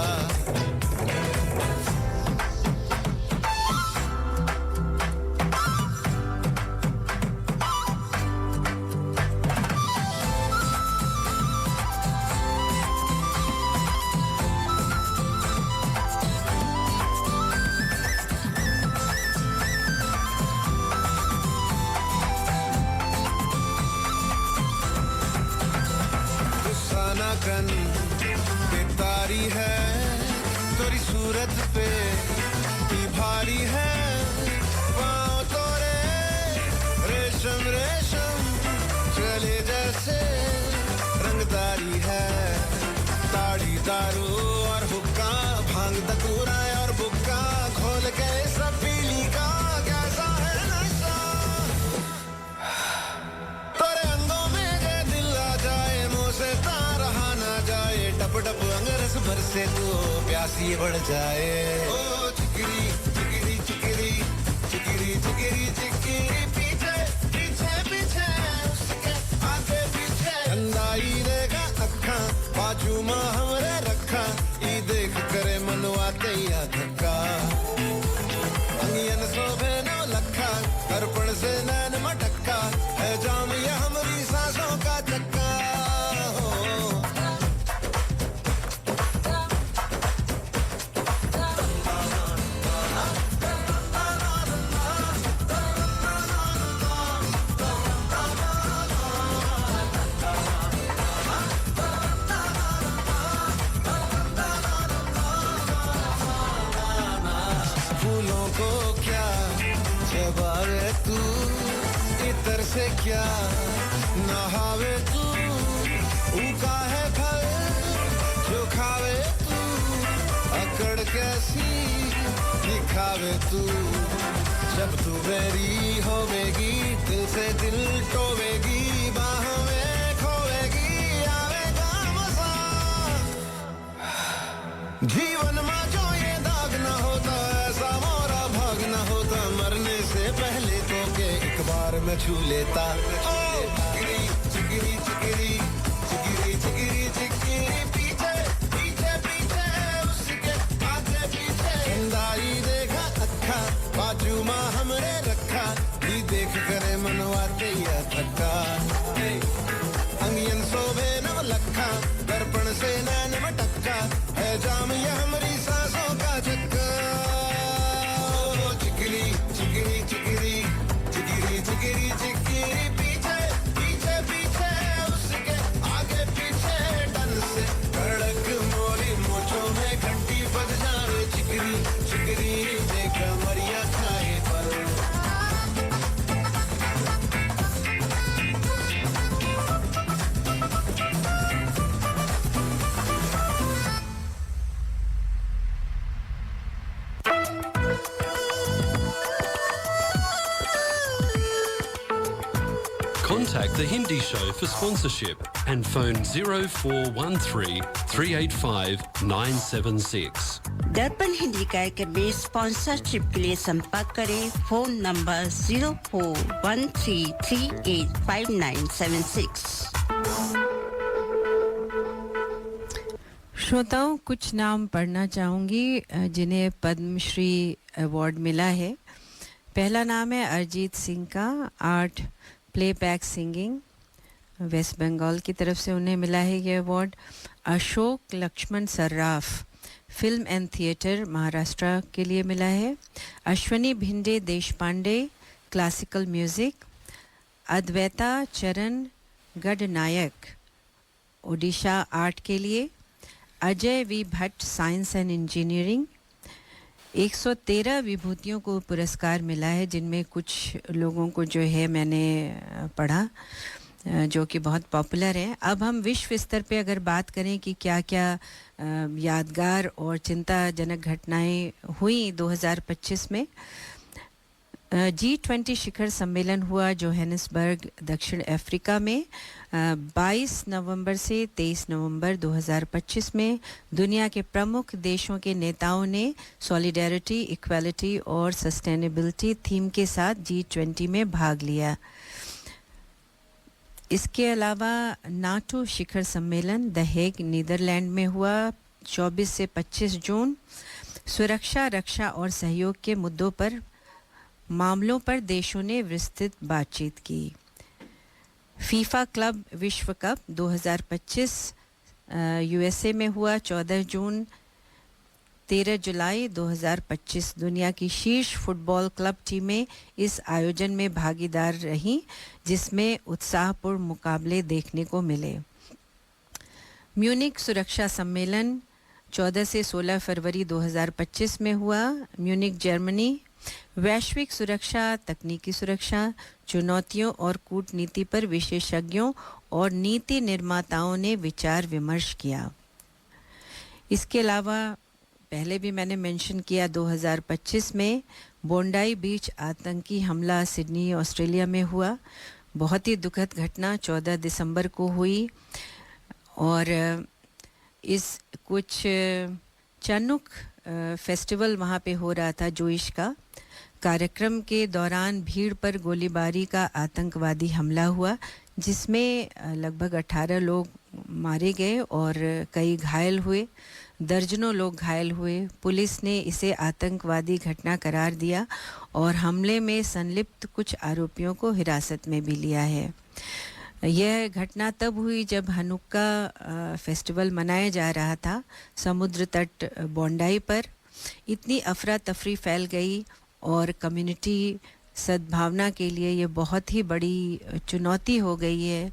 कन बेतारी है तेरी सूरत पे भी भारी है पाँव तोरे रेशम रेशम चले जैसे रंगदारी है ताड़ी दारू और हुक्का भांग दतूरा और बुक्का खोल के सब पीली का कैसा है नशा तेरे अंगों में जे दिल आ जाए मुँह से टप टप अंगरस भर से तो प्यासी बढ़ जाए ओ चिकरी चिकरी चिकरी चिकरी चिकरी चिकरी पीछे पीछे पीछे उसके आगे पीछे अंदाई रहेगा अखा बाजू मां हमरे रखा ई देख करे मनवा तैया धक्का अंगियन सोभे नो लखा दर्पण से नैन मटक्का है जाम ये हमारी सांसों का चक्का तू इतर से क्या नहावे तू उका है फल जो खावे तू अकड़ कैसी दिखावे तू जब तू मेरी होवेगी दिल से दिल टोवेगी बाह में खोवेगी आवेगा मजा जीवन में जो ये दाग न होता ऐसा मोरा भाग न होता मरने से पहले तो के एक बार मैं छू लेता ओ चिकरी चिकरी चिकरी चिकरी चिकरी चिकरी पीछे पीछे पीछे उसके आगे पीछे चंदाई देखा अखा बाजू मां हमरे रखा ये देख करे मनवा तैया धक्का अंगियन सोभे नव लखा दर्पण से नैन मटक्का है जाम ये हमारी सांसों का चक्का चिकरी चिकरी चिकरी चिकरी चिकरी चिकरी पीछे पीछे पीछे उसके आगे पीछे डन से कड़क मोरी मोचों में घंटी बज जावे चिकरी चिकरी देखा मरिया खाए पर Contact the Hindi Show for sponsorship and phone 0413 385 976. दर्पण हिंदी कार्यक्रम में स्पॉन्सरशिप के लिए संपर्क करें फोन नंबर 0413385976। श्रोताओं कुछ नाम पढ़ना चाहूँगी जिन्हें पद्मश्री अवार्ड मिला है। पहला नाम है अरिजीत सिंह का, art playback singing West Bengal की तरफ से उन्हें मिला है ये award. Ashok Laxman Sarraf film and theatre Maharashtra के लिए मिला है। अश्वनी भिंडे देश पांडे क्लासिकल म्यूजिक। अद्वैता चरण गढ़नायक ओडिशा आर्ट के लिए। Ajay V Bhatt science and engineering. 113 विभूतियों को पुरस्कार मिला है जिनमें कुछ लोगों को जो है मैंने पढ़ा जो कि बहुत पॉपुलर है। अब हम विश्व स्तर पे अगर बात करें कि क्या क्या यादगार और चिंताजनक घटनाएं हुई 2025 में, G20 शिखर सम्मेलन हुआ जोहानिसबर्ग दक्षिण अफ्रीका में 22 नवंबर से 23 नवंबर 2025 में दुनिया के प्रमुख देशों के नेताओं ने सॉलिडेरिटी, इक्वालिटी और सस्टेनेबिलिटी थीम के साथ G20 में भाग लिया। इसके अलावा नाटो शिखर सम्मेलन द हेग नीदरलैंड में हुआ 24 से 25 जून। सुरक्षा, रक्षा और सहयोग के मुद्दों पर मामलों पर देशों ने विस्तृत बातचीत की। फीफा क्लब विश्व कप 2025 यूएसए में हुआ 14 जून 13 जुलाई 2025। दुनिया की शीर्ष फुटबॉल क्लब टीमें इस आयोजन में भागीदार रहीं, जिसमें उत्साहपूर्ण मुकाबले देखने को मिले। म्यूनिक सुरक्षा सम्मेलन 14 से 16 फरवरी 2025 में हुआ, म्यूनिक जर्मनी। वैश्विक सुरक्षा, तकनीकी सुरक्षा, चुनौतियों और कूटनीति पर विशेषज्ञों और नीति निर्माताओं ने विचार विमर्श किया। इसके अलावा पहले भी मैंने मेंशन किया 2025 में बोंडाई बीच आतंकी हमला सिडनी ऑस्ट्रेलिया में हुआ। बहुत ही दुखद घटना 14 दिसंबर को हुई और इस कुछ चानुक फेस्टिवल वहाँ पे हो रहा था जोइश का। कार्यक्रम के दौरान भीड़ पर गोलीबारी का आतंकवादी हमला हुआ, जिसमें लगभग 18 लोग मारे गए और कई घायल हुए, दर्जनों लोग घायल हुए। पुलिस ने इसे आतंकवादी घटना करार दिया और हमले में संलिप्त कुछ आरोपियों को हिरासत में भी लिया है। यह घटना तब हुई जब हनुक्का फेस्टिवल मनाया जा रहा था समुद्र तट बोंडाई पर। इतनी अफरा तफरी फैल गई और कम्युनिटी सद्भावना के लिए ये बहुत ही बड़ी चुनौती हो गई है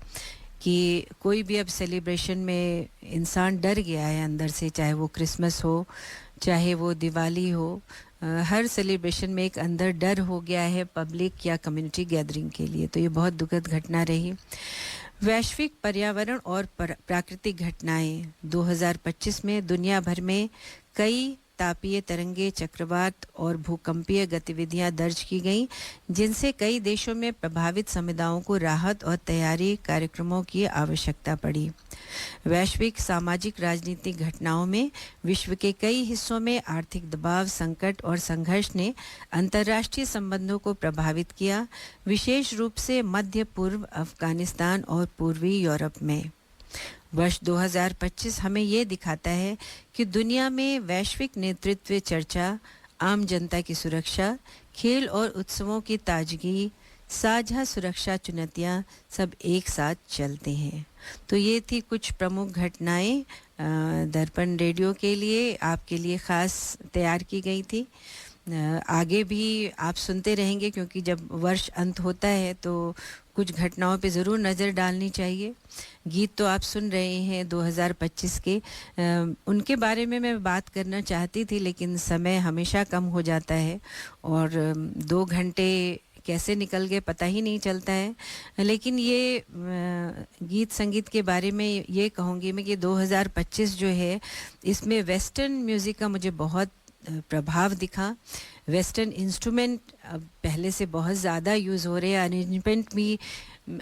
कि कोई भी अब सेलिब्रेशन में इंसान डर गया है अंदर से, चाहे वो क्रिसमस हो, चाहे वो दिवाली हो। हर सेलिब्रेशन में एक अंदर डर हो गया है पब्लिक या कम्युनिटी गैदरिंग के लिए। तो ये बहुत दुखद घटना रही। वैश्विक पर्यावरण और प्राकृतिक घटनाएं 2025 में दुनिया भर में कई तापीय तरंगे, चक्रवात और भूकंपीय गतिविधियां दर्ज की गईं, जिनसे कई देशों में प्रभावित समुदायों को राहत और तैयारी कार्यक्रमों की आवश्यकता पड़ी। वैश्विक सामाजिक राजनीतिक घटनाओं में विश्व के कई हिस्सों में आर्थिक दबाव, संकट और संघर्ष ने अंतर्राष्ट्रीय संबंधों को प्रभावित किया, विशेष रूप से मध्य पूर्व, अफगानिस्तान और पूर्वी यूरोप में। वर्ष 2025 हमें ये दिखाता है कि दुनिया में वैश्विक नेतृत्व, चर्चा, आम जनता की सुरक्षा, खेल और उत्सवों की ताजगी, साझा सुरक्षा चुनौतियां सब एक साथ चलते हैं। तो ये थी कुछ प्रमुख घटनाएं दर्पण रेडियो के लिए, आपके लिए ख़ास तैयार की गई थी। आगे भी आप सुनते रहेंगे, क्योंकि जब वर्ष अंत होता है तो कुछ घटनाओं पे ज़रूर नज़र डालनी चाहिए। गीत तो आप सुन रहे हैं 2025 के, उनके बारे में मैं बात करना चाहती थी, लेकिन समय हमेशा कम हो जाता है और 2 घंटे कैसे निकल गए पता ही नहीं चलता है। लेकिन ये गीत संगीत के बारे में ये कहूँगी मैं कि 2025 जो है, इसमें वेस्टर्न म्यूज़िक का मुझे बहुत प्रभाव दिखा। वेस्टर्न इंस्ट्रूमेंट अब पहले से बहुत ज़्यादा यूज़ हो रहे हैं।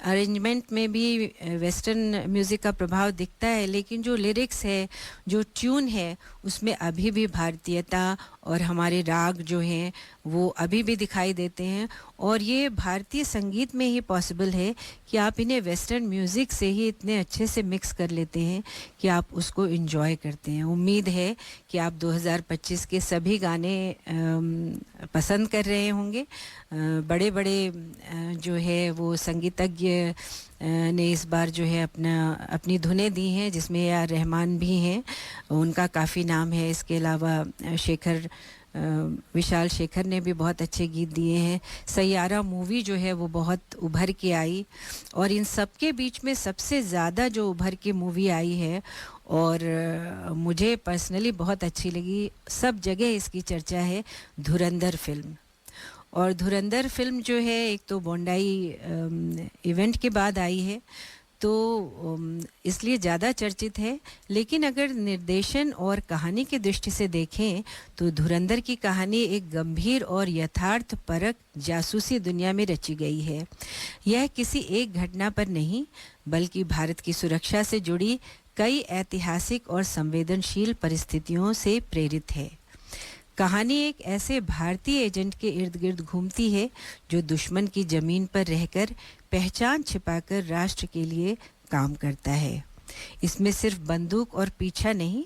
अरेंजमेंट में भी वेस्टर्न म्यूज़िक का प्रभाव दिखता है, लेकिन जो लिरिक्स है, जो ट्यून है, उसमें अभी भी भारतीयता और हमारे राग जो हैं वो अभी भी दिखाई देते हैं। और ये भारतीय संगीत में ही पॉसिबल है कि आप इन्हें वेस्टर्न म्यूज़िक से ही इतने अच्छे से मिक्स कर लेते हैं कि आप उसको एंजॉय करते हैं। उम्मीद है कि आप 2025 के सभी गाने पसंद कर रहे होंगे। बड़े बड़े जो है वो संगीतज्ञ ने इस बार जो है अपनी धुनें दी हैं, जिसमें ए आर रहमान भी हैं, उनका काफ़ी नाम है। इसके अलावा विशाल शेखर ने भी बहुत अच्छे गीत दिए हैं। सैयारा मूवी जो है वो बहुत उभर के आई, और इन सब के बीच में सबसे ज़्यादा जो उभर के मूवी आई है और मुझे पर्सनली बहुत अच्छी लगी, सब जगह इसकी चर्चा है, धुरंधर फिल्म। और धुरंधर फिल्म जो है, एक तो बोंडाई इवेंट के बाद आई है, तो इसलिए ज़्यादा चर्चित है। लेकिन अगर निर्देशन और कहानी की दृष्टि से देखें तो धुरंधर की कहानी एक गंभीर और यथार्थपरक जासूसी दुनिया में रची गई है। यह किसी एक घटना पर नहीं बल्कि भारत की सुरक्षा से जुड़ी कई ऐतिहासिक और संवेदनशील परिस्थितियों से प्रेरित है। कहानी एक ऐसे भारतीय एजेंट के इर्द गिर्द घूमती है जो दुश्मन की जमीन पर रहकर पहचान छिपाकर राष्ट्र के लिए काम करता है। इसमें सिर्फ बंदूक और पीछा नहीं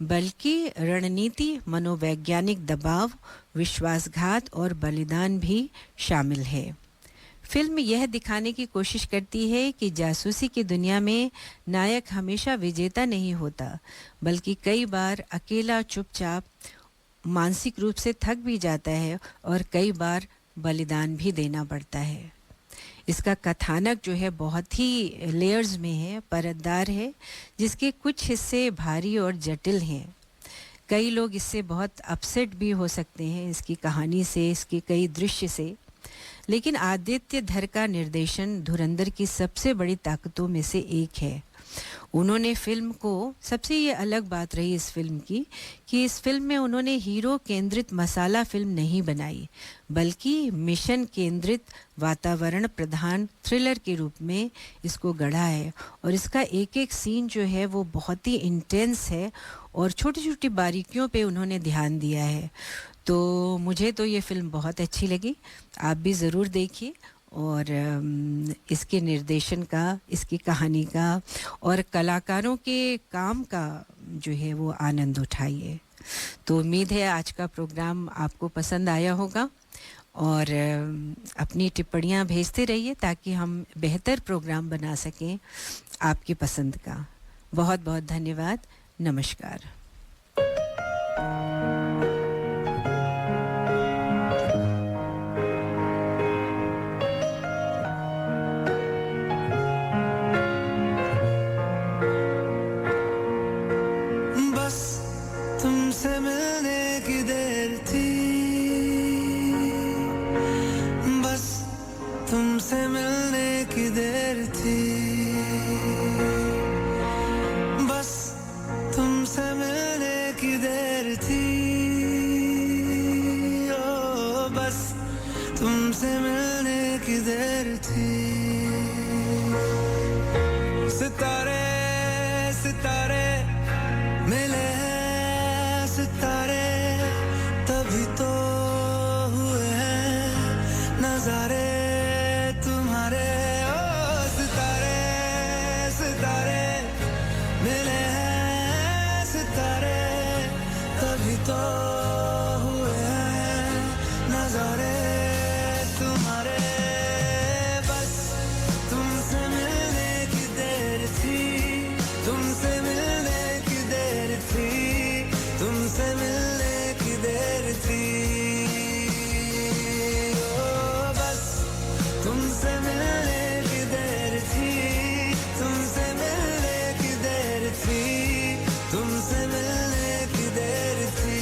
बल्कि रणनीति, मनोवैज्ञानिक दबाव, विश्वासघात और बलिदान भी शामिल है। फिल्म यह दिखाने की कोशिश करती है कि जासूसी की दुनिया में नायक हमेशा विजेता नहीं होता बल्कि कई बार अकेला चुपचाप मानसिक रूप से थक भी जाता है और कई बार बलिदान भी देना पड़ता है। इसका कथानक जो है बहुत ही लेयर्स में है, परतदार है, जिसके कुछ हिस्से भारी और जटिल हैं। कई लोग इससे बहुत अपसेट भी हो सकते हैं, इसकी कहानी से, इसके कई दृश्य से। लेकिन आदित्य धर का निर्देशन धुरंधर की सबसे बड़ी ताकतों में से एक है। उन्होंने फिल्म को, सबसे ये अलग बात रही इस फिल्म की कि इस फिल्म में उन्होंने हीरो केंद्रित मसाला फिल्म नहीं बनाई बल्कि मिशन केंद्रित वातावरण प्रधान थ्रिलर के रूप में इसको गढ़ा है। और इसका एक एक सीन जो है वो बहुत ही इंटेंस है और छोटी छोटी बारीकियों पे उन्होंने ध्यान दिया है। तो मुझे तो ये फिल्म बहुत अच्छी लगी, आप भी ज़रूर देखिए और इसके निर्देशन का, इसकी कहानी का और कलाकारों के काम का जो है वो आनंद उठाइए। तो उम्मीद है आज का प्रोग्राम आपको पसंद आया होगा और अपनी टिप्पणियां भेजते रहिए ताकि हम बेहतर प्रोग्राम बना सकें आपकी पसंद का। बहुत बहुत धन्यवाद। नमस्कार। तुमसे मिलने की देर थी, बस तुमसे मिलने की देर थी, बस तुमसे मिलने की देर थी, ओ बस तुमसे मिलने की देर थी। सितारे सितारे मिले सितारे तभी तो हुए हैं नजारे तुम्हारे। ओ सितारे सितारे मिले हैं सितारे तभी तो हुए हैं नजारे तुम्हारे। बस तुमसे मिलने की देर थी, तुमसे मिलने की देर थी, तुमसे मिलने की देर थी, ओ बस तुमसे मिलने की देर थी, तुमसे मिलने की देर थी, तुमसे मिलने की देर थी।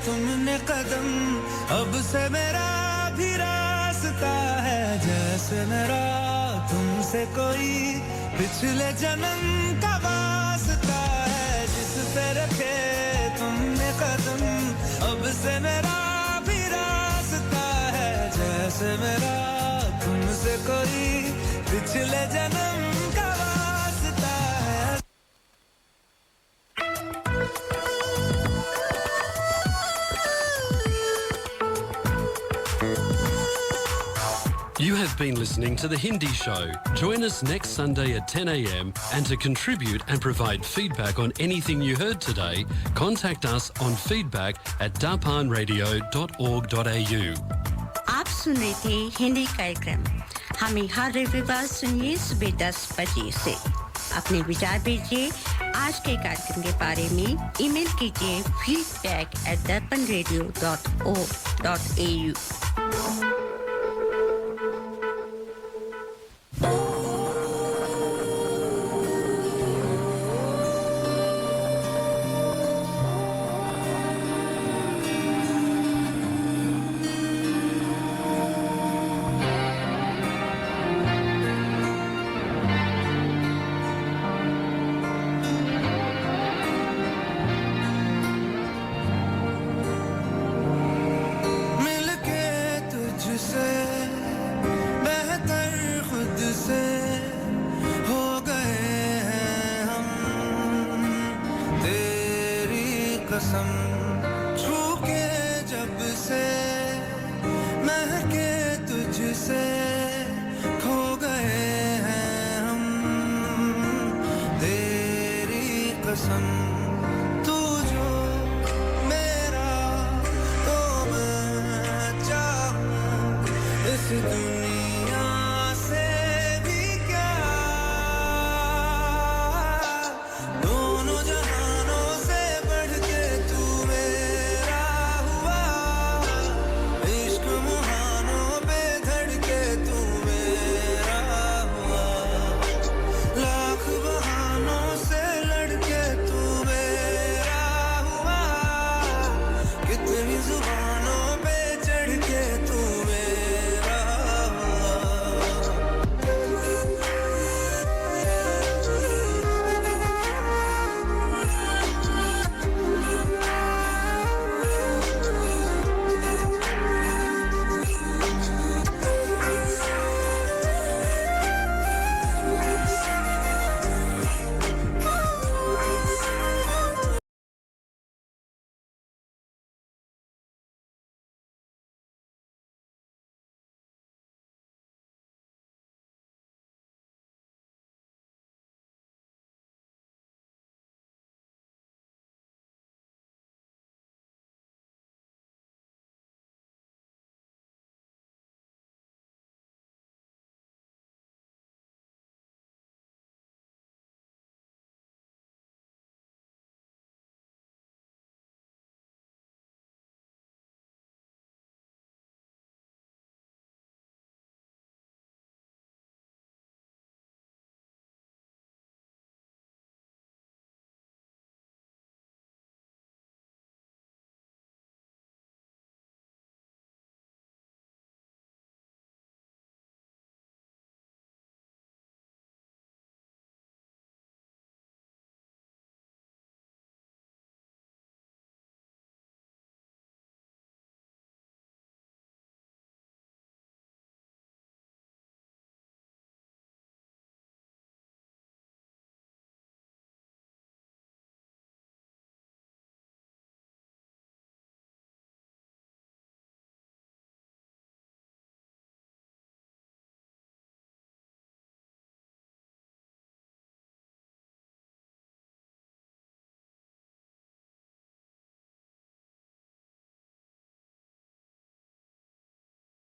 तुमने कदम अब से मेरा भी रास्ता है, जैसे मेरा तुमसे कोई पिछले जन्म का वास्ता है। जिस पे रखे तुमने कदम अब से मेरा भी रास्ता है, जैसे मेरा तुमसे कोई पिछले जन्म का वास्ता है। You have been listening to The Hindi Show. Join us next Sunday at 10 a.m. and to contribute and provide feedback on anything you heard today, contact us on feedback@darpanradio.org.au. आप सुन रहे थे हिंदी कार्यक्रम। हमें हर रविवार सुनिए सुबह 10 बजे से। अपने विचार भेजिए आज के कार्यक्रम के बारे में। ईमेल कीजिए feedback@darpanradio.org.au। इस दुनिया